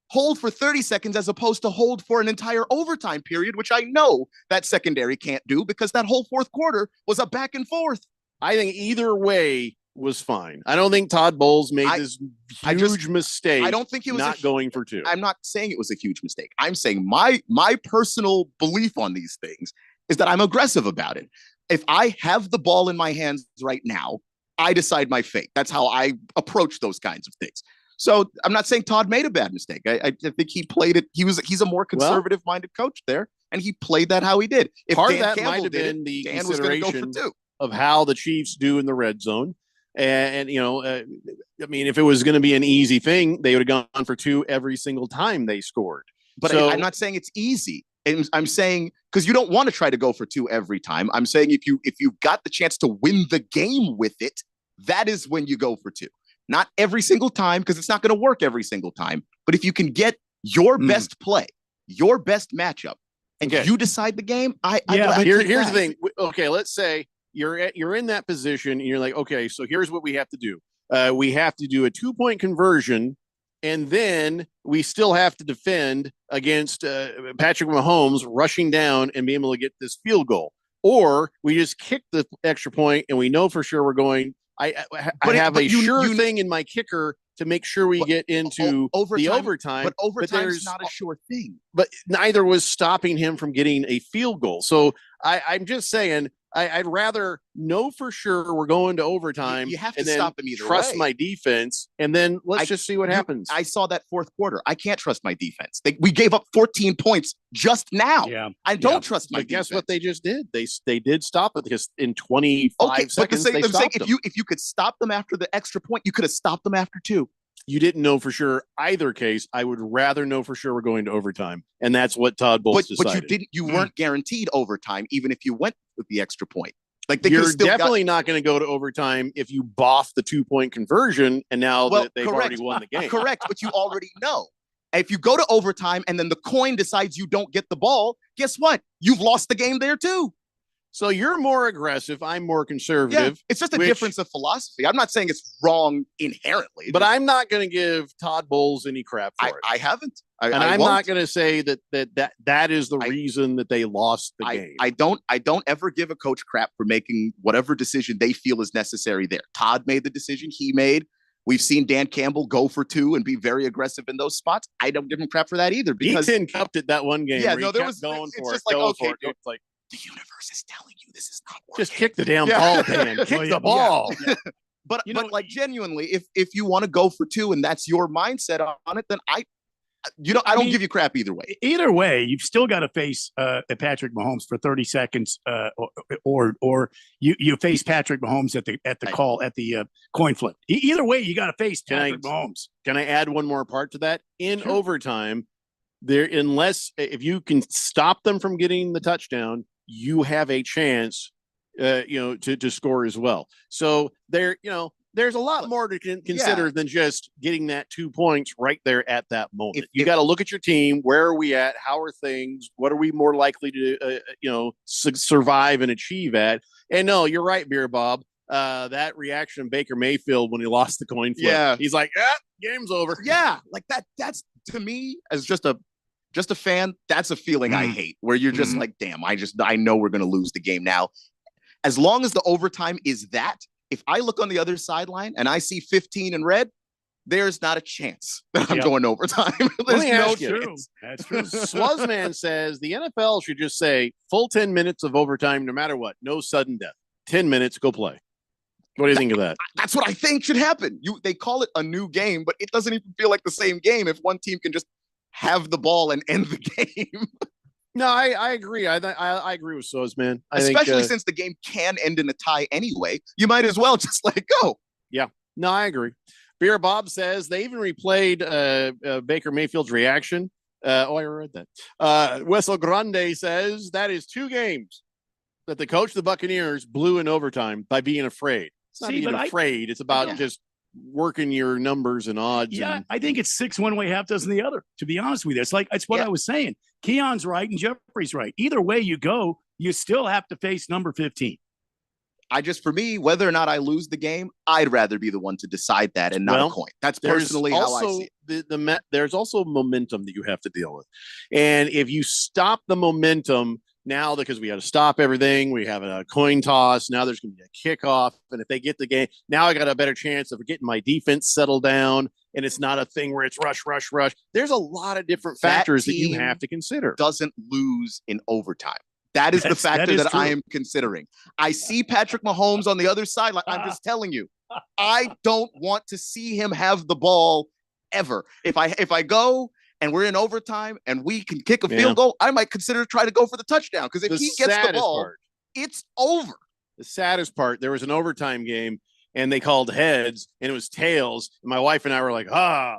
[SPEAKER 3] hold for 30 seconds as opposed to hold for an entire overtime period, which I know that secondary can't do because that whole fourth quarter was a back and forth.
[SPEAKER 1] I think either way was fine. I don't think Todd Bowles made this huge mistake.
[SPEAKER 3] I don't think it was
[SPEAKER 1] not going for 2.
[SPEAKER 3] I'm not saying it was a huge mistake. I'm saying my personal belief on these things is that I'm aggressive about it. If I have the ball in my hands right now, I decide my fate. That's how I approach those kinds of things. So I'm not saying Todd made a bad mistake. I think he played it. He's a more conservative-minded coach there, and he played that how he did. If
[SPEAKER 1] part
[SPEAKER 3] Dan
[SPEAKER 1] of that
[SPEAKER 3] Campbell
[SPEAKER 1] might have
[SPEAKER 3] did
[SPEAKER 1] been
[SPEAKER 3] it,
[SPEAKER 1] the
[SPEAKER 3] Dan was going to go for 2.
[SPEAKER 1] Of how the Chiefs do in the red zone. And I mean, if it was going to be an easy thing, they would have gone for 2 every single time they scored.
[SPEAKER 3] But I'm not saying it's easy. And I'm saying, because you don't want to try to go for 2 every time. I'm saying if you got the chance to win the game with it, that is when you go for 2. Not every single time, because it's not going to work every single time. But if you can get your best play, your best matchup, and you decide the game,
[SPEAKER 1] here's the thing. Okay, let's say you're in that position and you're like, okay, so here's what we have to do. We have to do a 2-point conversion, and then we still have to defend against Patrick Mahomes rushing down and being able to get this field goal. Or we just kick the extra point and we know for sure we're going. I have a sure thing in my kicker to make sure we get into the overtime.
[SPEAKER 3] But overtime is not a sure thing.
[SPEAKER 1] But neither was stopping him from getting a field goal. So I'm just saying, I'd rather know for sure we're going to overtime.
[SPEAKER 3] You have to
[SPEAKER 1] and then
[SPEAKER 3] stop him either
[SPEAKER 1] trust
[SPEAKER 3] way.
[SPEAKER 1] my defense, and then let's just see what happens.
[SPEAKER 3] I saw that fourth quarter. I can't trust my defense. We gave up 14 points just now.
[SPEAKER 8] Yeah,
[SPEAKER 3] I don't trust my
[SPEAKER 1] But
[SPEAKER 3] defense.
[SPEAKER 1] guess what they just did? They did stop it because in 25 seconds
[SPEAKER 3] but
[SPEAKER 1] they
[SPEAKER 3] I'm saying
[SPEAKER 1] stopped them.
[SPEAKER 3] if you could stop them after the extra point, you could have stopped them after 2.
[SPEAKER 1] You didn't know for sure either case. I would rather know for sure we're going to overtime, and that's what Todd Bowles decided.
[SPEAKER 3] But you weren't guaranteed overtime, even if you went with the extra point. Like they
[SPEAKER 1] You're
[SPEAKER 3] still
[SPEAKER 1] definitely not going to go to overtime if you boff the 2-point conversion, and now that they've already won the game.
[SPEAKER 3] Correct, but you already know. If you go to overtime and then the coin decides you don't get the ball, guess what? You've lost the game there too.
[SPEAKER 1] So you're more aggressive. I'm more
[SPEAKER 3] Yeah,
[SPEAKER 1] conservative.
[SPEAKER 3] it's just a difference of philosophy. I'm not saying it's wrong inherently.
[SPEAKER 1] But I'm not going to give Todd Bowles any crap for it.
[SPEAKER 3] I haven't.
[SPEAKER 1] I'm not going to say that is the reason that they lost the game.
[SPEAKER 3] I don't ever give a coach crap for making whatever decision they feel is necessary there. Todd made the decision he made. We've seen Dan Campbell go for 2 and be very aggressive in those spots. I don't give him crap for that either because
[SPEAKER 1] he cupped it that one game.
[SPEAKER 3] Yeah,
[SPEAKER 1] where
[SPEAKER 3] no,
[SPEAKER 1] he
[SPEAKER 3] there
[SPEAKER 1] kept
[SPEAKER 3] was
[SPEAKER 1] going
[SPEAKER 3] it's
[SPEAKER 1] for
[SPEAKER 3] just
[SPEAKER 1] it.
[SPEAKER 3] like okay,
[SPEAKER 1] Dude, it's like
[SPEAKER 3] the universe is telling you this is not working.
[SPEAKER 1] just kick the damn ball, Dan. Kick the ball.
[SPEAKER 3] Yeah. But like genuinely, if you want to go for 2 and that's your mindset on it, then I don't give you crap either way.
[SPEAKER 8] Either way, you've still got to face Patrick Mahomes for 30 seconds, or you face Patrick Mahomes at the coin flip. Either way, you got to face Patrick Mahomes.
[SPEAKER 1] Can I add one more part to that? In overtime, unless if you can stop them from getting the touchdown, you have a chance, to score as well. So there's a lot more to consider than just getting that 2 points right there at that moment. You got to look at your team. Where are we at? How are things? What are we more likely to, survive and achieve at? And no, you're right, Beer Bob. That reaction of Baker Mayfield when he lost the coin flip.
[SPEAKER 3] Yeah.
[SPEAKER 1] He's like, game's over.
[SPEAKER 3] Yeah, like that's to me as just a fan, that's a feeling I hate where you're just like, damn, I know we're going to lose the game now. As long as the overtime is that, if I look on the other sideline and I see 15 in red, there's not a chance that I'm going to overtime. There's no chance.
[SPEAKER 8] That's true.
[SPEAKER 1] Swazman says the NFL should just say full 10 minutes of overtime, no matter what. No sudden death. 10 minutes, go play. What do you think of that?
[SPEAKER 3] That's what I think should happen. They call it a new game, but it doesn't even feel like the same game if one team can just have the ball and end the game.
[SPEAKER 1] No, I agree. I agree with Swazman.
[SPEAKER 3] Especially since the game can end in a tie anyway. You might as well just let it go.
[SPEAKER 1] Yeah. No, I agree. Beer Bob says they even replayed Baker Mayfield's reaction. I read that. Wessel Grande says that is 2 games that the coach of the Buccaneers blew in overtime by being afraid. It's not being afraid. It's about just working your numbers and odds.
[SPEAKER 8] Yeah, I think it's 6 one way, half dozen the other. To be honest with you, it's what I was saying. Keon's right and Jeffrey's right. Either way you go, you still have to face number 15.
[SPEAKER 3] For me, whether or not I lose the game, I'd rather be the one to decide that and not a coin. That's personally how I see it.
[SPEAKER 1] There's also momentum that you have to deal with. And if you stop the momentum now, because we had to stop everything, we have a coin toss. Now there's going to be a kickoff. And if they get the game, now I got a better chance of getting my defense settled down. And it's not a thing where it's rush, rush, rush. There's a lot of different factors that you have to consider.
[SPEAKER 3] Doesn't lose in overtime. That is the factor that I am considering. I see Patrick Mahomes on the other side. Like, I'm just telling you, I don't want to see him have the ball ever. If I go and we're in overtime and we can kick a field goal, I might consider try to go for the touchdown. Because if he gets the ball, it's over.
[SPEAKER 1] The saddest part, there was an overtime game and they called heads and it was tails. And my wife and I were like,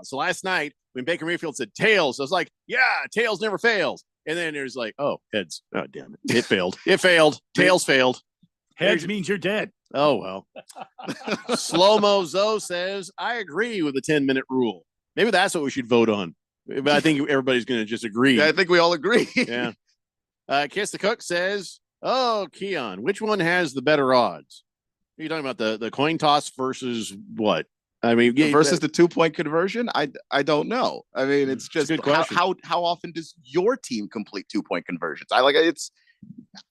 [SPEAKER 1] So last night when Baker Mayfield said tails, I was like, yeah, tails never fails. And then there's like, heads. Oh, damn it. It failed. It failed. Tails failed.
[SPEAKER 8] Heads means you're dead.
[SPEAKER 1] Oh, well. Slow-Mo Zoe says, I agree with the 10-minute rule. Maybe that's what we should vote on. But I think everybody's going to just agree.
[SPEAKER 3] Yeah, I think we all agree.
[SPEAKER 1] Yeah. Kiss the Cook says, Oh, Keon, which one has the better odds? Are you talking about the coin toss versus what? I mean,
[SPEAKER 3] Versus the 2-point conversion, I don't know. I mean, it's just
[SPEAKER 1] good question.
[SPEAKER 3] how often does your team complete 2-point conversions? I like it's.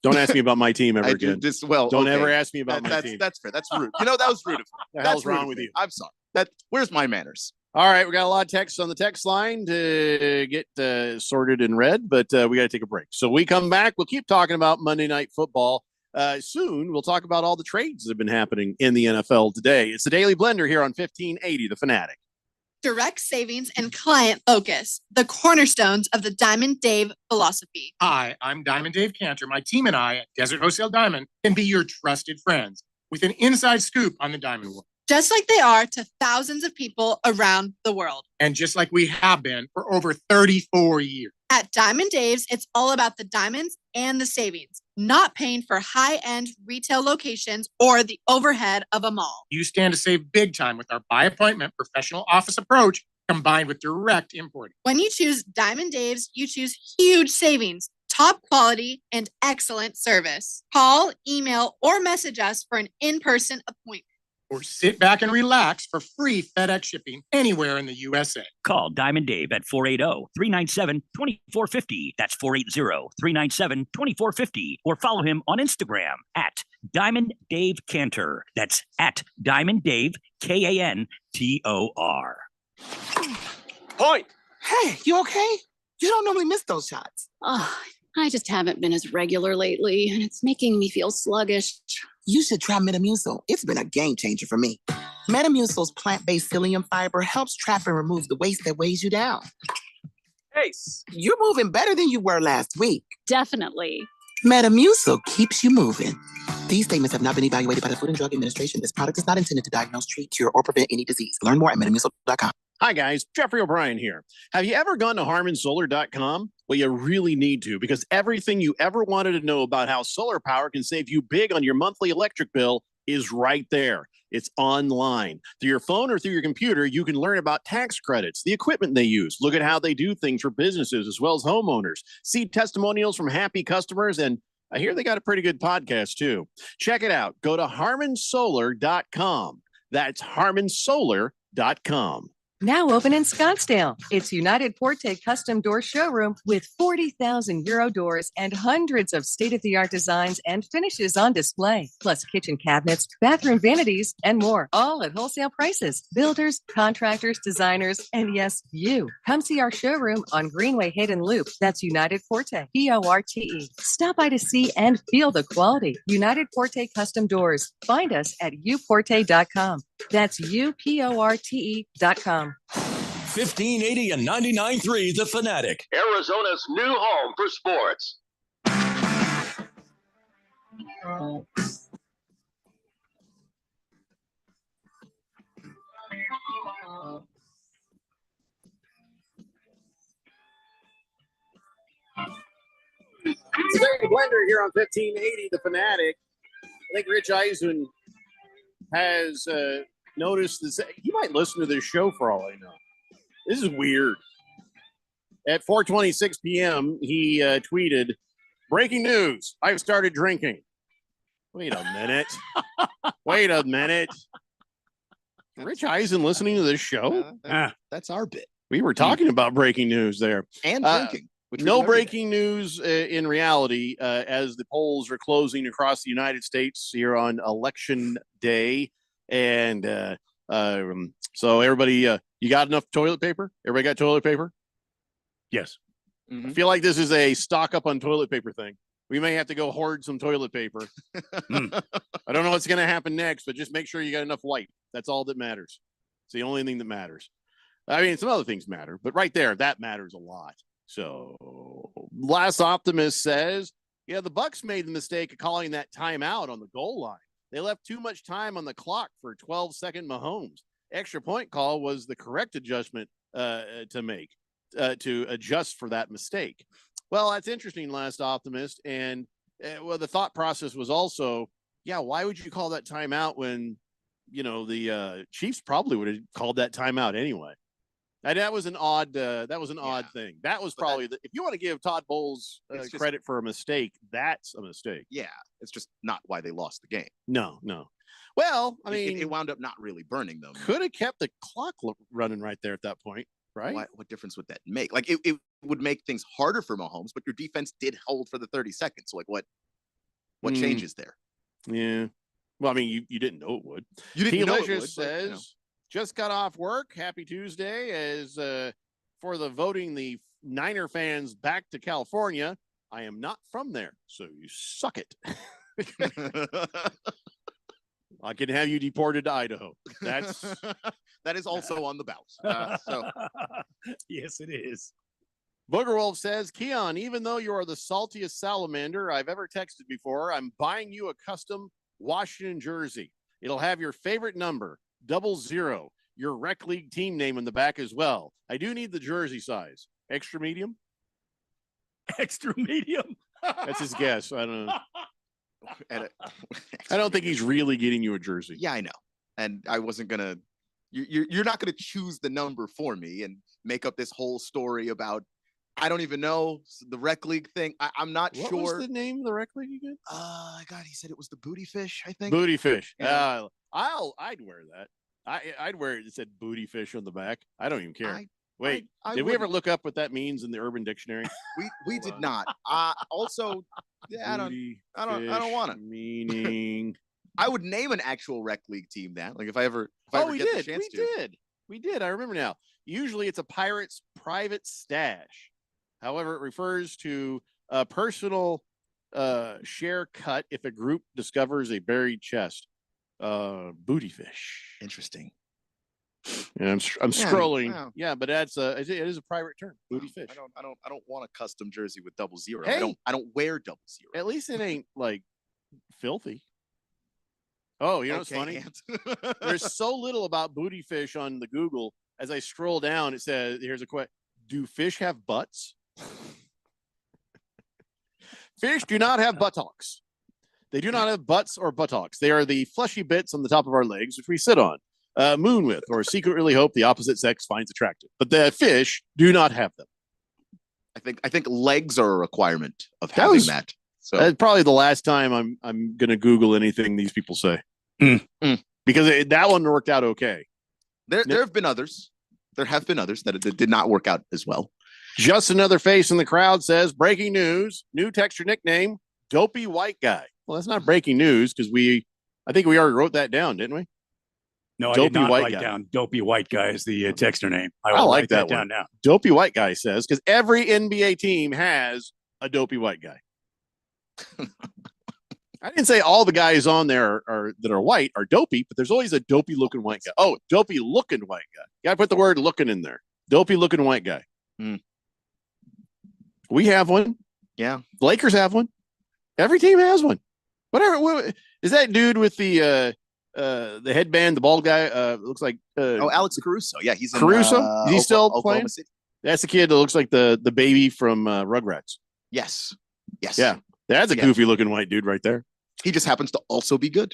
[SPEAKER 1] Don't ask me about my team ever again. Don't ever ask me about my team.
[SPEAKER 3] That's fair. That's rude. You know, that was rude of me.
[SPEAKER 1] The
[SPEAKER 3] That's
[SPEAKER 1] hell's
[SPEAKER 3] rude
[SPEAKER 1] wrong
[SPEAKER 3] of
[SPEAKER 1] with
[SPEAKER 3] me.
[SPEAKER 1] you?
[SPEAKER 3] I'm sorry. Where's my manners?
[SPEAKER 1] All right, we got a lot of texts on the text line to get sorted and read, but we got to take a break. So we come back. We'll keep talking about Monday Night Football. Soon, we'll talk about all the trades that have been happening in the NFL today. It's the Daily Blender here on 1580 The Fanatic.
[SPEAKER 7] Direct savings and client focus, the cornerstones of the Diamond Dave philosophy.
[SPEAKER 5] Hi, I'm Diamond Dave Cantor. My team and I at Desert Wholesale Diamond can be your trusted friends with an inside scoop on the diamond world.
[SPEAKER 7] Just like they are to thousands of people around the world.
[SPEAKER 5] And just like we have been for over 34 years.
[SPEAKER 7] At Diamond Dave's, it's all about the diamonds and the savings, not paying for high-end retail locations or the overhead of a mall.
[SPEAKER 5] You stand to save big time with our by appointment professional office approach combined with direct importing.
[SPEAKER 7] When you choose Diamond Dave's, you choose huge savings, top quality, and excellent service. Call, email, or message us for an in-person appointment.
[SPEAKER 5] Or sit back and relax for free FedEx shipping anywhere in the USA.
[SPEAKER 11] Call Diamond Dave at 480-397-2450. That's 480-397-2450. Or follow him on Instagram at Diamond Dave Cantor. That's at Diamond Dave, Kantor.
[SPEAKER 12] Point. Hey, you okay? You don't normally miss those shots.
[SPEAKER 14] Oh, I just haven't been as regular lately, and it's making me feel sluggish.
[SPEAKER 12] You should try Metamucil. It's been a game changer for me. Metamucil's plant-based psyllium fiber helps trap and remove the waste that weighs you down. Ace, you're moving better than you were last week.
[SPEAKER 14] Definitely.
[SPEAKER 12] Metamucil keeps you moving. These statements have not been evaluated by the Food and Drug Administration. This product is not intended to diagnose, treat, cure, or prevent any disease. Learn more at metamucil.com.
[SPEAKER 1] Hi, guys. Jeffrey O'Brien here. Have you ever gone to harmonsolar.com? Well, you really need to, because everything you ever wanted to know about how solar power can save you big on your monthly electric bill is right there. It's online. Through your phone or through your computer, you can learn about tax credits, the equipment they use, look at how they do things for businesses as well as homeowners, see testimonials from happy customers, and I hear they got a pretty good podcast, too. Check it out. Go to harmonsolar.com. That's harmonsolar.com.
[SPEAKER 18] Now open in Scottsdale. It's United Forte Custom Door Showroom with 40,000 Euro doors and hundreds of state-of-the-art designs and finishes on display, plus kitchen cabinets, bathroom vanities, and more, all at wholesale prices. Builders, contractors, designers, and yes, you. Come see our showroom on Greenway Hayden Loop. That's United Forte, Forte. Stop by to see and feel the quality. United Forte Custom Doors. Find us at uporte.com. That's uporte.com.
[SPEAKER 6] 1580 and 99.3 The Fanatic.
[SPEAKER 4] Arizona's new home for sports.
[SPEAKER 1] It's Daily Blender here on 1580 The Fanatic. I think Rich Eisen has noticed this. He might listen to this show for all I know. This is weird. At 4:26 p.m., he tweeted, "Breaking news, I've started drinking." Wait a minute. Wait a minute. Rich Eisen listening to this show?
[SPEAKER 3] That's our bit.
[SPEAKER 1] We were talking about breaking news there.
[SPEAKER 3] And drinking. which we
[SPEAKER 1] No
[SPEAKER 3] do every day.
[SPEAKER 1] breaking news in reality as the polls are closing across the United States here on Election Day. And so everybody, you got enough toilet paper? Everybody got toilet paper?
[SPEAKER 8] Yes.
[SPEAKER 1] I feel like this is a stock up on toilet paper thing. We may have to go hoard some toilet paper. I don't know what's going to happen next, but just make sure you got enough wipe. That's all that matters. It's the only thing that matters. I mean, some other things matter, but right there, that matters a lot. So, Last Optimist says, yeah, the Bucs made the mistake of calling that timeout on the goal line. They left too much time on the clock for 12-second Mahomes. Extra point call was the correct adjustment to make, to adjust for that mistake. Well, that's interesting, Last Optimist. And, well, the thought process was also, yeah, why would you call that timeout when, you know, the Chiefs probably would have called that timeout anyway? That was an odd. Odd thing. That was probably if you want to give Todd Bowles credit for a mistake, that's a mistake.
[SPEAKER 3] Yeah, it's just not why they lost the game.
[SPEAKER 1] No. Well, I
[SPEAKER 3] It-
[SPEAKER 1] mean,
[SPEAKER 3] it wound up not really burning them.
[SPEAKER 1] could have kept the clock running right there at that point, right?
[SPEAKER 3] What difference would that make? Like it would make things harder for Mahomes, but your defense did hold for the 30 seconds. So like what changes there?
[SPEAKER 1] Yeah. Well, I mean, you didn't know it would.
[SPEAKER 3] You didn't know it
[SPEAKER 1] Delicious
[SPEAKER 3] would,
[SPEAKER 1] says,
[SPEAKER 3] but,
[SPEAKER 1] just got off work. Happy Tuesday. As for the voting the Niner fans back to California, I am not from there, so you suck it. I can have you deported to Idaho. That's
[SPEAKER 3] that is also on the ballot. So
[SPEAKER 8] Yes, it is.
[SPEAKER 1] Booger Wolf says, Keon, even though you are the saltiest salamander I've ever texted before, I'm buying you a custom Washington jersey. It'll have your favorite number, 00, your rec league team name in the back as well. I do need the jersey size. Extra medium?
[SPEAKER 8] Extra medium.
[SPEAKER 1] That's his guess. I don't know. I don't think he's really getting you a jersey.
[SPEAKER 3] yeah, I know. And I wasn't gonna. You're not gonna choose the number for me and make up this whole story about. I don't even know the rec league thing. I'm not
[SPEAKER 1] What
[SPEAKER 3] sure.
[SPEAKER 1] was the name of the rec league again?
[SPEAKER 3] God, he said it was the Booty Fish. I think.
[SPEAKER 1] Booty Fish.
[SPEAKER 3] Yeah.
[SPEAKER 1] I'd wear that. I'd wear it that said Booty Fish on the back. I don't even care. Wait,
[SPEAKER 3] I
[SPEAKER 1] did we ever
[SPEAKER 3] wouldn't.
[SPEAKER 1] look up what that means in the Urban Dictionary?
[SPEAKER 3] We did not. Also, yeah, I don't
[SPEAKER 1] Booty
[SPEAKER 3] want to.
[SPEAKER 1] fish Meaning.
[SPEAKER 3] I would name an actual rec league team that. Like if I ever
[SPEAKER 1] We
[SPEAKER 3] get the
[SPEAKER 1] did.
[SPEAKER 3] chance
[SPEAKER 1] We
[SPEAKER 3] to.
[SPEAKER 1] did. We did. I remember now. Usually it's a pirate's private stash. However, it refers to a personal share cut if a group discovers a buried chest. Booty fish.
[SPEAKER 3] Interesting.
[SPEAKER 1] And I'm
[SPEAKER 3] Yeah,
[SPEAKER 1] scrolling.
[SPEAKER 3] wow.
[SPEAKER 1] Yeah, but it is a private term. Booty fish.
[SPEAKER 3] I don't want a custom jersey with 00.
[SPEAKER 1] Hey.
[SPEAKER 3] I don't wear 00.
[SPEAKER 1] At least it ain't like filthy. Oh, you know what's
[SPEAKER 3] Okay,
[SPEAKER 1] funny? There's so little about booty fish on the Google. As I scroll down, it says, here's a question. Do fish have butts? Fish do not have buttocks. They do not have butts or buttocks. They are the fleshy bits on the top of our legs, which we sit on, moon with, or secretly hope the opposite sex finds attractive. But the fish do not have them.
[SPEAKER 3] I think legs are a requirement of
[SPEAKER 1] That
[SPEAKER 3] having
[SPEAKER 1] was-
[SPEAKER 3] that. So
[SPEAKER 1] That's probably the last time I'm going to Google anything these people say. Because that one worked out okay.
[SPEAKER 3] there have been others. There have been others that did not work out as well.
[SPEAKER 1] Just another face in the crowd says, breaking news, new texture nickname, Dopey White Guy. Well, that's not breaking news because I think we already wrote that down, didn't we?
[SPEAKER 8] No, I
[SPEAKER 1] Dopey
[SPEAKER 8] did not
[SPEAKER 1] white
[SPEAKER 8] write
[SPEAKER 1] guy.
[SPEAKER 8] down Dopey White Guy is the texter name.
[SPEAKER 1] I
[SPEAKER 8] will
[SPEAKER 1] like
[SPEAKER 8] write
[SPEAKER 1] that
[SPEAKER 8] down
[SPEAKER 1] one.
[SPEAKER 8] now.
[SPEAKER 1] Dopey White Guy says, because every NBA team has a Dopey White Guy. I didn't say all the guys on there that are white are dopey, but there's always a dopey looking white guy. Oh, dopey looking white guy. You gotta put the word looking in there. Dopey looking white guy. We have one.
[SPEAKER 3] Yeah.
[SPEAKER 1] The Lakers have one. Every team has one. Whatever. Is that dude with the headband, the bald guy? Looks like
[SPEAKER 3] Alex Caruso. Yeah, he's in,
[SPEAKER 1] Caruso. Is he still
[SPEAKER 3] Oklahoma
[SPEAKER 1] playing?
[SPEAKER 3] City.
[SPEAKER 1] That's the kid that looks like the baby from Rugrats.
[SPEAKER 3] Yes.
[SPEAKER 1] Yeah, that's a goofy looking white dude right there.
[SPEAKER 3] He just happens to also be good.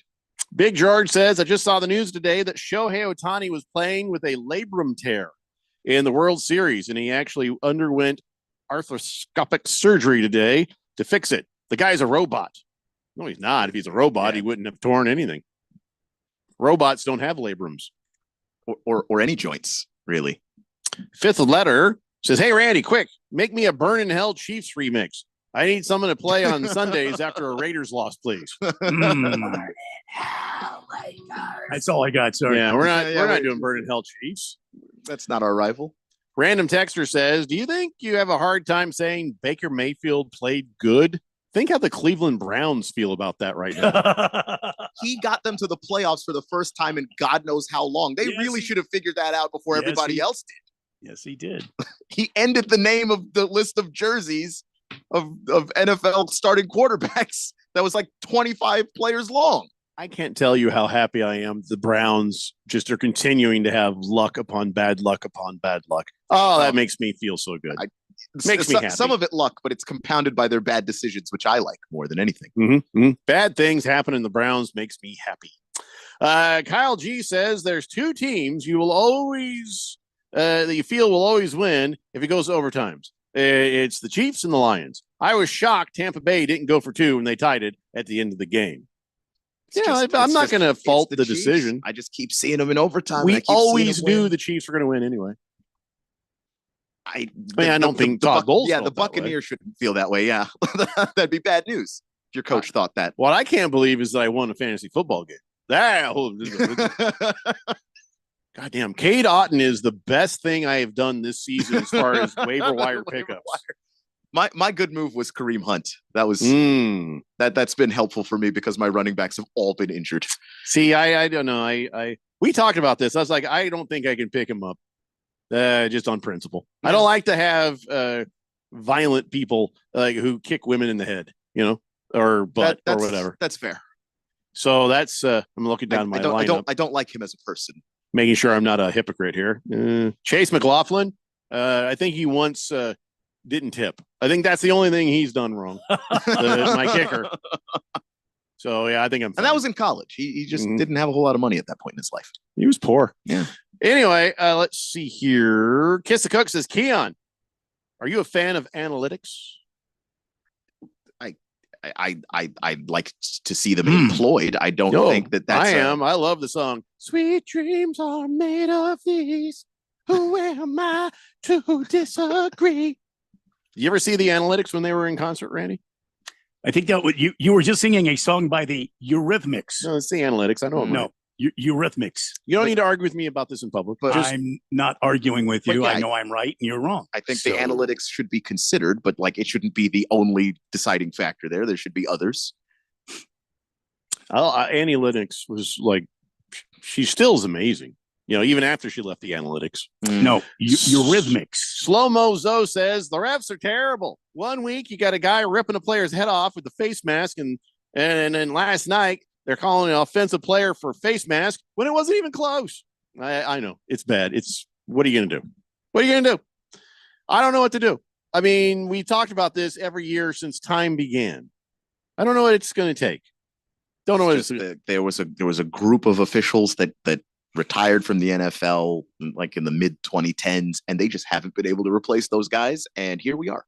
[SPEAKER 1] Big George says, I just saw the news today that Shohei Ohtani was playing with a labrum tear in the World Series, and he actually underwent arthroscopic surgery today to fix it. The guy's a robot. No, he's not. If he's a robot, he wouldn't have torn anything. Robots don't have labrums.
[SPEAKER 3] Or any joints, really.
[SPEAKER 1] Fifth letter says, hey, Randy, quick, make me a Burn in Hell Chiefs remix. I need someone to play on Sundays after a Raiders loss, please.
[SPEAKER 8] That's all I got. Sorry.
[SPEAKER 1] Yeah, we're not doing Burn in Hell Chiefs.
[SPEAKER 3] That's not our rival.
[SPEAKER 1] Random texter says, do you think you have a hard time saying Baker Mayfield played good? Think how the Cleveland Browns feel about that right now.
[SPEAKER 3] He got them to the playoffs for the first time in God knows how long. They really should have figured that out before everybody else did.
[SPEAKER 8] Yes, he did.
[SPEAKER 3] He ended the name of the list of jerseys of NFL starting quarterbacks that was like 25 players long.
[SPEAKER 1] I can't tell you how happy I am. The Browns just are continuing to have luck upon bad luck upon bad luck. Oh, that makes me feel so good. Makes me happy.
[SPEAKER 3] Some of it luck, but it's compounded by their bad decisions, which I like more than anything.
[SPEAKER 1] Bad things happen in the Browns makes me happy. Kyle G says there's two teams you will always that you feel will always win if it goes to overtimes? It's the Chiefs and the Lions. I was shocked Tampa Bay didn't go for 2 when they tied it at the end of the game. I'm not going to fault the decision.
[SPEAKER 3] I just keep seeing them in overtime.
[SPEAKER 1] We always knew the Chiefs were going to win anyway. I don't think Todd Bowles.
[SPEAKER 3] Yeah, the Buccaneers shouldn't feel that way. Yeah, that'd be bad news if your coach thought that.
[SPEAKER 1] What I can't believe is that I won a fantasy football game. Goddamn, Cade Otton is the best thing I have done this season as far as waiver wire pickups.
[SPEAKER 3] My good move was Kareem Hunt. That was that's been helpful for me because my running backs have all been injured.
[SPEAKER 1] See, I don't know. We talked about this. I was like, I don't think I can pick him up. Just on principle. I don't like to have violent people who kick women in the head, or butt or whatever.
[SPEAKER 3] That's fair.
[SPEAKER 1] So that's I'm looking down my lineup.
[SPEAKER 3] I don't like him as a person.
[SPEAKER 1] Making sure I'm not a hypocrite here. Chase McLaughlin. I think he once didn't tip. I think that's the only thing he's done wrong. My kicker. So yeah, I think I'm fine.
[SPEAKER 3] And that was in college. He just didn't have a whole lot of money at that point in his life.
[SPEAKER 1] He was poor.
[SPEAKER 3] Yeah.
[SPEAKER 1] Anyway, let's see here. Kiss the Cook says, Keon, are you a fan of analytics?
[SPEAKER 3] I'd like to see them employed. I don't think that's.
[SPEAKER 1] I am. I love the song. Sweet dreams are made of these. Who am I to disagree? You ever see the analytics when they were in concert, Randy?
[SPEAKER 8] I think that you were just singing a song by the Eurythmics.
[SPEAKER 1] No, it's the analytics. I know.
[SPEAKER 8] No, Eurythmics.
[SPEAKER 1] You don't need to argue with me about this in public.
[SPEAKER 8] But I'm not arguing with you. I know I'm right and you're wrong.
[SPEAKER 3] I think the analytics should be considered, but it shouldn't be the only deciding factor there. There should be others.
[SPEAKER 1] Analytics was she still is amazing. Even after she left the analytics.
[SPEAKER 8] No, Eurythmics.
[SPEAKER 1] Slow-Mo Zoe says the refs are terrible. 1 week you got a guy ripping a player's head off with the face mask, and then last night they're calling an offensive player for a face mask when it wasn't even close. I know it's bad. What are you gonna do? What are you gonna do? I don't know what to do. I mean, we talked about this every year since time began. I don't know what it's gonna take. Don't know what
[SPEAKER 3] there was a group of officials that retired from the NFL in the mid 2010s, and they just haven't been able to replace those guys. And here we are.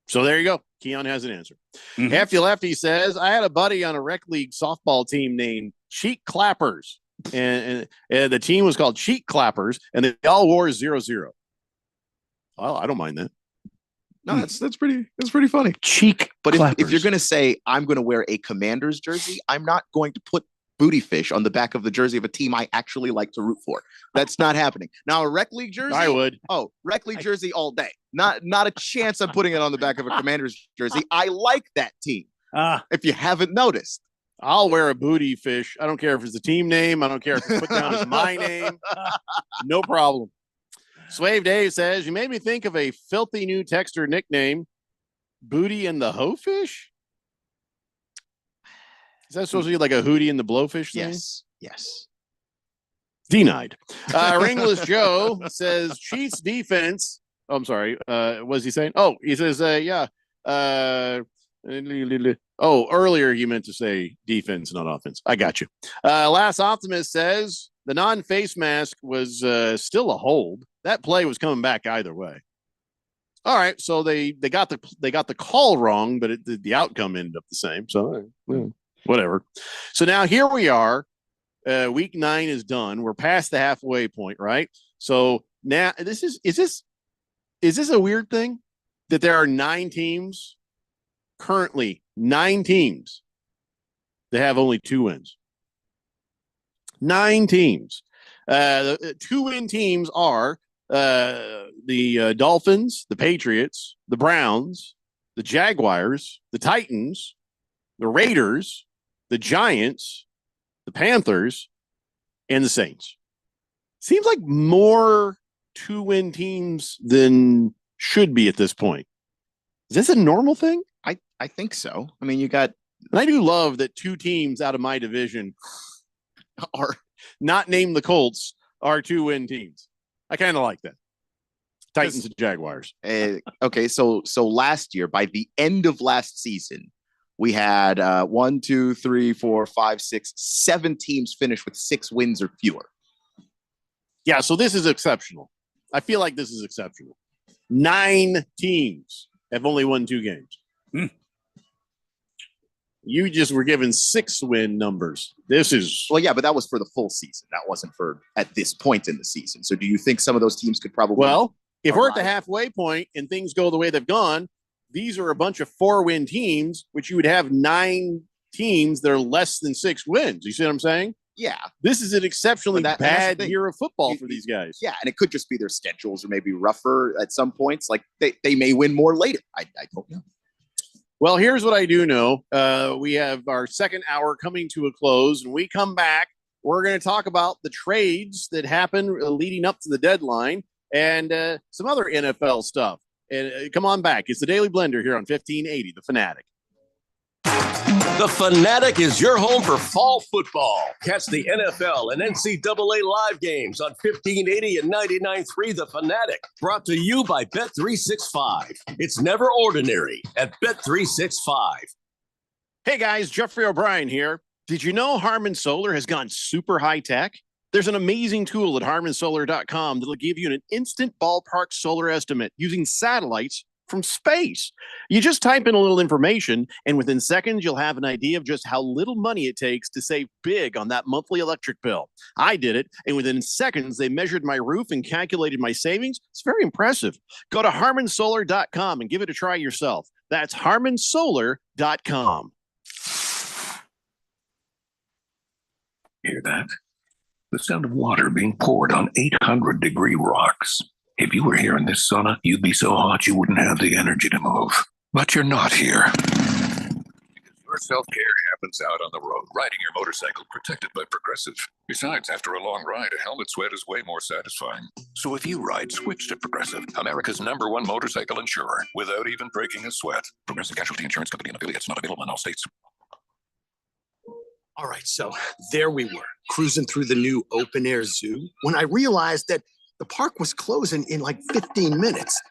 [SPEAKER 1] So there you go. Keon has an answer. Hefty Lefty says, I had a buddy on a rec league softball team named Cheek Clappers. And the team was called Cheek Clappers, and they all wore 0-0. Well, I don't mind that.
[SPEAKER 3] No, that's pretty funny.
[SPEAKER 8] Cheek
[SPEAKER 3] But
[SPEAKER 8] Clappers.
[SPEAKER 3] if you're going to say, I'm going to wear a Commander's jersey, I'm not going to put booty fish on the back of the jersey of a team I actually like to root for. That's not happening. Now, a rec league jersey,
[SPEAKER 1] I would.
[SPEAKER 3] Oh, rec league jersey all day. Not a chance I'm putting it on the back of a Commander's jersey. I like that team. If you haven't noticed.
[SPEAKER 1] I'll wear a booty fish. I don't care if it's a team name. I don't care if it's put down as my name. No problem. Slave Dave says, you made me think of a filthy new texter nickname, Booty and the Hoe Fish. Is that supposed to be like a Hootie and the Blowfish thing?
[SPEAKER 3] Yes.
[SPEAKER 1] Denied. Ringless Joe says Chiefs defense. Oh, I'm sorry. What is he saying? Oh, he says, yeah. Earlier you meant to say defense, not offense. I got you. Last Optimist says the non-face mask was still a hold. That play was coming back either way. All right, so they got the call wrong, but the outcome ended up the same. So whatever. So now here we are. Week 9 is done. We're past the halfway point, right? So now is this a weird thing that there are 9 teams currently, 9 teams that have only 2 wins? 9 teams. The 2-win teams are the Dolphins, the Patriots, the Browns, the Jaguars, the Titans, the Raiders, the Giants, the Panthers, and the Saints. Seems like more 2-win teams than should be at this point. Is this a normal thing?
[SPEAKER 3] I think so. I mean, you got.
[SPEAKER 1] And I do love that 2 teams out of my division are not named the Colts are 2-win teams. I kind of like that. Titans and Jaguars.
[SPEAKER 3] Okay, so last year, by the end of last season, we had 1, 2, 3, 4, 5, 6, 7 teams finish with 6 wins or fewer.
[SPEAKER 1] Yeah, so this is exceptional. I feel like this is exceptional. 9 teams have only won 2 games. You just were given 6-win numbers. This is
[SPEAKER 3] Well, yeah, but that was for the full season. That wasn't for at this point in the season. So do you think some of those teams could probably
[SPEAKER 1] well, if we're at the
[SPEAKER 3] arrive?
[SPEAKER 1] halfway point and things go the way they've gone, these are a bunch of 4-win teams, which you would have 9 teams that are less than 6 wins. You see what I'm saying?
[SPEAKER 3] Yeah.
[SPEAKER 1] This is an exceptionally
[SPEAKER 3] But that's the
[SPEAKER 1] bad
[SPEAKER 3] thing.
[SPEAKER 1] year of football for these guys.
[SPEAKER 3] Yeah, and it could just be their schedules are maybe rougher at some points. Like they may win more later. I don't know.
[SPEAKER 1] Well, here's what I do know. We have our second hour coming to a close. When we come back, we're going to talk about the trades that happened leading up to the deadline and some other NFL stuff. And come on back. It's the Daily Blender here on 1580, The Fanatic.
[SPEAKER 6] The Fanatic is your home for fall football. Catch the NFL and NCAA live games on 1580 and 99.3 The Fanatic. Brought to you by Bet365. It's never ordinary at Bet365.
[SPEAKER 1] Hey guys, Jeffrey O'Brien here. Did you know Harman Solar has gone super high tech? There's an amazing tool at harmansolar.com that'll give you an instant ballpark solar estimate using satellites from space. You just type in a little information, and within seconds, you'll have an idea of just how little money it takes to save big on that monthly electric bill. I did it, and within seconds, they measured my roof and calculated my savings. It's very impressive. Go to harmansolar.com and give it a try yourself. That's harmansolar.com.
[SPEAKER 10] Hear that? The sound of water being poured on 800-degree rocks. If you were here in this sauna, you'd be so hot you wouldn't have the energy to move. But you're not here. Your self-care happens out on the road, riding your motorcycle protected by Progressive. Besides, after a long ride, a helmet sweat is way more satisfying. So if you ride, switch to Progressive, America's #1 motorcycle insurer, without even breaking a sweat. Progressive Casualty Insurance Company and affiliates, not available in all states.
[SPEAKER 9] All right, so there we were, cruising through the new open-air zoo, when I realized that the park was closing in like 15 minutes.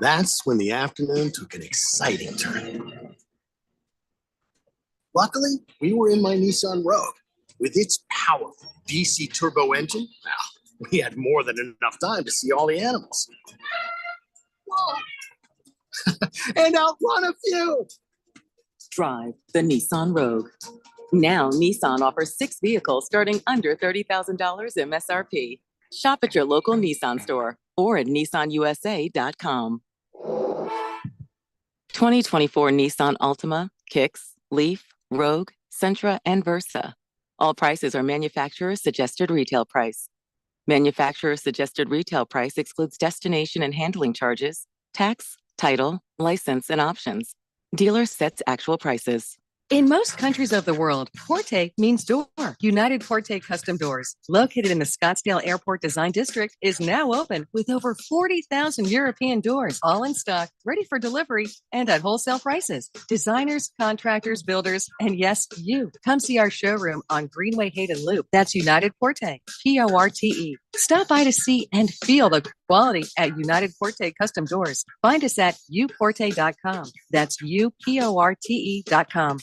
[SPEAKER 9] That's when the afternoon took an exciting turn. Luckily, we were in my Nissan Rogue. With its powerful DC turbo engine, well, we had more than enough time to see all the animals. Whoa. And outrun a few.
[SPEAKER 18] Drive the Nissan Rogue. Now, Nissan offers 6 vehicles starting under $30,000 MSRP. Shop at your local Nissan store or at nissanusa.com. 2024 Nissan Altima, Kicks, Leaf, Rogue, Sentra, and Versa. All prices are manufacturer's suggested retail price. Manufacturer's suggested retail price excludes destination and handling charges, tax, title, license, and options. Dealer sets actual prices. In most countries of the world, Porte means door. United Porte Custom Doors, located in the Scottsdale Airport Design District, is now open with over 40,000 European doors, all in stock, ready for delivery, and at wholesale prices. Designers, contractors, builders, and yes, you. Come see our showroom on Greenway Hayden Loop. That's United Porte, Porte. Stop by to see and feel the quality at United Porte Custom Doors. Find us at uporte.com. That's uporte.com.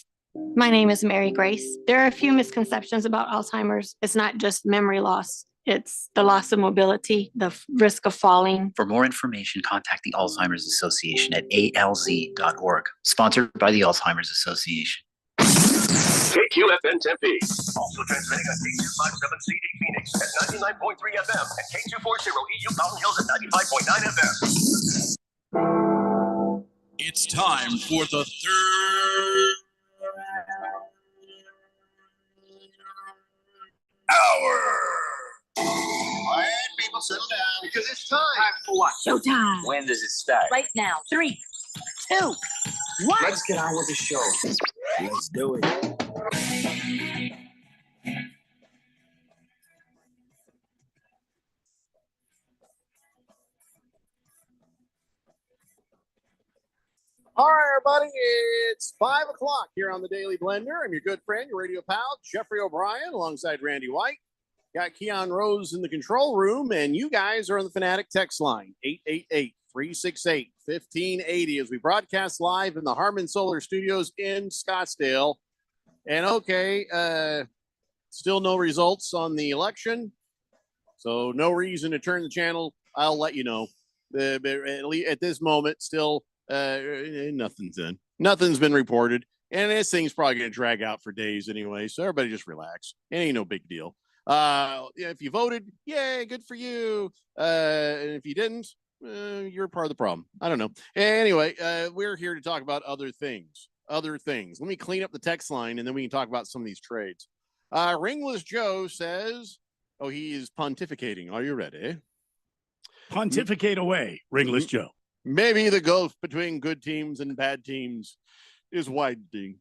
[SPEAKER 13] My name is Mary Grace. There are a few misconceptions about Alzheimer's. It's not just memory loss. It's the loss of mobility, the risk of falling.
[SPEAKER 15] For more information, contact the Alzheimer's Association at alz.org. Sponsored by the Alzheimer's Association.
[SPEAKER 4] KQFN Tempe. Also transmitting on K257CD Phoenix at 99.3 FM and K240EU Mountain Hills at 95.9 FM.
[SPEAKER 16] It's time for the third hour.
[SPEAKER 4] All right, people, settle down because it's time.
[SPEAKER 21] For what?
[SPEAKER 13] Showtime.
[SPEAKER 21] When does it start?
[SPEAKER 13] Right now. 3, 2, 1.
[SPEAKER 21] Let's get on with the show. Let's do it.
[SPEAKER 1] All right, everybody, it's 5 o'clock here on the Daily Blender. I'm your good friend, your radio pal, Jeffrey O'Brien, alongside Randy White. Got Keon Rose in the control room, and you guys are on the Fanatic text line, 888-368-1580, as we broadcast live in the Harman Solar Studios in Scottsdale. And okay, still no results on the election. So no reason to turn the channel. I'll let you know. At this moment, still nothing's been reported, and this thing's probably going to drag out for days anyway. So everybody just relax. It ain't no big deal. If you voted, yay, good for you. And if you didn't, you're part of the problem. I don't know. Anyway, we're here to talk about other things. Let me clean up the text line, and then we can talk about some of these trades. Ringless Joe says, oh, he is pontificating. Are you ready?
[SPEAKER 8] Pontificate away, Ringless Joe.
[SPEAKER 1] Maybe the gulf between good teams and bad teams is widening.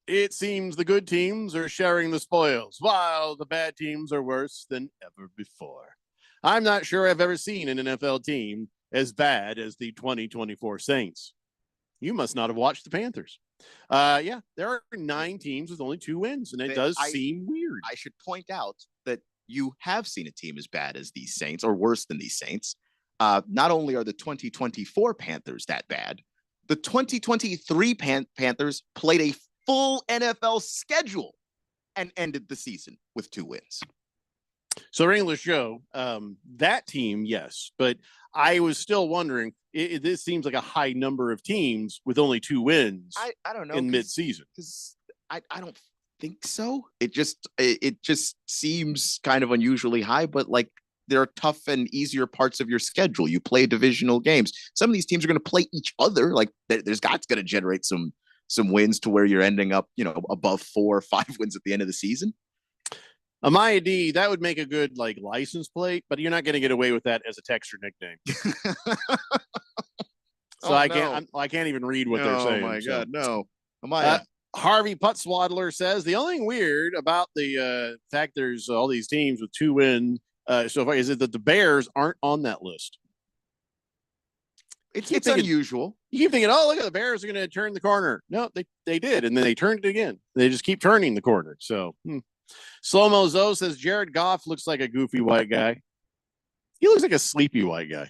[SPEAKER 1] It seems the good teams are sharing the spoils, while the bad teams are worse than ever before. I'm not sure I've ever seen an NFL team as bad as the 2024 Saints. You must not have watched the Panthers. Yeah, there are 9 teams with only 2 wins, and it does seem weird.
[SPEAKER 3] I should point out that you have seen a team as bad as these Saints, or worse than these Saints. Not only are the 2024 Panthers that bad, the 2023 Panthers played a full NFL schedule and ended the season with 2 wins.
[SPEAKER 1] So English Joe, that team, yes, but I was still wondering. This seems like a high number of teams with only 2 wins.
[SPEAKER 3] I don't know
[SPEAKER 1] in mid-season
[SPEAKER 3] because I don't think so. It just seems kind of unusually high, but like there are tough and easier parts of your schedule. You play divisional games. Some of these teams are going to play each other. Like there's going to generate some wins to where you're ending up, above 4 or 5 wins at the end of the season.
[SPEAKER 1] Amaya D, that would make a good license plate, but you're not going to get away with that as a text or nickname. So I can't even read what they're saying.
[SPEAKER 3] Oh my God, no.
[SPEAKER 1] Harvey Putswaddler says the only thing weird about the fact there's all these teams with 2 wins so far is that the Bears aren't on that list.
[SPEAKER 3] It's unusual.
[SPEAKER 1] You keep thinking, oh, look at the Bears are going to turn the corner. No, they did, and then they turned it again. They just keep turning the corner. So. Slow-Mo Zoe says Jared Goff looks like a goofy white guy. He looks like a sleepy white guy.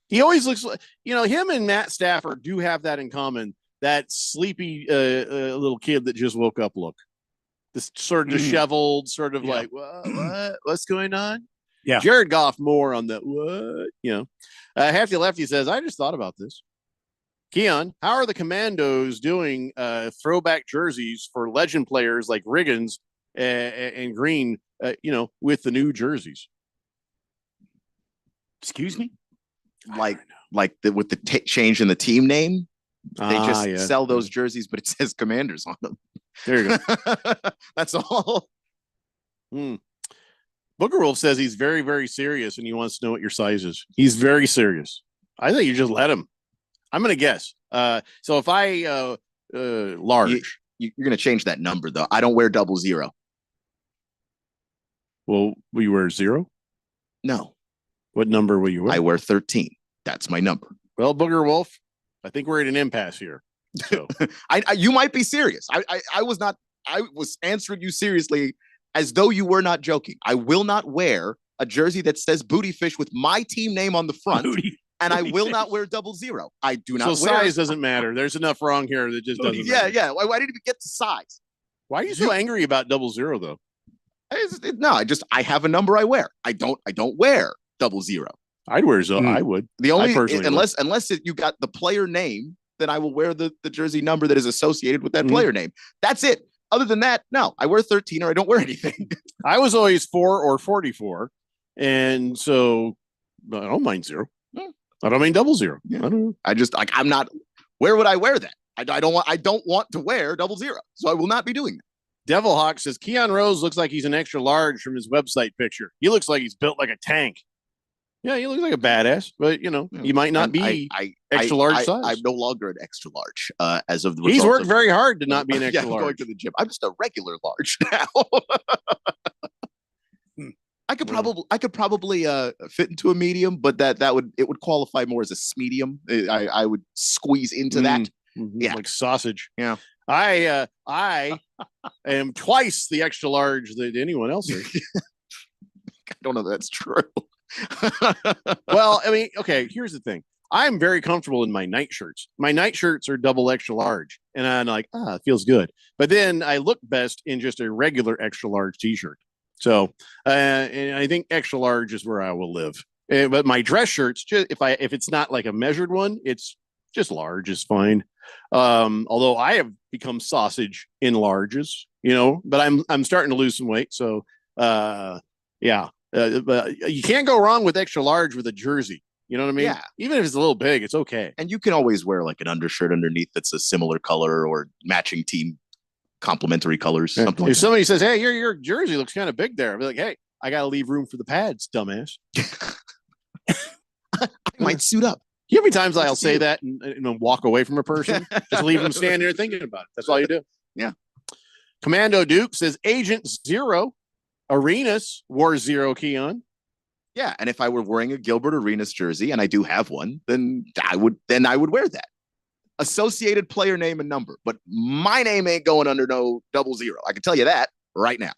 [SPEAKER 1] He always looks like, him and Matt Stafford do have that in common, that sleepy little kid that just woke up look. This sort of disheveled, sort of like, what's going on?
[SPEAKER 8] Yeah.
[SPEAKER 1] Jared Goff more on the what? Hefty Lefty says, I just thought about this. Keon, how are the Commandos doing throwback jerseys for legend players like Riggins and Green, with the new jerseys?
[SPEAKER 8] Excuse me?
[SPEAKER 3] With the change in the team name, they just sell those jerseys, but it says Commanders on them.
[SPEAKER 1] There you go.
[SPEAKER 3] That's all.
[SPEAKER 1] Booker Wolf says he's very, very serious and he wants to know what your size is. He's very serious. I think you just let him. I'm going to guess. So if I large.
[SPEAKER 3] You're going to change that number, though. I don't wear 00.
[SPEAKER 1] Well, will you wear 0?
[SPEAKER 3] No.
[SPEAKER 1] What number will you wear?
[SPEAKER 3] I wear 13. That's my number.
[SPEAKER 1] Well, Booger Wolf, I think we're at an impasse here. So.
[SPEAKER 3] You might be serious. I was not. I was answering you seriously as though you were not joking. I will not wear a jersey that says Booty Fish with my team name on the front. And I will not wear 00. I do not.
[SPEAKER 1] So size doesn't matter. There's enough wrong here that just doesn't matter.
[SPEAKER 3] Yeah. Why didn't we get to size?
[SPEAKER 1] Why are you so angry about 00 though?
[SPEAKER 3] I have a number I wear. I don't wear 00.
[SPEAKER 1] I'd wear 0. I would.
[SPEAKER 3] The only unless you got the player name, then I will wear the jersey number that is associated with that player name. That's it. Other than that, no. I wear 13 or I don't wear anything.
[SPEAKER 1] I was always 4 or 44, and so I don't mind 0. I don't mean 00.
[SPEAKER 3] Yeah. I don't know. I'm not. Where would I wear that? I don't want to wear 00, so I will not be doing that.
[SPEAKER 1] Devil Hawk says Keon Rose looks like he's an extra large from his website picture. He looks like he's built like a tank. Yeah, he looks like a badass, but he might not be extra large size.
[SPEAKER 3] I'm no longer an extra large as of the
[SPEAKER 1] He's worked very hard to not be an extra large.
[SPEAKER 3] Going to the gym. I'm just a regular large now. I could probably fit into a medium, but that would qualify more as a medium. I would squeeze into that. Yeah,
[SPEAKER 1] like sausage.
[SPEAKER 3] Yeah.
[SPEAKER 1] I am twice the extra large that anyone else is.
[SPEAKER 3] I don't know if that's true.
[SPEAKER 1] Well, I mean, okay, here's the thing. I'm very comfortable in my night shirts. My night shirts are double extra large, and I'm like, it feels good. But then I look best in just a regular extra large t-shirt. So, and I think extra large is where I will live. But my dress shirts, just if it's not like a measured one, it's just large is fine. Although I have become sausage in larges, but I'm starting to lose some weight. So, yeah, but you can't go wrong with extra large with a jersey. You know what I mean?
[SPEAKER 3] Yeah.
[SPEAKER 1] Even if it's a little big, it's okay.
[SPEAKER 3] And you can always wear like an undershirt underneath that's a similar color or matching team complementary colors. Something like
[SPEAKER 1] If somebody says, "Hey, your jersey looks kind of big there," I'll be like, "Hey, I got to leave room for the pads, dumbass."
[SPEAKER 3] I might suit up.
[SPEAKER 1] You know how many times I'll say that and walk away from a person? Just leave them standing there thinking about it. That's all you do.
[SPEAKER 3] Yeah.
[SPEAKER 1] Commando Duke says Agent Zero Arenas wore zero Keon.
[SPEAKER 3] Yeah, and if I were wearing a Gilbert Arenas jersey, and I do have one, then I would wear that. Associated player name and number, but my name ain't going under no 00. I can tell you that right now.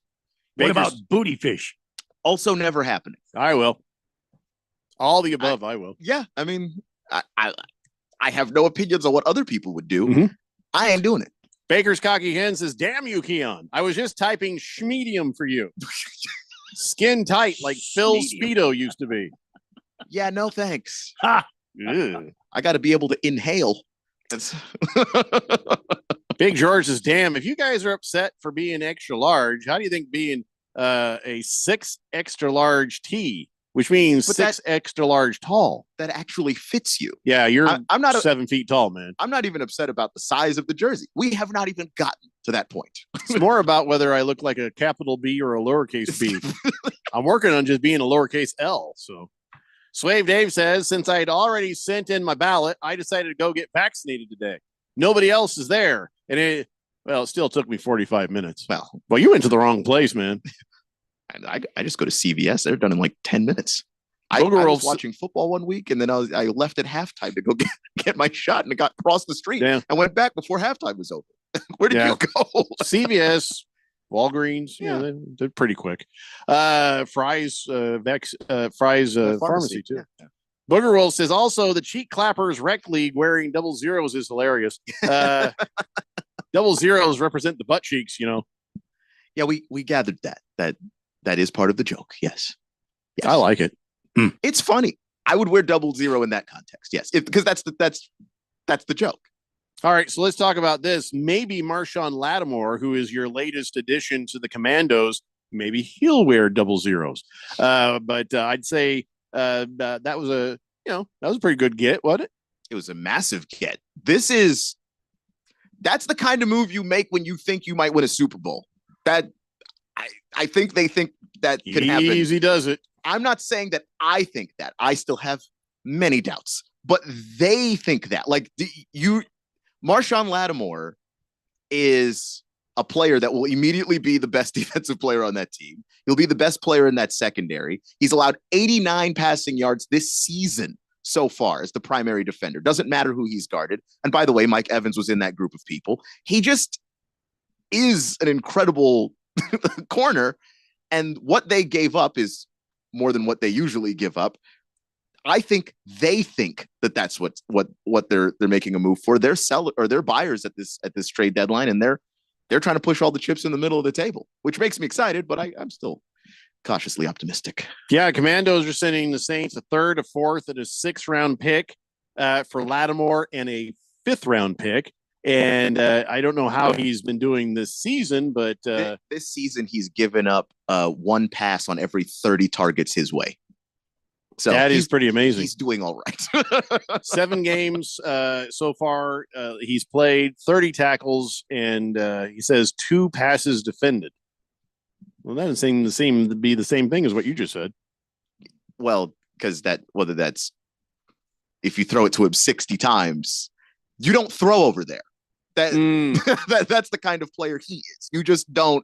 [SPEAKER 8] What about booty fish?
[SPEAKER 3] Also never happening.
[SPEAKER 1] I will. All the above, I will.
[SPEAKER 3] Yeah, I mean, I have no opinions on what other people would do.
[SPEAKER 1] Mm-hmm.
[SPEAKER 3] I ain't doing it.
[SPEAKER 1] Baker's Cocky Hen says, "Damn you, Keon. I was just typing schmedium for you. Skin tight like Phil Speedo used to be."
[SPEAKER 3] Yeah, no thanks.
[SPEAKER 1] Ha!
[SPEAKER 3] I got to be able to inhale.
[SPEAKER 1] Big George says, "Damn, if you guys are upset for being extra large, how do you think being a 6 extra large T, which means
[SPEAKER 3] But
[SPEAKER 1] 6 extra large tall,
[SPEAKER 3] that actually fits you?"
[SPEAKER 1] Yeah, you're
[SPEAKER 3] I'm not
[SPEAKER 1] 7 feet tall, man.
[SPEAKER 3] I'm not even upset about the size of the jersey. We have not even gotten to that point.
[SPEAKER 1] It's more about whether I look like a capital B or a lowercase b. I'm working on just being a lowercase L. So, Swave Dave says, "Since I had already sent in my ballot, I decided to go get vaccinated today. Nobody else is there, and it still took me 45 minutes. Well, you went to the wrong place, man."
[SPEAKER 3] And I just go to CVS. They're done in like 10 minutes. I was watching football one week, and then I left at halftime to go get my shot, and I got across the street and went back before halftime was over. Where did you go?
[SPEAKER 1] CVS, Walgreens, they're pretty quick. Fry's Pharmacy too.
[SPEAKER 3] Yeah.
[SPEAKER 1] Booger Wolf says, "Also, the Cheek Clappers Rec League wearing 00s is hilarious. 00s represent the butt cheeks,
[SPEAKER 3] Yeah, we gathered that is part of the joke. Yes.
[SPEAKER 1] I like it.
[SPEAKER 3] It's funny. I would wear 00 in that context. Yes, because that's the joke.
[SPEAKER 1] All right, so let's talk about this. Maybe Marshawn Lattimore, who is your latest addition to the Commandos, maybe he'll wear 00s. But I'd say that was a pretty good get, wasn't it?
[SPEAKER 3] It was a massive get. That's the kind of move you make when you think you might win a Super Bowl. That I think they think that could happen.
[SPEAKER 1] Easy does it.
[SPEAKER 3] I'm not saying that I think that. I still have many doubts, but they think that. Like Marshawn Lattimore is a player that will immediately be the best defensive player on that team. He'll be the best player in that secondary. He's allowed 89 passing yards this season so far as the primary defender. Doesn't matter who he's guarded. And by the way, Mike Evans was in that group of people. He just is an incredible corner. And what they gave up is more than what they usually give up. I think they think that that's what they're making a move for. They're seller or they're buyers at this trade deadline, and they're trying to push all the chips in the middle of the table, which makes me excited. But I'm still cautiously optimistic.
[SPEAKER 1] Yeah, Commandos are sending the Saints a 3rd, a 4th, and a 6th round pick for Lattimore and a 5th round pick. And I don't know how he's been doing this season, but
[SPEAKER 3] this season he's given up one pass on every 30 targets his way. So
[SPEAKER 1] that is pretty amazing.
[SPEAKER 3] He's doing all right.
[SPEAKER 1] 7 games so far. He's played 30 tackles, and he says 2 passes defended. Well, that doesn't seem to be the same thing as what you just said.
[SPEAKER 3] Well, because whether that's if you throw it to him 60 times, you don't throw over there. That's the kind of player he is. You just don't.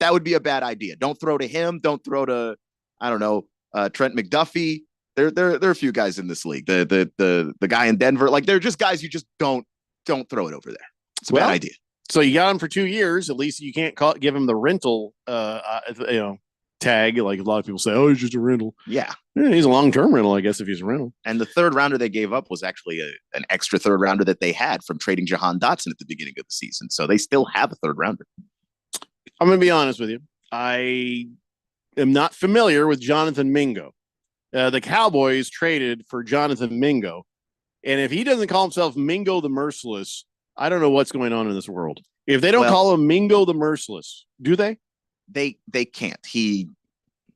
[SPEAKER 3] That would be a bad idea. Don't throw to him. Don't throw to, I don't know, Trent McDuffie. There are a few guys in this league. The guy in Denver, like they're just guys you just don't throw it over there. It's a bad idea.
[SPEAKER 1] So you got him for 2 years. At least you can't give him the rental, tag. Like a lot of people say, oh, he's just a rental.
[SPEAKER 3] Yeah,
[SPEAKER 1] he's a long-term rental, I guess, if he's a rental.
[SPEAKER 3] And the 3rd rounder they gave up was actually an extra 3rd rounder that they had from trading Jahan Dotson at the beginning of the season. So they still have a 3rd rounder.
[SPEAKER 1] I'm going to be honest with you. I am not familiar with Jonathan Mingo. The Cowboys traded for Jonathan Mingo. And if he doesn't call himself Mingo the Merciless, I don't know what's going on in this world. If they don't call him Mingo the Merciless, do they?
[SPEAKER 3] They can't. He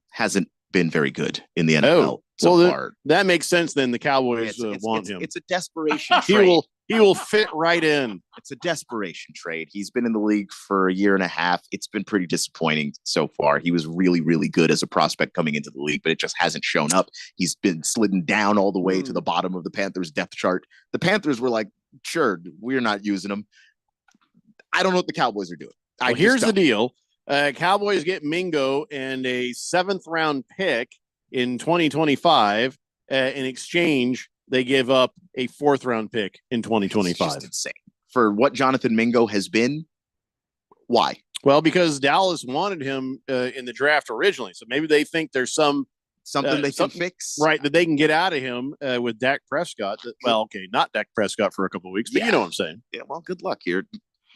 [SPEAKER 3] hasn't been very good in the NFL
[SPEAKER 1] far. That makes sense then. The Cowboys want him.
[SPEAKER 3] It's a desperation trade.
[SPEAKER 1] He will fit right in.
[SPEAKER 3] It's a desperation trade. He's been in the league for a year and a half. It's been pretty disappointing so far. He was really, really good as a prospect coming into the league, but it just hasn't shown up. He's been slidden down all the way to the bottom of the Panthers depth chart. The Panthers were like, sure, we're not using him. I don't know what the Cowboys are doing.
[SPEAKER 1] Well, here's the deal. Cowboys get Mingo and a 7th round pick in 2025. In exchange, they give up a 4th round pick in 2025.
[SPEAKER 3] It's just insane. For what Jonathan Mingo has been, why?
[SPEAKER 1] Well, because Dallas wanted him in the draft originally. So maybe they think there's something
[SPEAKER 3] they can fix.
[SPEAKER 1] Right, that they can get out of him with Dak Prescott. Not Dak Prescott for a couple of weeks, but you know what I'm saying.
[SPEAKER 3] Yeah, well, good luck. Your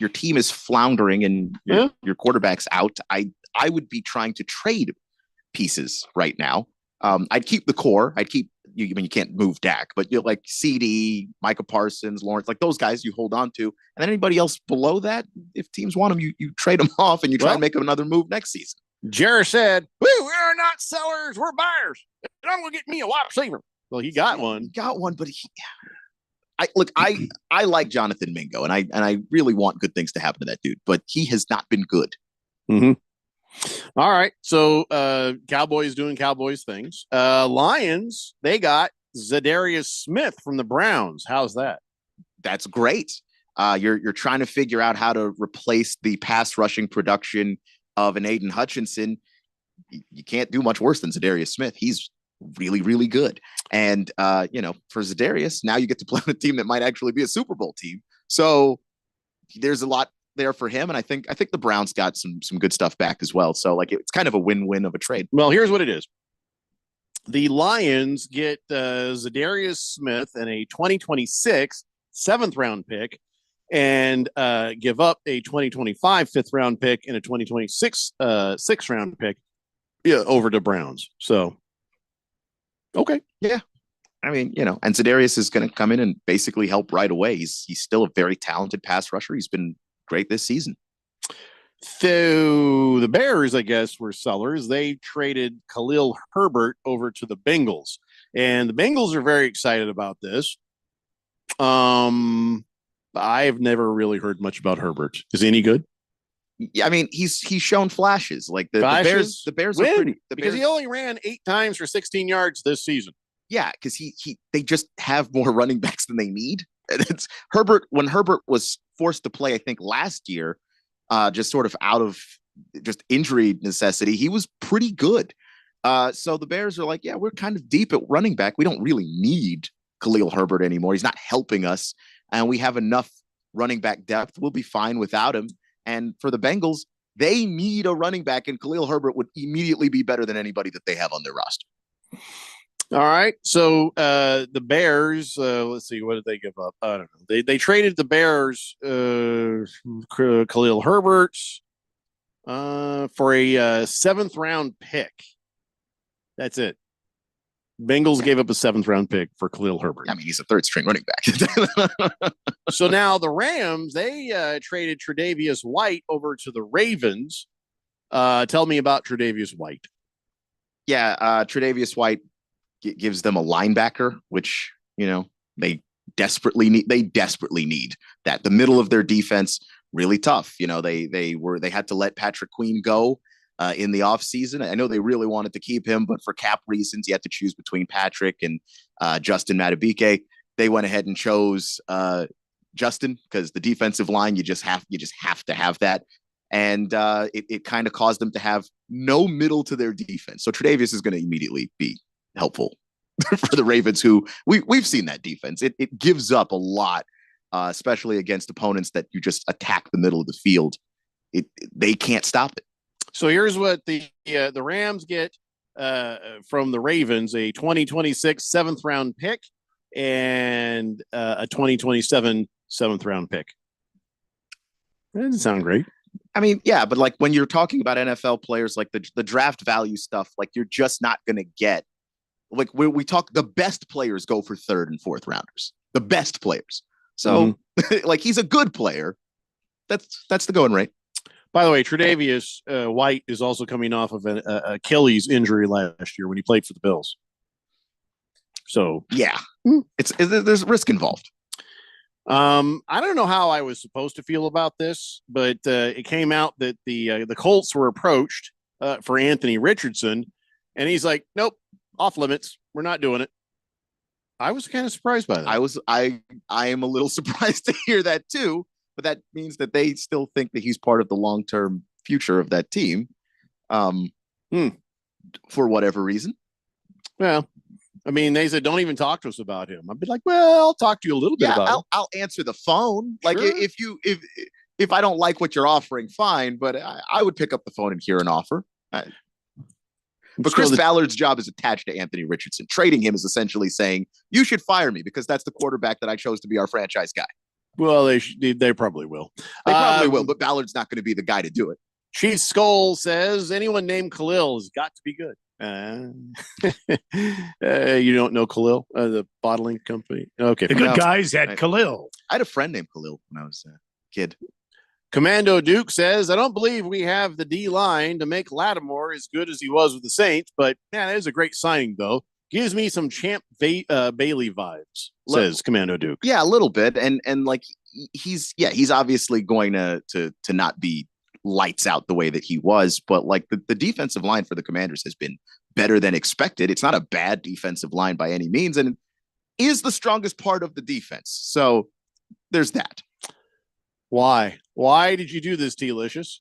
[SPEAKER 3] team is floundering and your quarterback's out. I would be trying to trade pieces right now. I'd keep the core. You can't move Dak, but you're like CD, Micah Parsons, Lawrence, like those guys you hold on to. And then anybody else below that, if teams want them, you trade them off and you try and make another move next season.
[SPEAKER 1] Jared said, we are not sellers, we're buyers. I'm going to get me a wide receiver. Well, he got one.
[SPEAKER 3] He got one, but I like Jonathan Mingo, and I really want good things to happen to that dude, but he has not been good.
[SPEAKER 1] Mm-hmm. All right. So Cowboys doing Cowboys things. Lions, they got Zadarius Smith from the Browns. How's that?
[SPEAKER 3] That's great. You're trying to figure out how to replace the pass rushing production of an Aiden Hutchinson. You can't do much worse than Zadarius Smith. He's really, really good. And for Zadarius, now you get to play on a team that might actually be a Super Bowl team. So there's a lot there for him. And I think the Browns got some good stuff back as well. So it's kind of a win-win of a trade.
[SPEAKER 1] Well, here's what it is. The Lions get Zadarius Smith and a 2026 7th round pick and give up a 2025 5th round pick and a 2026 6th round pick over to Browns. So, okay.
[SPEAKER 3] Yeah. I mean, and Zadarius is going to come in and basically help right away. He's still a very talented pass rusher. He's been great this season.
[SPEAKER 1] So the Bears, I guess, were sellers. They traded Khalil Herbert over to the Bengals, and the Bengals are very excited about this. I've never really heard much about Herbert. Is he any good?
[SPEAKER 3] Yeah, I mean, he's shown flashes. Like the Bears. The Bears
[SPEAKER 1] win,
[SPEAKER 3] are pretty.
[SPEAKER 1] Because he only ran 8 times for 16 yards this season.
[SPEAKER 3] Yeah, because they just have more running backs than they need. It's Herbert. When Herbert was forced to play, I think last year, just sort of out of just injury necessity, he was pretty good. So the Bears are like, yeah, we're kind of deep at running back. We don't really need Khalil Herbert anymore. He's not helping us, and we have enough running back depth. We'll be fine without him. And for the Bengals, they need a running back, and Khalil Herbert would immediately be better than anybody that they have on their roster.
[SPEAKER 1] All right. So the Bears, let's see, what did they give up? I don't know. They traded the Bears Khalil Herbert for a 7th round pick. That's it. Bengals gave up a 7th round pick for Khalil Herbert.
[SPEAKER 3] I mean, he's a 3rd string running back.
[SPEAKER 1] So now the Rams, they traded Tre'Davious White over to the Ravens. Tell me about Tre'Davious White.
[SPEAKER 3] Yeah, Tre'Davious White gives them a linebacker, which they desperately need. They desperately need that. The middle of their defense really tough. They had to let Patrick Queen go in the offseason. I know they really wanted to keep him, but for cap reasons, you had to choose between Patrick and Justin Madubuike. They went ahead and chose Justin because the defensive line you just have to have that. And it kind of caused them to have no middle to their defense. So Tre'Davious is going to immediately be helpful for the Ravens, who we've seen that defense. It gives up a lot, especially against opponents that you just attack the middle of the field. They can't stop it.
[SPEAKER 1] So here's what the Rams get from the Ravens: a 2026 7th round pick and a 2027 7th round pick. That doesn't sound great.
[SPEAKER 3] I mean, yeah, but like when you're talking about NFL players, like the draft value stuff, like you're just not going to get. Like we talk, the best players go for third and fourth rounders. The best players. So, like he's a good player. That's the going rate.
[SPEAKER 1] By the way, Tre'Davious White is also coming off of an Achilles injury last year when he played for the Bills. So
[SPEAKER 3] yeah, there's risk involved.
[SPEAKER 1] I don't know how I was supposed to feel about this, but it came out that the Colts were approached for Anthony Richardson, and he's like, "Nope, off limits. We're not doing it." I was kind of surprised by that.
[SPEAKER 3] I am a little surprised to hear that too, but that means that they still think that he's part of the long-term future of that team, for whatever reason.
[SPEAKER 1] Well, I mean, they said, don't even talk to us about him. I'd be like, well, I'll talk to you a little bit about him.
[SPEAKER 3] I'll answer the phone. Like
[SPEAKER 1] Sure.
[SPEAKER 3] if I don't like what you're offering, fine, but I would pick up the phone and hear an offer. But Chris Ballard's job is attached to Anthony Richardson. Trading him is essentially saying, you should fire me because that's the quarterback that I chose to be our franchise guy.
[SPEAKER 1] Well, they probably will.
[SPEAKER 3] They probably will, but Ballard's not going to be the guy to do it.
[SPEAKER 1] Chief Skull says, anyone named Khalil has got to be good. You don't know Khalil, the bottling company? Okay.
[SPEAKER 8] The good guys at Khalil.
[SPEAKER 3] I had a friend named Khalil when I was a kid.
[SPEAKER 1] Commando Duke says, I don't believe we have the D line to make Lattimore as good as he was with the Saints, but man, that is a great signing, though. Gives me some Champ Bailey vibes, says Commando Duke.
[SPEAKER 3] Yeah, a little bit. And like he's obviously going to not be lights out the way that he was, but like the defensive line for the Commanders has been better than expected. It's not a bad defensive line by any means, and is the strongest part of the defense. So there's that.
[SPEAKER 1] Why did you do this, T-Licious?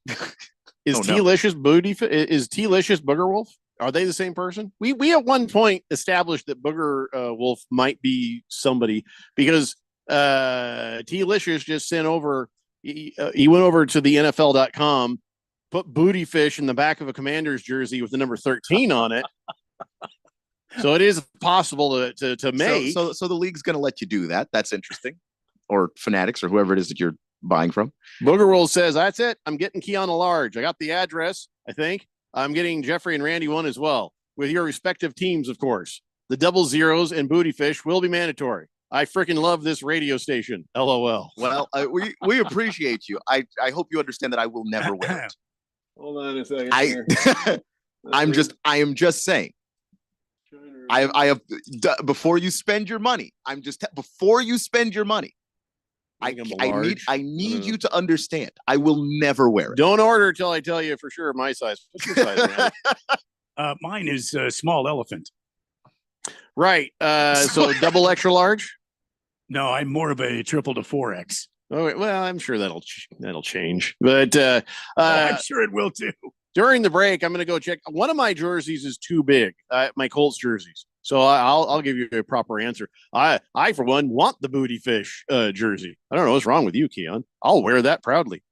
[SPEAKER 1] Is T-Licious Booger Wolf? Are they the same person? We at one point established that Booger Wolf might be somebody because T-Licious just sent over. He went over to the NFL.com, put booty fish in the back of a Commander's jersey with the number 13 on it. So it is possible to make.
[SPEAKER 3] So the league's going to let you do that. That's interesting. Or Fanatics or whoever it is that you're buying from.
[SPEAKER 1] Booger Wolf says, that's it. I'm getting Keanu Large. I got the address, I think. I'm getting Jeffrey and Randy one as well, with your respective teams, of course. The double zeros and booty fish will be mandatory. I freaking love this radio station. LOL.
[SPEAKER 3] Well, we appreciate you. I hope you understand that I will never wear it.
[SPEAKER 1] Hold on a second.
[SPEAKER 3] I am just saying. I have before you spend your money. Before you spend your money. I need you to understand. I will never wear it.
[SPEAKER 1] Don't order till I tell you for sure my size. What's your size, Randy?
[SPEAKER 8] Mine is small elephant.
[SPEAKER 1] Right. So double extra large?
[SPEAKER 8] No, I'm more of a triple to 4X.
[SPEAKER 1] Oh, well, I'm sure that'll change. But
[SPEAKER 8] I'm sure it will too.
[SPEAKER 1] During the break, I'm going to go check. One of my jerseys is too big, my Colts jerseys. So I'll give you a proper answer. I for one, want the booty fish jersey. I don't know what's wrong with you, Keon. I'll wear that proudly.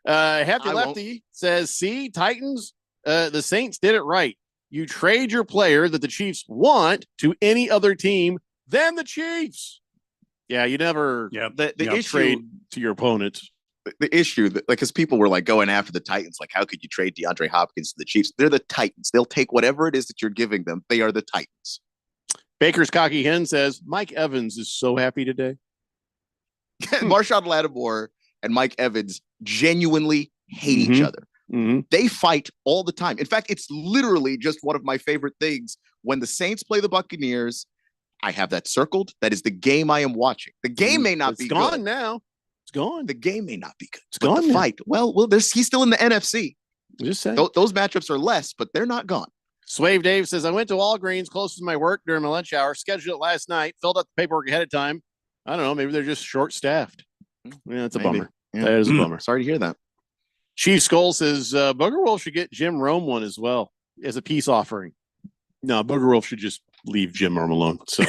[SPEAKER 1] Happy Lefty says, see, Titans, the Saints did it right. You trade your player that the Chiefs want to any other team than the Chiefs. Yeah, you never
[SPEAKER 3] the issue,
[SPEAKER 1] trade to your opponent.
[SPEAKER 3] The issue, because people were like going after the Titans, like, how could you trade DeAndre Hopkins to the Chiefs? They're the Titans. They'll take whatever it is that you're giving them. They are the Titans.
[SPEAKER 1] Baker's Cocky Hen says, Mike Evans is so happy today.
[SPEAKER 3] Marshawn Lattimore and Mike Evans genuinely hate each other.
[SPEAKER 1] Mm-hmm.
[SPEAKER 3] They fight all the time. In fact, it's literally just one of my favorite things. When the Saints play the Buccaneers, I have that circled. That is the game I am watching. The game may not be good.
[SPEAKER 1] It's gone now. It's gone.
[SPEAKER 3] The game may not be good.
[SPEAKER 1] It's gone.
[SPEAKER 3] The fight. Well, he's still in the NFC.
[SPEAKER 1] Just saying.
[SPEAKER 3] Those matchups are less, but they're not gone.
[SPEAKER 1] Swave Dave says, I went to Walgreens close to my work during my lunch hour, scheduled it last night, filled out the paperwork ahead of time. I don't know. Maybe they're just short-staffed. Yeah, it's a bummer.
[SPEAKER 3] Yeah.
[SPEAKER 1] That is a bummer.
[SPEAKER 3] Sorry to hear that.
[SPEAKER 1] Chief Skull says, Booger Wolf should get Jim Rome one as well as a peace offering. No, Booger Wolf should just leave Jim Rome alone. So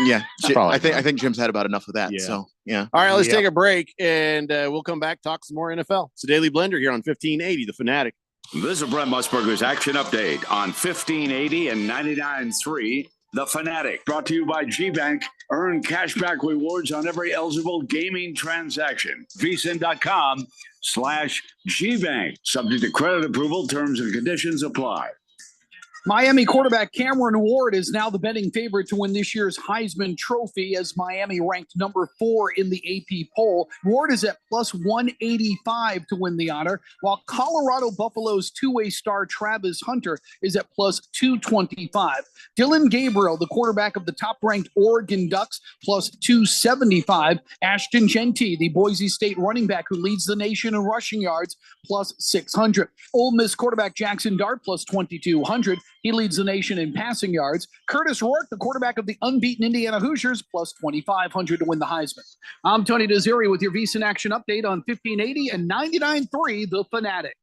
[SPEAKER 3] yeah, I think Jim's had about enough of that.
[SPEAKER 1] Yeah.
[SPEAKER 3] So yeah.
[SPEAKER 1] All right, let's take a break and we'll come back, talk some more NFL. It's a Daily Blender here on 1580, The Fanatic.
[SPEAKER 16] This is Brent Musburger's Action Update on 1580 and 99.3 The Fanatic, brought to you by GBank. Earn cashback rewards on every eligible gaming transaction. vsin.com/GBank. Subject to credit approval, terms and conditions apply.
[SPEAKER 17] Miami quarterback Cameron Ward is now the betting favorite to win this year's Heisman Trophy as Miami ranked number 4 in the AP poll. Ward is at plus 185 to win the honor, while Colorado Buffalo's two-way star Travis Hunter is at plus 225. Dylan Gabriel, the quarterback of the top-ranked Oregon Ducks, plus 275. Ashton Genty, the Boise State running back who leads the nation in rushing yards, plus 600. Ole Miss quarterback Jackson Dart, plus 2,200. He leads the nation in passing yards. Curtis Rourke, the quarterback of the unbeaten Indiana Hoosiers, plus 2,500 to win the Heisman. I'm Tony Desiri with your VSiN Action Update on 1580 and 99.3 The Fanatic.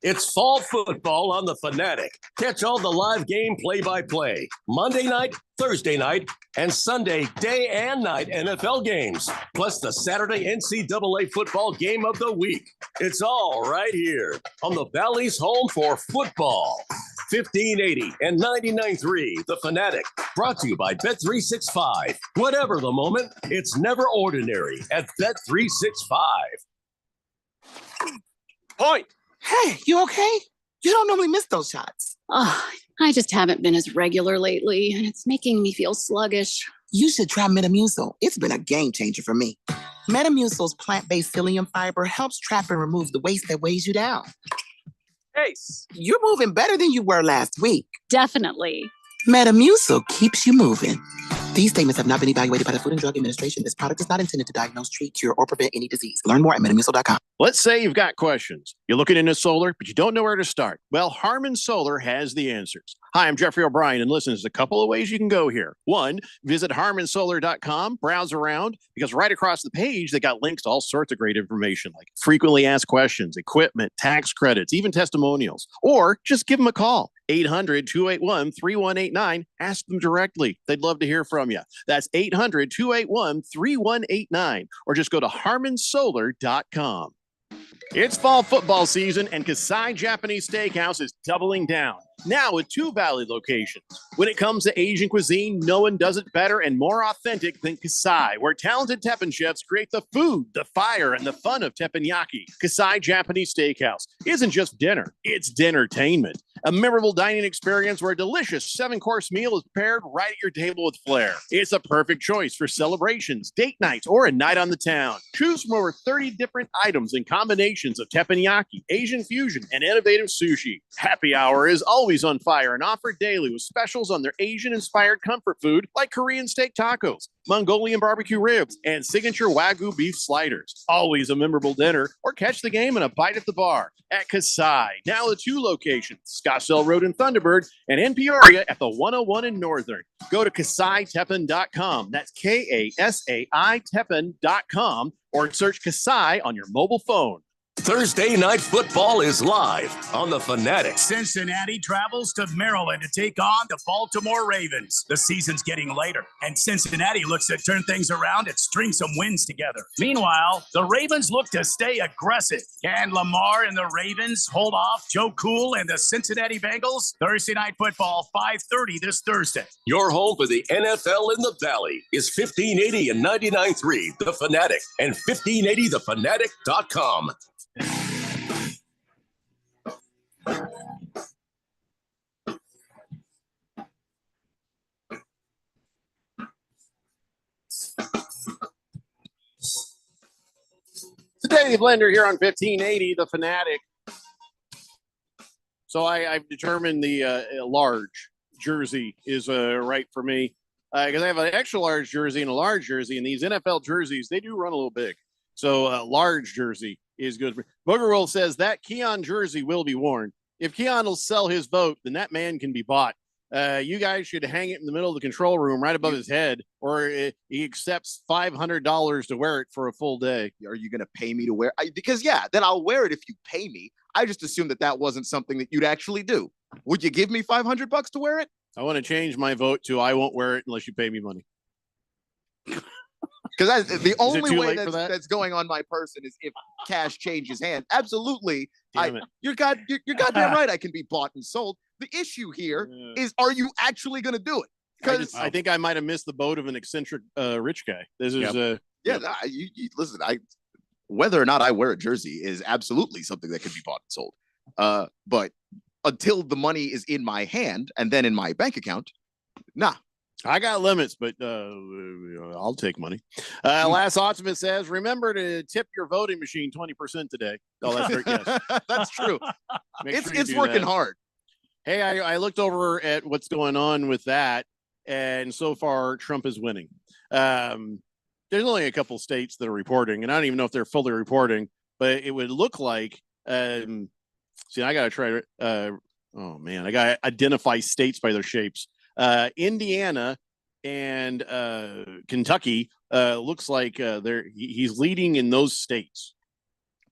[SPEAKER 6] It's fall football on The Fanatic. Catch all the live game play-by-play, Monday night, Thursday night, and Sunday day and night NFL games, plus the Saturday NCAA football game of the week. It's all right here on the Valley's home for football. 1580 and 99.3 The Fanatic, brought to you by Bet365. Whatever the moment, it's never ordinary at Bet365.
[SPEAKER 12] Point. Hey, you okay? You don't normally miss those shots.
[SPEAKER 14] Oh, I just haven't been as regular lately, and it's making me feel sluggish.
[SPEAKER 12] You should try Metamucil. It's been a game changer for me. Metamucil's plant-based psyllium fiber helps trap and remove the waste that weighs you down. Ace, you're moving better than you were last week.
[SPEAKER 14] Definitely.
[SPEAKER 12] Metamucil keeps you moving. These statements have not been evaluated by the Food and Drug Administration. This product is not intended to diagnose, treat, cure, or prevent any disease. Learn more at metamucil.com.
[SPEAKER 1] Let's say you've got questions. You're looking into solar, but you don't know where to start. Well, Harmon Solar has the answers. Hi, I'm Jeffrey O'Brien, and listen, there's a couple of ways you can go here. One, visit harmonsolar.com, browse around, because right across the page, they got links to all sorts of great information, like frequently asked questions, equipment, tax credits, even testimonials. Or just give them a call, 800-281-3189. Ask them directly. They'd love to hear from you. That's 800-281-3189. Or just go to harmonsolar.com. It's fall football season, and Kasai Japanese Steakhouse is doubling down, now with 2 Valley locations. When it comes to Asian cuisine, no one does it better and more authentic than Kasai, where talented Teppanyaki chefs create the food, the fire, and the fun of teppanyaki. Kasai Japanese Steakhouse isn't just dinner, it's dinnertainment. A memorable dining experience where a delicious 7-course meal is prepared right at your table with flair. It's a perfect choice for celebrations, date nights, or a night on the town. Choose from over 30 different items and combinations of teppanyaki, Asian fusion, and innovative sushi. Happy hour is always on fire and offered daily with specials on their Asian-inspired comfort food like Korean steak tacos, Mongolian barbecue ribs, and signature Wagyu beef sliders. Always a memorable dinner, or catch the game and a bite at the bar at Kasai. Now at 2 locations, Scottsdale Road in Thunderbird and in Peoria at the 101 in Northern. Go to KasaiTeppen.com. That's Kasai Teppen.com, or search Kasai on your mobile phone.
[SPEAKER 6] Thursday night football is live on The Fanatic.
[SPEAKER 8] Cincinnati travels to Maryland to take on the Baltimore Ravens. The season's getting later, and Cincinnati looks to turn things around and string some wins together. Meanwhile, the Ravens look to stay aggressive. Can Lamar and the Ravens hold off Joe Cool and the Cincinnati Bengals? Thursday night football, 5:30 this Thursday.
[SPEAKER 6] Your home for the NFL in the Valley is 1580 and 99.3 The Fanatic and 1580thefanatic.com.
[SPEAKER 1] Today, the Blender here on 1580 The Fanatic. So I've determined the large jersey is right for me, because I have an extra large jersey and a large jersey, and these NFL jerseys, they do run a little big. So a large jersey is good. Booger World says that Keon jersey will be worn. If Keon will sell his vote, then that man can be bought. You guys should hang it in the middle of the control room right above his head, or he accepts $500 to wear it for a full day.
[SPEAKER 2] Are you going to pay me to wear it? Because, yeah, then I'll wear it if you pay me. I just assumed that wasn't something that you'd actually do. Would you give me $500 to wear it?
[SPEAKER 1] I want to change my vote to I won't wear it unless you pay me money.
[SPEAKER 2] Because the only way that's going on my person is if cash changes hands. Absolutely. You're goddamn right I can be bought and sold.
[SPEAKER 3] the issue here is, are you actually going to do it? Because
[SPEAKER 1] I think I might have missed the boat of an eccentric rich guy. This is
[SPEAKER 3] listen, whether or not I wear a jersey is absolutely something that could be bought and sold. But until the money is in my hand and then in my bank account, nah.
[SPEAKER 1] I got limits, but I'll take money. Last Optimist says, remember to tip your voting machine 20% today. Oh, that's great. Yes.
[SPEAKER 3] That's true.
[SPEAKER 1] Make sure you
[SPEAKER 3] It's
[SPEAKER 1] do
[SPEAKER 3] working
[SPEAKER 1] that.
[SPEAKER 3] hard.
[SPEAKER 1] Hey, I looked over at what's going on with that, and so far Trump is winning. There's only a couple states that are reporting, and I don't even know if they're fully reporting, but it would look like see, I gotta try to I gotta identify states by their shapes. Indiana and Kentucky looks like he's leading in those states.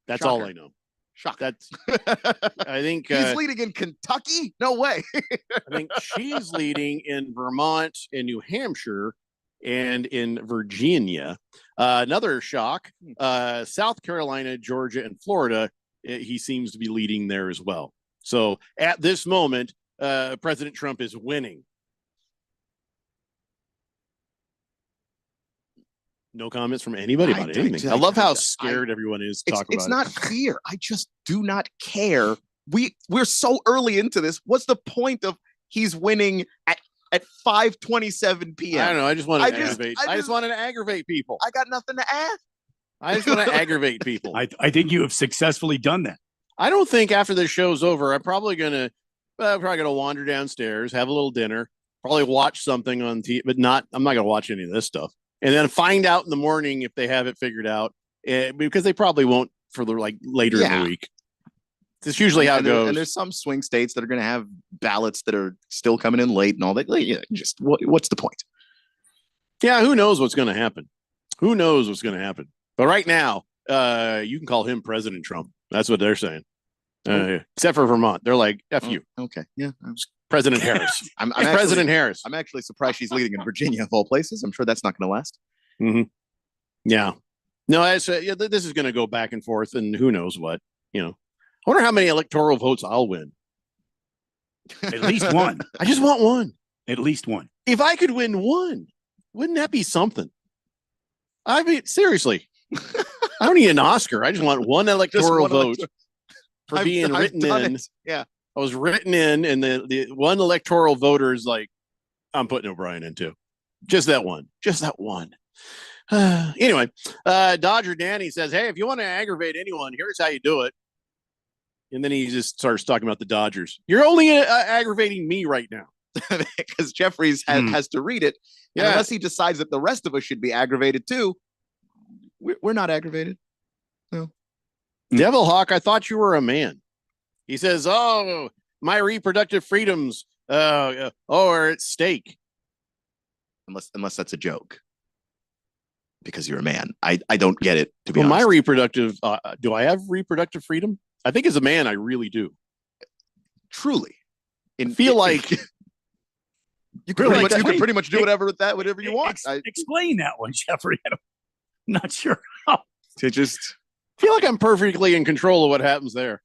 [SPEAKER 1] That's
[SPEAKER 3] Shocker.
[SPEAKER 1] all I know.
[SPEAKER 3] Shock.
[SPEAKER 1] That's I think
[SPEAKER 3] He's leading in Kentucky? No way.
[SPEAKER 1] I think she's leading in Vermont and New Hampshire and in Virginia. Another shock, South Carolina, Georgia, and Florida. He seems to be leading there as well. So at this moment, President Trump is winning. No comments from anybody about anything. I love how scared everyone is to talk about it.
[SPEAKER 3] It's not fear. I just do not care. We're so early into this. What's the point of he's winning at 5:27 p.m.?
[SPEAKER 1] I don't know. I just want to aggravate. I just wanted to aggravate people.
[SPEAKER 3] I got nothing to add.
[SPEAKER 1] I just want to aggravate people.
[SPEAKER 8] I think you have successfully done that.
[SPEAKER 1] I don't think after this show's over, I'm probably gonna wander downstairs, have a little dinner, probably watch something on TV, but I'm not gonna watch any of this stuff. And then find out in the morning if they have it figured out, because they probably won't for the later in the week. That's usually how it goes.
[SPEAKER 3] And there's some swing states that are going to have ballots that are still coming in late and all that. Just what's the point?
[SPEAKER 1] Yeah, who knows what's going to happen? Who knows what's going to happen? But right now, you can call him President Trump. That's what they're saying. Except for Vermont, they're like, "F you."
[SPEAKER 3] Okay, yeah.
[SPEAKER 1] President Harris.
[SPEAKER 3] I'm
[SPEAKER 1] President Harris.
[SPEAKER 3] I'm actually surprised she's leading in Virginia of all places. I'm sure that's not going to last.
[SPEAKER 1] Mm-hmm. Yeah. No, this is going to go back and forth, and who knows what. I wonder how many electoral votes I'll win.
[SPEAKER 8] At least one.
[SPEAKER 1] I just want one.
[SPEAKER 8] At least one.
[SPEAKER 1] If I could win one, wouldn't that be something? I mean, seriously. I don't need an Oscar. I just want one electoral vote for being written in.
[SPEAKER 3] Yeah.
[SPEAKER 1] I was written in, and the one electoral voter is like, I'm putting O'Brien in too. Just that one. Just that one. Anyway, Dodger Danny says, hey, if you want to aggravate anyone, here's how you do it. And then he just starts talking about the Dodgers. You're only aggravating me right now.
[SPEAKER 3] Because Jeffries has to read it. Yeah. And unless he decides that the rest of us should be aggravated too, we're not aggravated. No.
[SPEAKER 1] Devil Hawk, I thought you were a man. He says, oh, my reproductive freedoms are at stake.
[SPEAKER 3] Unless that's a joke. Because you're a man. I don't get it, to be
[SPEAKER 1] honest.
[SPEAKER 3] My
[SPEAKER 1] reproductive, do I have reproductive freedom? I think as a man, I really do.
[SPEAKER 3] Truly.
[SPEAKER 1] You
[SPEAKER 3] can pretty much do whatever you want.
[SPEAKER 8] Explain that one, Jeffrey. I'm not sure how.
[SPEAKER 3] To just
[SPEAKER 1] feel like I'm perfectly in control of what happens there.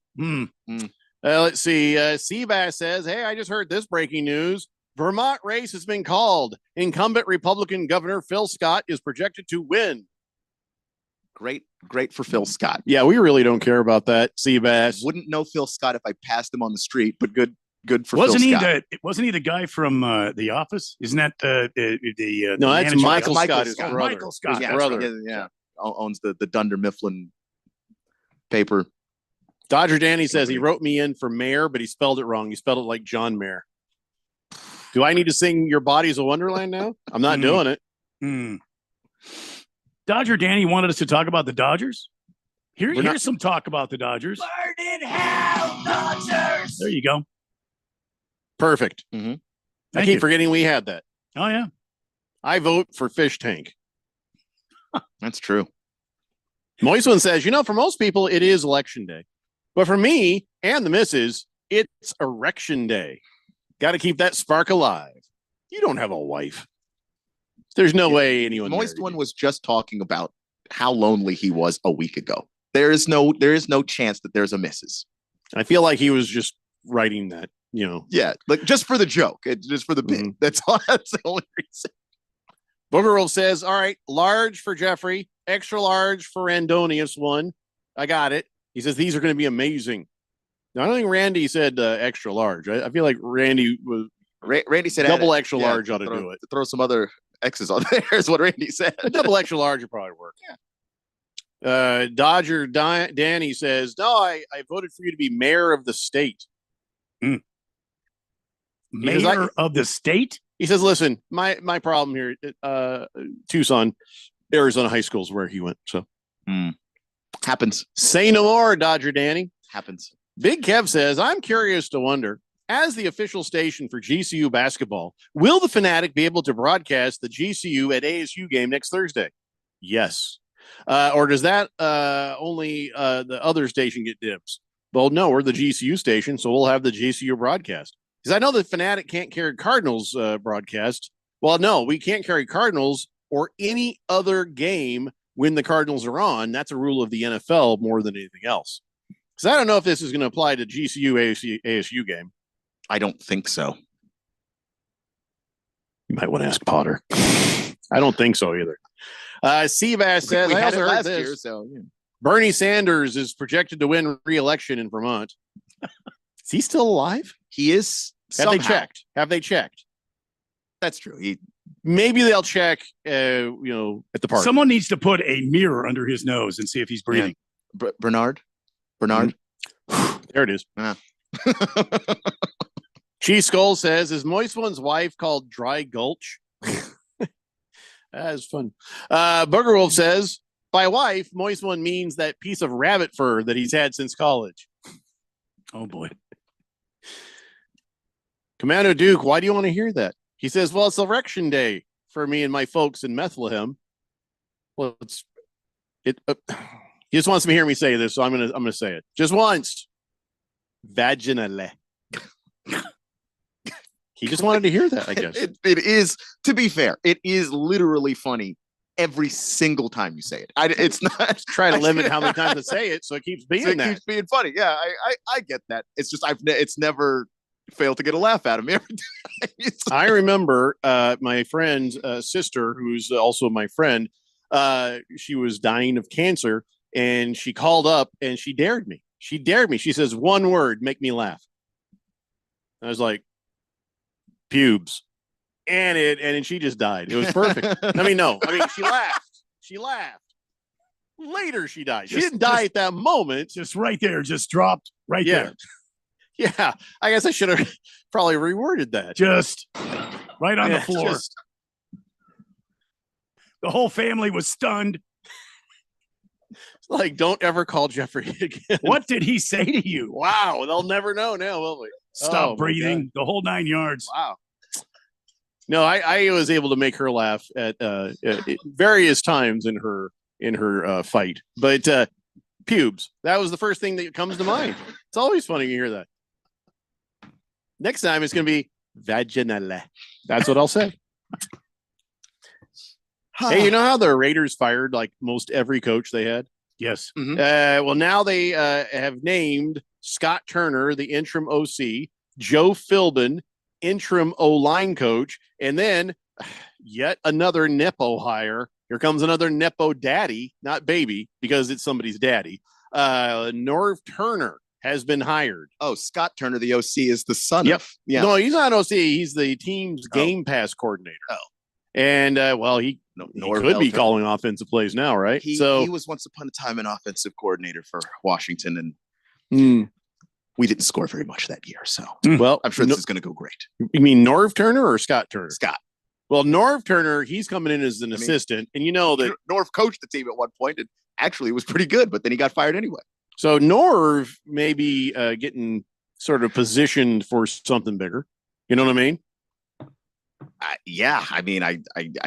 [SPEAKER 1] Let's see. Seabass says, hey, I just heard this breaking news. Vermont race has been called. Incumbent Republican Governor Phil Scott is projected to win.
[SPEAKER 3] Great for Phil Scott.
[SPEAKER 1] Yeah, we really don't care about that, Seabass.
[SPEAKER 3] Wouldn't know Phil Scott if I passed him on the street, but good for
[SPEAKER 8] wasn't
[SPEAKER 3] Phil Scott.
[SPEAKER 8] Wasn't he the guy from The Office? Isn't that the
[SPEAKER 1] no, that's Michael Scott, his brother.
[SPEAKER 8] Michael Scott,
[SPEAKER 3] his
[SPEAKER 8] brother.
[SPEAKER 3] Yeah, owns the Dunder Mifflin paper.
[SPEAKER 1] Dodger Danny says he wrote me in for mayor, but he spelled it wrong. He spelled it like John Mayer. Do I need to sing Your Body's a Wonderland now? I'm not doing it.
[SPEAKER 8] Dodger Danny wanted us to talk about the Dodgers. Here's some talk about the Dodgers.
[SPEAKER 19] Burn in hell, Dodgers!
[SPEAKER 8] There you go.
[SPEAKER 1] Perfect. I keep forgetting we had that.
[SPEAKER 8] Oh, yeah.
[SPEAKER 1] I vote for Fish Tank.
[SPEAKER 3] That's true.
[SPEAKER 1] Moist One says, for most people, it is election day. But for me and the missus, it's erection day. Got to keep that spark alive. You don't have a wife. There's no way anyone.
[SPEAKER 3] Moist One was just talking about how lonely he was a week ago. There is no chance that there's a missus.
[SPEAKER 1] I feel like he was just writing that
[SPEAKER 3] Yeah, like just for the joke, just for the bit. That's all. That's the only reason.
[SPEAKER 1] Booger Wolf says, all right, large for Jeffrey, extra large for Randonius one. I got it. He says these are going to be amazing. Now, I don't think Randy said extra large. I feel like Randy was
[SPEAKER 3] Randy said
[SPEAKER 1] double extra large ought to
[SPEAKER 3] throw,
[SPEAKER 1] do it.
[SPEAKER 3] Throw some other X's on there is what Randy said.
[SPEAKER 1] Double extra large would probably work. Yeah. Dodger Danny says, no, I voted for you to be mayor of the state.
[SPEAKER 8] Mayor of the state?
[SPEAKER 1] He says, listen, my problem here, Tucson, Arizona High School is where he went. So
[SPEAKER 3] happens.
[SPEAKER 1] Say no more, Dodger Danny.
[SPEAKER 3] Happens.
[SPEAKER 1] Big Kev says, I'm curious to wonder, as the official station for GCU basketball, will the Fanatic be able to broadcast the GCU at ASU game next Thursday? Yes. Or does that only the other station get dibs? Well, no, we're the GCU station, so we'll have the GCU broadcast. Because I know the Fanatic can't carry Cardinals broadcast. Well, no, we can't carry Cardinals or any other game when the Cardinals are on. That's a rule of the NFL more than anything else. Because I don't know if this is going to apply to GCU ASU game.
[SPEAKER 3] I don't think so.
[SPEAKER 1] You might want to ask Potter. I don't think so either. Seabass says,
[SPEAKER 3] we
[SPEAKER 1] I
[SPEAKER 3] had
[SPEAKER 1] also
[SPEAKER 3] it
[SPEAKER 1] heard
[SPEAKER 3] last
[SPEAKER 1] this.
[SPEAKER 3] year, so yeah.
[SPEAKER 1] Bernie Sanders is projected to win re-election in Vermont. Is he still alive?
[SPEAKER 3] He is.
[SPEAKER 1] Have they checked?
[SPEAKER 3] That's true.
[SPEAKER 1] Maybe they'll check, at the park.
[SPEAKER 8] Someone needs to put a mirror under his nose and see if he's breathing.
[SPEAKER 3] Yeah. Bernard?
[SPEAKER 1] There it is. Cheese Skull says, is Moist One's wife called Dry Gulch? That's fun. Booger Wolf says, by wife, Moist One means that piece of rabbit fur that he's had since college.
[SPEAKER 8] Oh, boy.
[SPEAKER 1] Commando Duke, why do you want to hear that? He says, well, it's election day for me and my folks in Bethlehem. Well, he just wants to hear me say this, so I'm gonna say it just once. Vaginale. He just wanted to hear that, I guess.
[SPEAKER 3] It is, to be fair, it is literally funny every single time you say it. It's not.
[SPEAKER 1] Try to limit how many times I say it so it keeps being
[SPEAKER 3] so it
[SPEAKER 1] that.
[SPEAKER 3] keeps being funny. Yeah, I get that. It's just it's never failed to get a laugh out of me every time.
[SPEAKER 1] I remember my friend's sister, who's also my friend. She was dying of cancer, and she called up and she dared me. She says, one word, make me laugh. I was like, pubes. And she just died. It was perfect. She laughed. Later she died. She didn't die at that moment.
[SPEAKER 8] Just right there, just dropped right there.
[SPEAKER 1] Yeah. I guess I should have probably reworded that.
[SPEAKER 8] Just right on the floor. The whole family was stunned.
[SPEAKER 1] Like, don't ever call Jeffrey again.
[SPEAKER 8] What did he say to you?
[SPEAKER 1] Wow, they'll never know now, will we?
[SPEAKER 8] Stop breathing. The whole 9 yards.
[SPEAKER 1] Wow. No, I was able to make her laugh at various times in her fight. But pubes, that was the first thing that comes to mind. It's always funny to hear that. Next time it's going to be vaginale. That's what I'll say. Hey, you know how the Raiders fired like most every coach they had?
[SPEAKER 8] Yes.
[SPEAKER 3] Mm-hmm.
[SPEAKER 1] Well, now they have named Scott Turner the interim OC, Joe Philbin interim O-line coach, and then yet another Nepo hire. Here comes another Nepo daddy, not baby, because it's somebody's daddy. Norv Turner has been hired.
[SPEAKER 3] Oh, Scott Turner, the OC, is the son
[SPEAKER 1] Yep.
[SPEAKER 3] of. Yeah.
[SPEAKER 1] No, he's not OC. He's the team's Game Pass coordinator.
[SPEAKER 3] Oh.
[SPEAKER 1] And, he could be calling offensive plays now, right?
[SPEAKER 3] He was once upon a time an offensive coordinator for Washington, and we didn't score very much that year. So,
[SPEAKER 1] well,
[SPEAKER 3] I'm sure this is going to go great.
[SPEAKER 1] You mean Norv Turner or Scott Turner?
[SPEAKER 3] Scott.
[SPEAKER 1] Well, Norv Turner, he's coming in as an assistant, and you know that
[SPEAKER 3] Norv coached the team at one point and actually was pretty good, but then he got fired anyway.
[SPEAKER 1] So Norv may be getting sort of positioned for something bigger. You know what I mean?
[SPEAKER 3] Yeah, I mean, I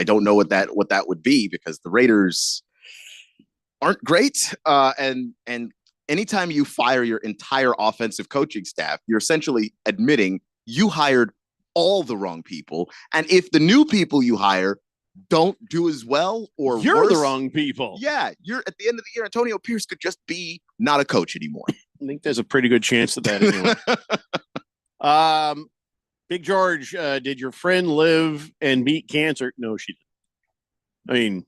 [SPEAKER 3] don't know what that would be, because the Raiders aren't great, and anytime you fire your entire offensive coaching staff, you're essentially admitting you hired all the wrong people, and if the new people you hire don't do as well, or
[SPEAKER 1] you're
[SPEAKER 3] worse,
[SPEAKER 1] the wrong people.
[SPEAKER 3] Yeah, you're at the end of the year, Antonio Pierce could just be not a coach anymore.
[SPEAKER 1] I think there's a pretty good chance of that anyway. Big George, did your friend live and beat cancer? No, she didn't. I mean,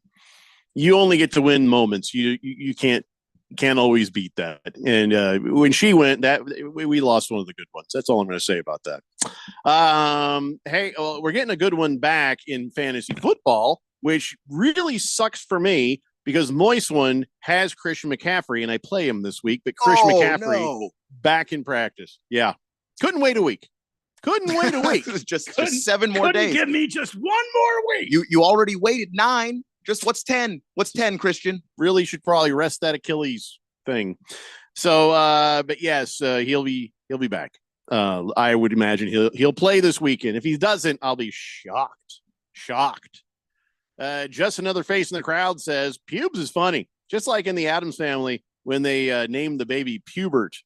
[SPEAKER 1] you only get to win moments. You can't always beat that. And when she went, that we lost one of the good ones. That's all I'm going to say about that. Hey, well, we're getting a good one back in fantasy football, which really sucks for me because Moist One has Christian McCaffrey, and I play him this week. But Christian McCaffrey back in practice. Yeah, couldn't wait a week. Couldn't wait a week.
[SPEAKER 3] just 7 more days.
[SPEAKER 8] Give me just one more week.
[SPEAKER 3] You already waited 9. Just what's 10? What's 10, Christian?
[SPEAKER 1] Really should probably rest that Achilles thing. So, but yes, he'll be back. I would imagine he'll play this weekend. If he doesn't, I'll be shocked. Just another face in the crowd says Pubes is funny, just like in the Addams Family when they named the baby Pubert.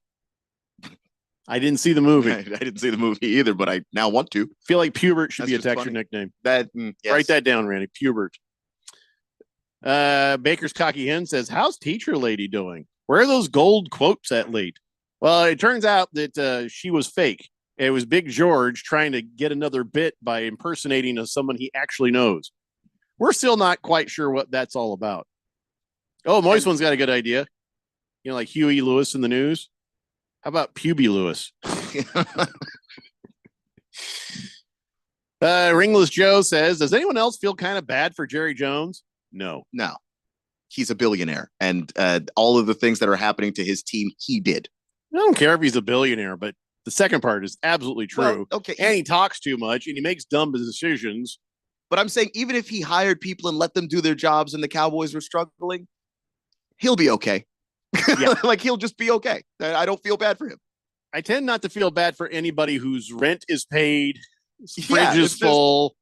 [SPEAKER 1] I didn't see the movie.
[SPEAKER 3] I didn't see the movie either, but I now want to.
[SPEAKER 1] Feel like Pubert should be a Texture nickname.
[SPEAKER 3] Yes.
[SPEAKER 1] Write that down, Randy. Pubert. Baker's Cocky Hen says, how's teacher lady doing? Where are those gold quotes at late? Well, it turns out that she was fake. It was Big George trying to get another bit by impersonating someone he actually knows. We're still not quite sure what that's all about. Oh, Moist One's got a good idea. You know, like Huey Lewis in the news. How about Puby Lewis? Ringless Joe says, does anyone else feel kind of bad for Jerry Jones? No.
[SPEAKER 3] He's a billionaire, and all of the things that are happening to his team, he did.
[SPEAKER 1] I don't care if he's a billionaire, but the second part is absolutely true.
[SPEAKER 3] Well, okay.
[SPEAKER 1] And he talks too much, and he makes dumb decisions.
[SPEAKER 3] But I'm saying even if he hired people and let them do their jobs and the Cowboys were struggling, he'll be okay. Yeah. Like, he'll just be okay. I don't feel bad for him.
[SPEAKER 1] I tend not to feel bad for anybody whose rent is paid, fridge is full,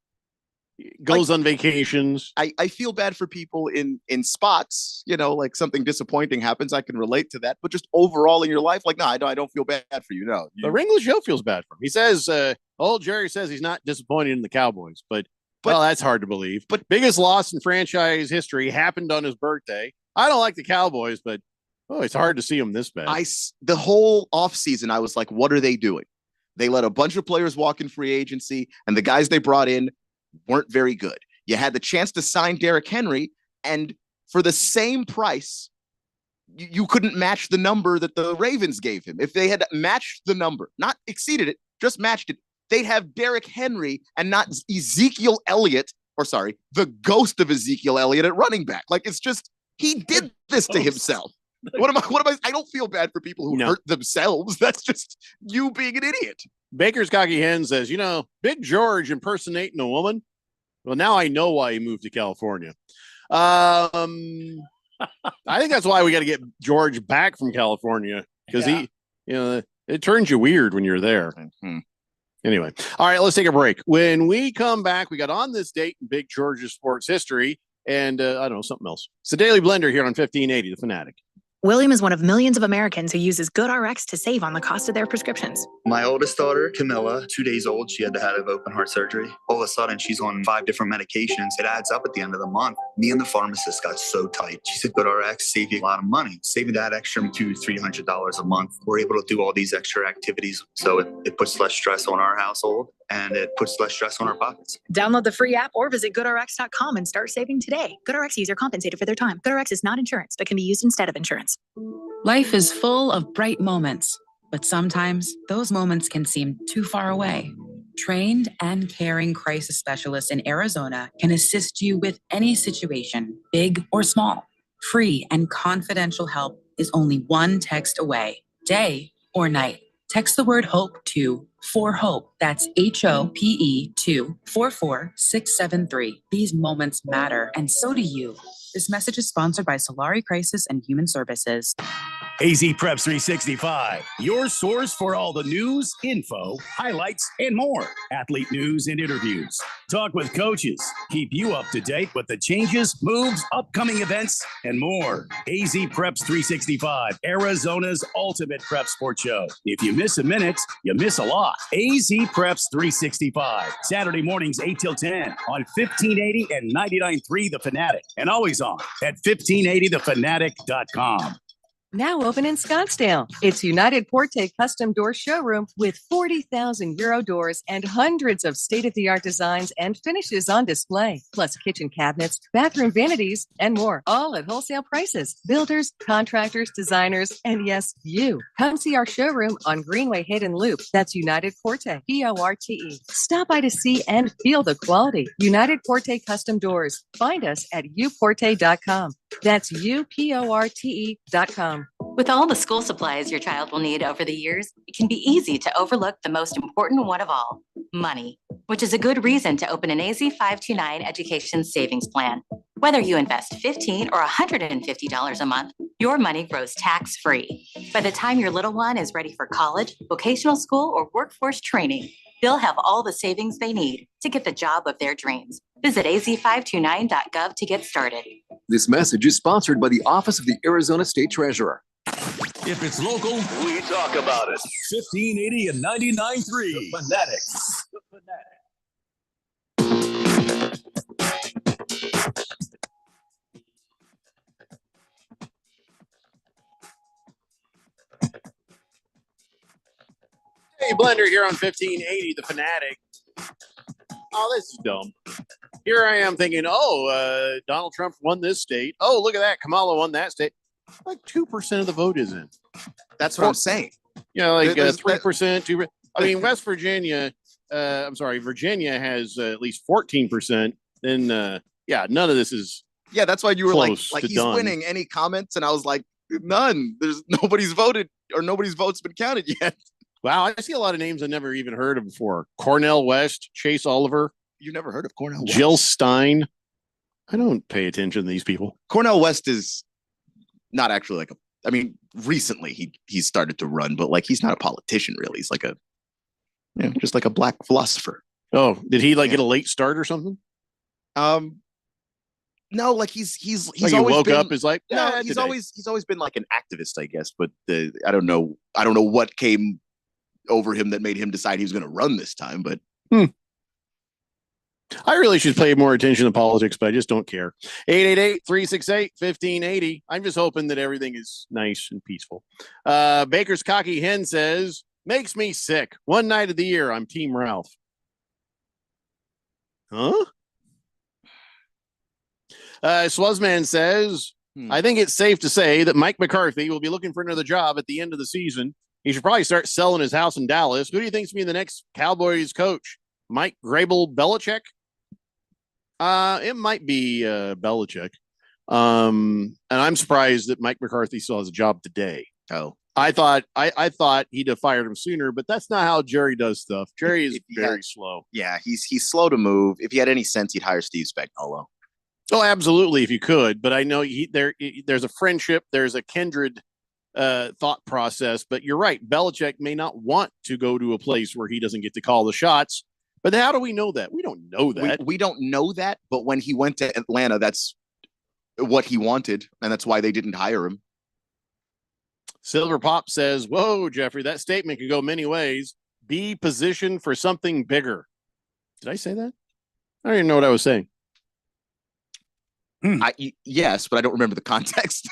[SPEAKER 1] goes on vacations.
[SPEAKER 3] I feel bad for people in spots, like something disappointing happens. I can relate to that. But just overall in your life, like, no, I don't feel bad for you. No.
[SPEAKER 1] The Ringless Joe feels bad for him. He says, old Jerry says he's not disappointed in the Cowboys, but well, that's hard to believe. But biggest loss in franchise history happened on his birthday. I don't like the Cowboys, but it's hard to see them this bad.
[SPEAKER 3] The whole offseason, I was like, what are they doing? They let a bunch of players walk in free agency, and the guys they brought in weren't very good. You had the chance to sign Derrick Henry, and for the same price, you couldn't match the number that the Ravens gave him. If they had matched the number, not exceeded it, just matched it, they'd have Derrick Henry and not Ezekiel Elliott, the ghost of Ezekiel Elliott at running back. Like, it's just, he did this to himself. What am I? I don't feel bad for people who hurt themselves. That's just you being an idiot.
[SPEAKER 1] Baker's Cocky Hen says, Big George impersonating a woman. Well, now I know why he moved to California. I think that's why we got to get George back from California, because it turns you weird when you're there.
[SPEAKER 3] Mm-hmm.
[SPEAKER 1] Anyway, all right, let's take a break. When we come back, we got on this date in Big George's sports history, and I don't know, something else. It's the Daily Blender here on 1580, The Fanatic.
[SPEAKER 20] William is one of millions of Americans who uses GoodRx to save on the cost of their prescriptions.
[SPEAKER 22] My oldest daughter, Camilla, 2 days old, she had to have open heart surgery. All of a sudden, she's on 5 different medications. It adds up at the end of the month. Me and the pharmacist got so tight. She said, GoodRx saved you a lot of money, saving that extra $200-300 a month. We're able to do all these extra activities, so it puts less stress on our household, and it puts less stress on our pockets.
[SPEAKER 20] Download the free app or visit GoodRx.com and start saving today. GoodRx user compensated for their time. GoodRx is not insurance, but can be used instead of insurance.
[SPEAKER 23] Life is full of bright moments, but sometimes those moments can seem too far away. Trained and caring crisis specialists in Arizona can assist you with any situation, big or small. Free and confidential help is only one text away, day or night. Text the word HOPE to 4HOPE. That's HOPE to 44673. These moments matter, and so do you. This message is sponsored by Solari Crisis and Human Services.
[SPEAKER 8] AZ Preps 365, your source for all the news, info, highlights, and more. Athlete news and interviews. Talk with coaches. Keep you up to date with the changes, moves, upcoming events, and more. AZ Preps 365, Arizona's ultimate prep sports show. If you miss a minute, you miss a lot. AZ Preps 365, Saturday mornings 8 till 10 on 1580 and 99.3 The Fanatic. And always on at 1580thefanatic.com.
[SPEAKER 18] Now open in Scottsdale. It's United Porte Custom Door Showroom with 40,000 Euro doors and hundreds of state-of-the-art designs and finishes on display, plus kitchen cabinets, bathroom vanities, and more, all at wholesale prices. Builders, contractors, designers, and yes, you. Come see our showroom on Greenway Hayden Loop. That's United Porte, Porte. Stop by to see and feel the quality. United Porte Custom Doors. Find us at uporte.com. That's uporte.com.
[SPEAKER 5] With all the school supplies your child will need over the years, it can be easy to overlook the most important one of all, money, which is a good reason to open an AZ 529 education savings plan. Whether you invest $15 or $150 a month, your money grows tax-free. By the time your little one is ready for college, vocational school, or workforce training, they'll have all the savings they need to get the job of their dreams. Visit az529.gov to get started.
[SPEAKER 7] This message is sponsored by the Office of the Arizona State Treasurer.
[SPEAKER 6] If it's local,
[SPEAKER 4] We talk about it.
[SPEAKER 6] 1580 and 99.3.
[SPEAKER 4] The Fanatic.
[SPEAKER 1] Hey, Blender here on 1580, The Fanatic. Oh, this is dumb. Here I am thinking, Donald Trump won this state. Oh, look at that. Kamala won that state. Like 2% of the vote is in.
[SPEAKER 3] That's what I'm saying.
[SPEAKER 1] Yeah, like
[SPEAKER 3] There's-
[SPEAKER 1] 3%, 2%. I mean, West Virginia, Virginia has at least 14%. Then, none of this is.
[SPEAKER 3] Yeah, that's why you were
[SPEAKER 1] close
[SPEAKER 3] like
[SPEAKER 1] to
[SPEAKER 3] he's
[SPEAKER 1] done.
[SPEAKER 3] winning. Any comments? And I was like, none. There's nobody's voted or nobody's vote's been counted yet.
[SPEAKER 1] Wow, I see a lot of names I never even heard of before. Cornell West, Chase Oliver.
[SPEAKER 3] You never heard of Cornell West?
[SPEAKER 1] Jill Stein. I don't pay attention to these people.
[SPEAKER 3] Cornell West is not actually recently he started to run, but like he's not a politician really. He's like just like a black philosopher.
[SPEAKER 1] Oh, did he get a late start or something?
[SPEAKER 3] No, like he's
[SPEAKER 1] Like he
[SPEAKER 3] always
[SPEAKER 1] woke
[SPEAKER 3] been,
[SPEAKER 1] up is like,
[SPEAKER 3] no,
[SPEAKER 1] "Yeah,
[SPEAKER 3] he's
[SPEAKER 1] today."
[SPEAKER 3] always been like an activist, I guess. But I don't know what came over him that made him decide he was going to run this time. But
[SPEAKER 1] I really should pay more attention to politics, but I just don't care. 888-368-1580. I'm just hoping that everything is nice and peaceful. Baker's Cocky Hen says, makes me sick. One night of the year, I'm Team Ralph. Huh? Swazman says, I think it's safe to say that Mike McCarthy will be looking for another job at the end of the season. He should probably start selling his house in Dallas. Who do you think's be the next Cowboys coach? Mike Grable Belichick? It might be Belichick. And I'm surprised that Mike McCarthy still has a job today.
[SPEAKER 3] Oh,
[SPEAKER 1] I thought he'd have fired him sooner, but that's not how Jerry does stuff. Jerry is very slow.
[SPEAKER 3] Yeah, he's slow to move. If he had any sense, he'd hire Steve Spagnuolo.
[SPEAKER 1] Oh, absolutely, if you could. But I know there's a friendship, there's a kindred thought process. But you're right. Belichick may not want to go to a place where he doesn't get to call the shots. But how do we know that? We don't know that.
[SPEAKER 3] We don't know that. But when he went to Atlanta, that's what he wanted, and that's why they didn't hire him.
[SPEAKER 1] Silver Pop says, whoa, Jeffrey, that statement could go many ways. Be positioned for something bigger. Did I say that? I don't even know what I was saying.
[SPEAKER 3] Yes, but I don't remember the context.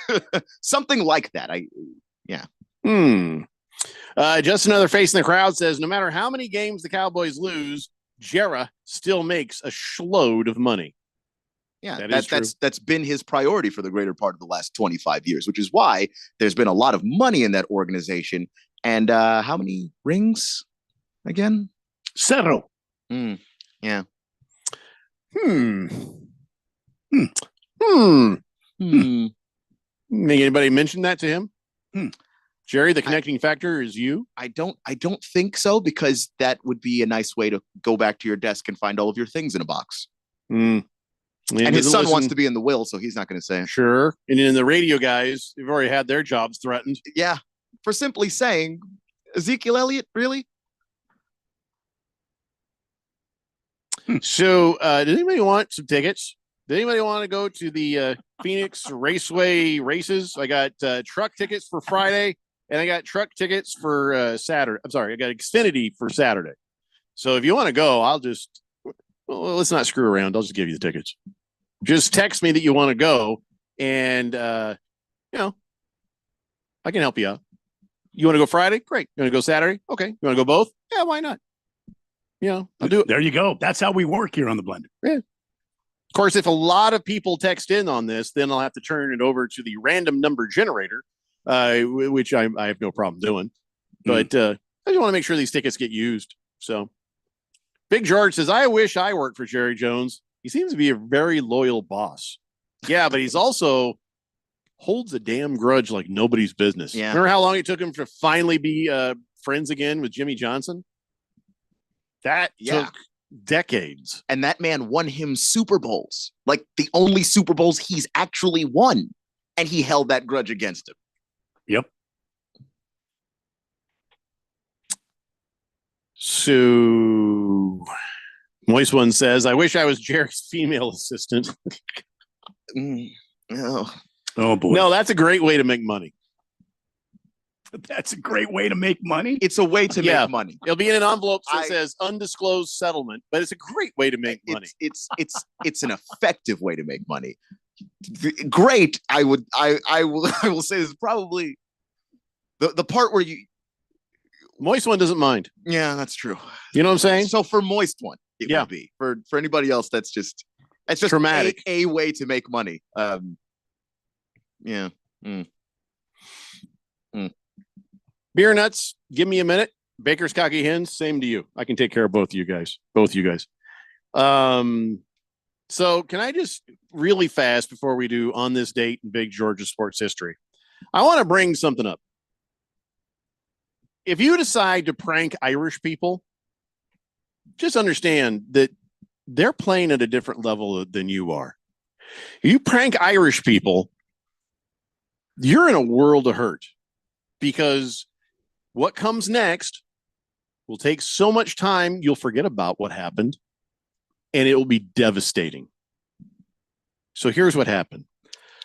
[SPEAKER 3] Something like that.
[SPEAKER 1] Just another face in the crowd says, no matter how many games the Cowboys lose, Jera still makes a shitload of money.
[SPEAKER 3] Yeah,
[SPEAKER 1] That is true.
[SPEAKER 3] that's been his priority for the greater part of the last 25 years, which is why there's been a lot of money in that organization. And how many rings again?
[SPEAKER 8] Zero.
[SPEAKER 3] Yeah.
[SPEAKER 1] Anybody mention that to him? Jerry, the connecting factor is you?
[SPEAKER 3] I don't think so, because that would be a nice way to go back to your desk and find all of your things in a box. And his son wants to be in the will, so he's not going to say.
[SPEAKER 1] Sure. And then the radio guys, they've already had their jobs threatened.
[SPEAKER 3] Yeah. For simply saying, Ezekiel Elliott, really?
[SPEAKER 1] So, does anybody want some tickets? Does anybody want to go to the Phoenix Raceway races? I got truck tickets for Friday, and I got truck tickets for Saturday. I'm sorry, I got Xfinity for Saturday. So if you want to go, let's not screw around. I'll just give you the tickets. Just text me that you want to go, and I can help you out. You want to go Friday? Great. You want to go Saturday? Okay. You want to go both? Yeah, why not? I'll do it.
[SPEAKER 8] There you go. That's how we work here on the Blender.
[SPEAKER 1] Yeah. Of course, if a lot of people text in on this, then I'll have to turn it over to the random number generator, which I have no problem doing. But I just want to make sure these tickets get used. So Big George says, I wish I worked for Jerry Jones. He seems to be a very loyal boss. Yeah, but he's also holds a damn grudge like nobody's business.
[SPEAKER 3] Yeah.
[SPEAKER 1] Remember how long it took him to finally be friends again with Jimmy Johnson? That took decades.
[SPEAKER 3] And that man won him Super Bowls, like the only Super Bowls he's actually won. And he held that grudge against him.
[SPEAKER 8] Yep.
[SPEAKER 1] So Moist One says, I wish I was Jerry's female assistant.
[SPEAKER 8] Oh boy.
[SPEAKER 1] No, that's a great way to make money.
[SPEAKER 8] That's a great way to make money.
[SPEAKER 3] It's a way to make money.
[SPEAKER 1] It'll be in an envelope that says undisclosed settlement, but it's a great way to make money.
[SPEAKER 3] It's an effective way to make money. Great. I will say this is probably the part where you
[SPEAKER 1] Moist One doesn't mind.
[SPEAKER 3] Yeah, that's true.
[SPEAKER 1] You know what I'm saying?
[SPEAKER 3] So for Moist One, it will be. For anybody else, that's just
[SPEAKER 1] traumatic.
[SPEAKER 3] A way to make money. Yeah.
[SPEAKER 1] Beer Nuts, give me a minute. Baker's Cocky Hens, same to you. I can take care of both you guys. So can I just really fast before we do on this date in Big Georgia sports history? I want to bring something up. If you decide to prank Irish people, just understand that they're playing at a different level than you are. If you prank Irish people, you're in a world of hurt because what comes next will take so much time, you'll forget about what happened, and it will be devastating. So here's what happened.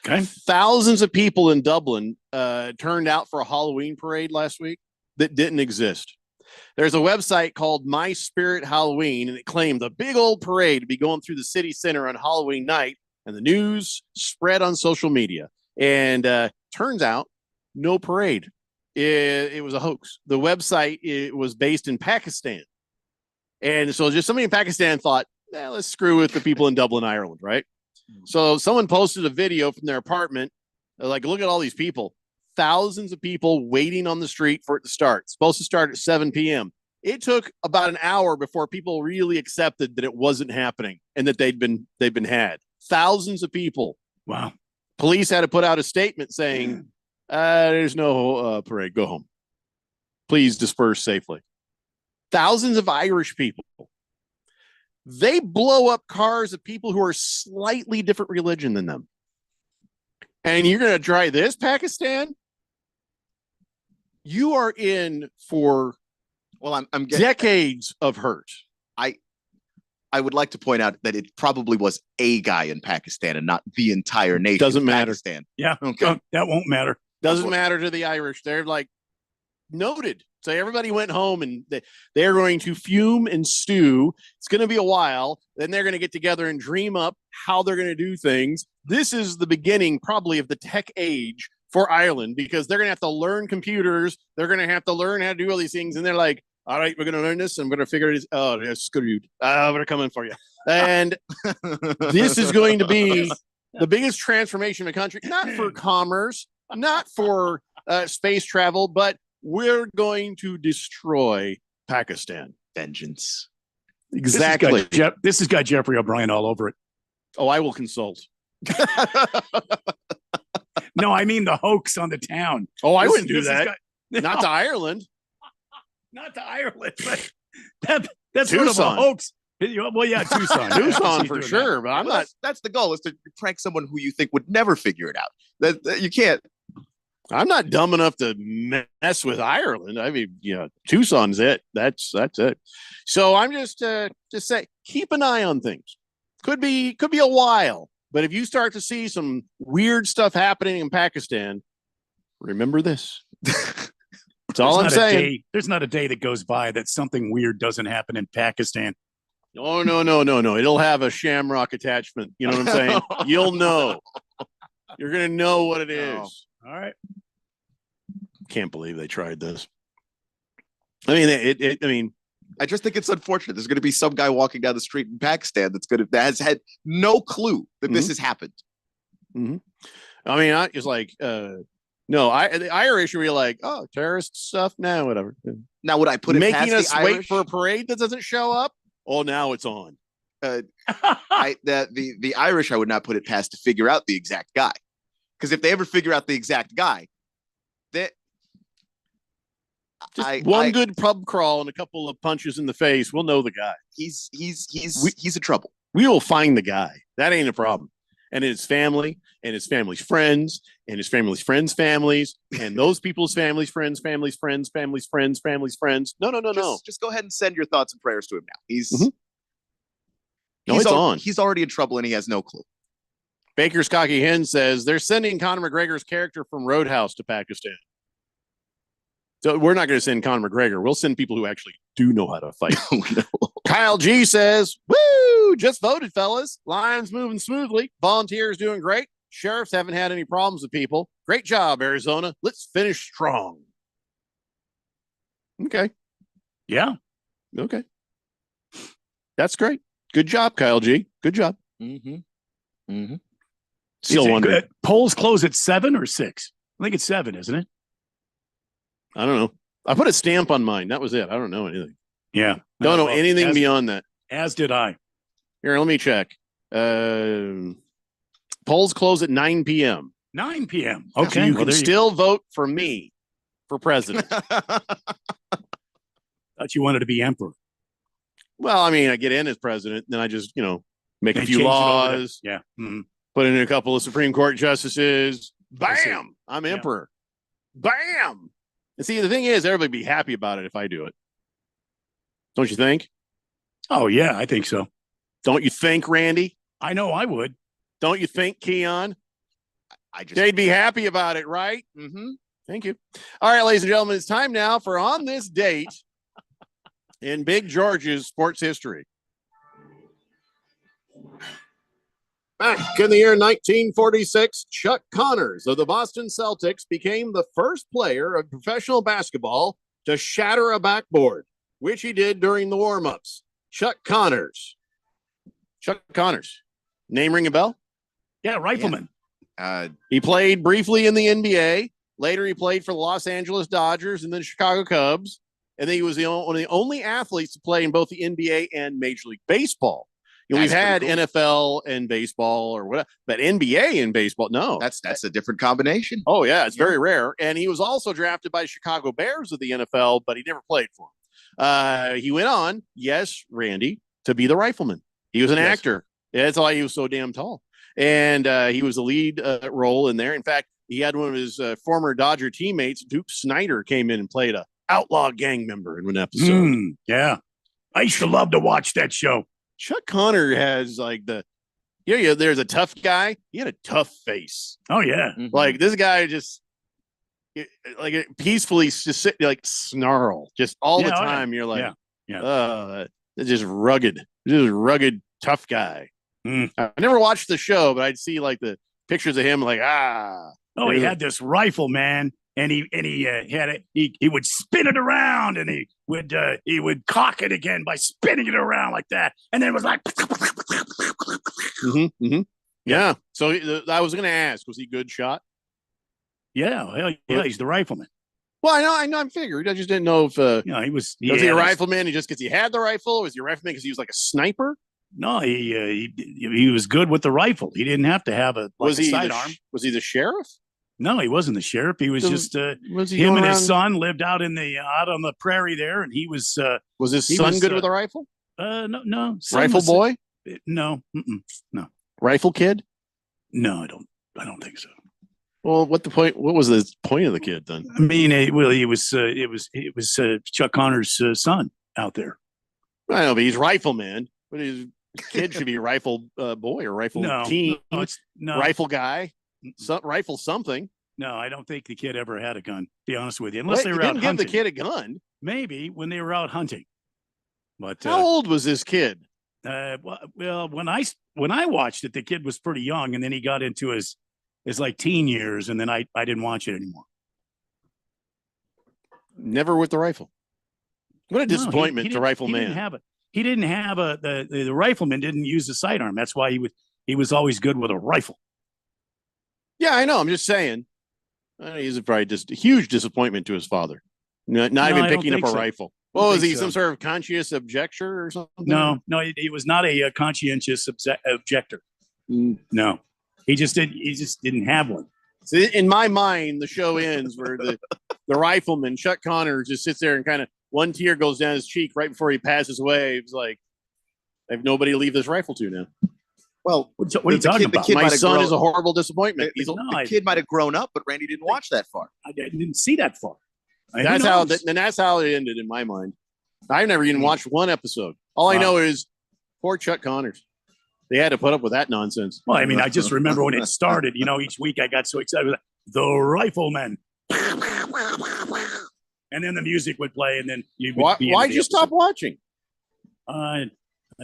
[SPEAKER 8] Okay.
[SPEAKER 1] Thousands of people in Dublin turned out for a Halloween parade last week that didn't exist. There's a website called My Spirit Halloween, and it claimed the big old parade to be going through the city center on Halloween night, and the news spread on social media. And turns out, no parade. It was a hoax. The website was based in Pakistan. And so just somebody in Pakistan thought, let's screw with the people in Dublin, Ireland, right? So someone posted a video from their apartment. Like, look at all these people. Thousands of people waiting on the street for it to start. It's supposed to start at 7 p.m. It took about an hour before people really accepted that it wasn't happening and that they'd been had. Thousands of people.
[SPEAKER 8] Wow.
[SPEAKER 1] Police had to put out a statement saying, there's no parade. Go home. Please disperse safely. Thousands of Irish people. They blow up cars of people who are slightly different religion than them. And you're going to try this, Pakistan? You are in for I'm decades of hurt.
[SPEAKER 3] I would like to point out that it probably was a guy in Pakistan and not the entire nation.
[SPEAKER 1] Doesn't matter.
[SPEAKER 3] Pakistan.
[SPEAKER 8] Yeah.
[SPEAKER 3] Okay.
[SPEAKER 8] That won't matter.
[SPEAKER 1] Doesn't matter to the Irish. They're like noted. So everybody went home and they're going to fume and stew. It's going to be a while. Then they're going to get together and dream up how they're going to do things. This is the beginning probably of the tech age for Ireland because they're going to have to learn computers. They're going to have to learn how to do all these things. And they're like, all right, we're going to learn this. I'm going to figure it out. Oh, it's screwed. We're coming for you. And this is going to be the biggest transformation of the country, not for commerce, not for space travel, but we're going to destroy Pakistan.
[SPEAKER 3] Vengeance.
[SPEAKER 1] Exactly.
[SPEAKER 8] This has got Jeffrey O'Brien all over it.
[SPEAKER 1] Oh, I will consult.
[SPEAKER 8] No, I mean the hoax on the town.
[SPEAKER 1] Oh, I wouldn't do that. Not to Ireland.
[SPEAKER 8] Not to Ireland, but that's
[SPEAKER 1] Tucson.
[SPEAKER 8] sort of a hoax. Well, yeah, Tucson.
[SPEAKER 1] Tucson for sure,
[SPEAKER 8] that.
[SPEAKER 1] but I'm not.
[SPEAKER 3] That's the goal, is to prank someone who you think would never figure it out. That you can't.
[SPEAKER 1] I'm not dumb enough to mess with Ireland. I mean, Tucson's it. That's it. So I'm just say, keep an eye on things. Could be a while, but if you start to see some weird stuff happening in Pakistan, remember this. That's all I'm saying.
[SPEAKER 8] There's not a day that goes by that something weird doesn't happen in Pakistan.
[SPEAKER 1] Oh, no. It'll have a shamrock attachment. You know what I'm saying? You'll know. You're going to know what it is.
[SPEAKER 8] All right.
[SPEAKER 1] can't believe they tried this. I mean,
[SPEAKER 3] I just think it's unfortunate. There's going to be some guy walking down the street in Pakistan that has had no clue that this has happened.
[SPEAKER 1] Mm-hmm. I mean, it's like, no, the Irish are like, oh, terrorist stuff. Nah, whatever.
[SPEAKER 3] Now, would I put it
[SPEAKER 1] making
[SPEAKER 3] past
[SPEAKER 1] us
[SPEAKER 3] the
[SPEAKER 1] wait
[SPEAKER 3] Irish?
[SPEAKER 1] for a parade that doesn't show up? Oh, now it's on.
[SPEAKER 3] The Irish, I would not put it past to figure out the exact guy, because if they ever figure out the exact guy, that
[SPEAKER 1] one good pub crawl and a couple of punches in the face, we'll know the guy.
[SPEAKER 3] He's in trouble.
[SPEAKER 1] We will find the guy. That ain't a problem. And his family, and his family's friends, and his family's friends' families, and those people's families' friends, families' friends, families' friends, families' friends. No.
[SPEAKER 3] Just go ahead and send your thoughts and prayers to him now.
[SPEAKER 1] It's on.
[SPEAKER 3] He's already in trouble and he has no clue.
[SPEAKER 1] Baker's Cocky Hen says they're sending Conor McGregor's character from Roadhouse to Pakistan. So we're not going to send Conor McGregor. We'll send people who actually do know how to fight. Kyle G says, woo, just voted, fellas. Lions moving smoothly. Volunteers doing great. Sheriffs haven't had any problems with people. Great job, Arizona. Let's finish strong. Okay.
[SPEAKER 8] Yeah.
[SPEAKER 1] Okay. That's great. Good job, Kyle G. Good job. Still wondering.
[SPEAKER 8] Polls close at 7 or 6? I think it's 7, isn't it?
[SPEAKER 1] I don't know. I put a stamp on mine. That was it. I don't know anything.
[SPEAKER 8] Yeah.
[SPEAKER 1] Don't know anything beyond that.
[SPEAKER 8] As did I.
[SPEAKER 1] Here, let me check. Polls close at 9 p.m.
[SPEAKER 8] 9 p.m.
[SPEAKER 1] So
[SPEAKER 8] Okay.
[SPEAKER 1] you can still vote for me for president.
[SPEAKER 8] Thought you wanted to be emperor.
[SPEAKER 1] Well, I mean, I get in as president, then I just, make
[SPEAKER 8] They
[SPEAKER 1] a few
[SPEAKER 8] changed it over there.
[SPEAKER 1] laws.
[SPEAKER 8] Yeah. Mhm.
[SPEAKER 1] Put in a couple of Supreme Court justices. Bam! I'm emperor. Bam! And see, the thing is, everybody be happy about it if I do it. Don't you think?
[SPEAKER 8] Oh, yeah, I think so.
[SPEAKER 1] Don't you think, Randy?
[SPEAKER 8] I know I would.
[SPEAKER 1] Don't you think, Keon? They'd be happy about it, right? Mm-hmm. Thank you. All right, ladies and gentlemen, it's time now for On This Date in Big George's sports history. Back in the year 1946, Chuck Connors of the Boston Celtics became the first player of professional basketball to shatter a backboard, which he did during the warm-ups. Chuck Connors. Name ring a bell?
[SPEAKER 8] Yeah, rifleman.
[SPEAKER 1] He played briefly in the NBA. Later, he played for the Los Angeles Dodgers and then Chicago Cubs. And then he was one of the only athletes to play in both the NBA and Major League Baseball. We've had NFL and baseball or whatever, but NBA and baseball, no.
[SPEAKER 3] That's a different combination.
[SPEAKER 1] Oh, yeah, it's very rare. And he was also drafted by the Chicago Bears of the NFL, but he never played for them. He went on, yes, Randy, to be the rifleman. He was an actor. Yeah, that's why he was so damn tall. And he was the lead role in there. In fact, he had one of his former Dodger teammates, Duke Snyder, came in and played a outlaw gang member in one episode.
[SPEAKER 8] Yeah. I used to love to watch that show.
[SPEAKER 1] Chuck Connor has like there's a tough guy. He had a tough face.
[SPEAKER 8] Oh, yeah.
[SPEAKER 1] Like this guy just like peacefully just sit like snarl just all the time. You're like, it's just rugged, tough guy. I never watched the show, but I'd see like the pictures of him like,
[SPEAKER 8] he had this rifle, man. And he had it. He would spin it around, and he would cock it again by spinning it around like that, and then it was like,
[SPEAKER 1] yeah. So I was going to ask, was he good shot?
[SPEAKER 8] Yeah, he's the rifleman.
[SPEAKER 1] Well, I know. I figured. I just didn't know if
[SPEAKER 8] he was.
[SPEAKER 1] Was he a rifleman? He just because he had the rifle, or was he a rifleman because he was like a sniper?
[SPEAKER 8] No, he was good with the rifle. He didn't have to have a sidearm.
[SPEAKER 1] Was he the sheriff?
[SPEAKER 8] No, he wasn't the sheriff. He was just
[SPEAKER 1] was he
[SPEAKER 8] him and
[SPEAKER 1] around?
[SPEAKER 8] his son lived out on the prairie there, and he was.
[SPEAKER 1] Was his son good with a rifle?
[SPEAKER 8] No.
[SPEAKER 1] Rifle boy?
[SPEAKER 8] No. No.
[SPEAKER 1] Rifle kid?
[SPEAKER 8] No, I don't think so.
[SPEAKER 1] Well, what was the point of the kid then?
[SPEAKER 8] I mean, it was Chuck Connor's son out there.
[SPEAKER 1] I know, but he's rifleman. But his kid should be a rifle boy or rifle team.
[SPEAKER 8] No.
[SPEAKER 1] Rifle guy. Rifle something.
[SPEAKER 8] No, I don't think the kid ever had a gun, to be honest with you. Unless they were out
[SPEAKER 1] didn't
[SPEAKER 8] hunting.
[SPEAKER 1] give the kid a gun.
[SPEAKER 8] Maybe when they were out hunting. But
[SPEAKER 1] how old was this kid?
[SPEAKER 8] Well, when I watched it, the kid was pretty young, and then he got into his like teen years, and then I didn't watch it anymore.
[SPEAKER 1] Never with the rifle. What a disappointment to Rifleman.
[SPEAKER 8] He didn't have the rifleman didn't use the sidearm. That's why he was always good with a rifle.
[SPEAKER 1] Yeah, I know. I'm just saying. He's probably just a huge disappointment to his father. Not even picking up a rifle. What was he? Some sort of conscientious objector or something?
[SPEAKER 8] No, he was not a conscientious objector. No, he just didn't have one.
[SPEAKER 1] So in my mind, the show ends where the rifleman Chuck Connors just sits there and kind of one tear goes down his cheek right before he passes away. He's like, I have nobody to leave this rifle to now.
[SPEAKER 3] Well,
[SPEAKER 8] what are you talking about?
[SPEAKER 1] My son is a horrible disappointment.
[SPEAKER 3] The kid might have grown up, but Randy didn't watch that far.
[SPEAKER 8] I didn't see that far.
[SPEAKER 1] That's how it ended in my mind. I've never even watched one episode. All I know is poor Chuck Connors. They had to put up with that nonsense.
[SPEAKER 8] Well, I mean, I just remember when it started. Each week I got so excited. The Rifleman. And then the music would play, and then you would
[SPEAKER 1] why'd you stop watching?
[SPEAKER 8] I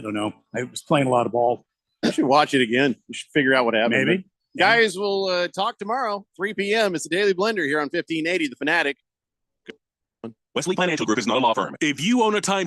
[SPEAKER 8] don't know. I was playing a lot of ball.
[SPEAKER 1] I should watch it again. We should figure out what happened.
[SPEAKER 8] Maybe.
[SPEAKER 1] Guys, we'll talk tomorrow, 3 p.m. It's the Daily Blender here on 1580 The Fanatic.
[SPEAKER 9] Wesley Financial Group is not a law firm. If you own a time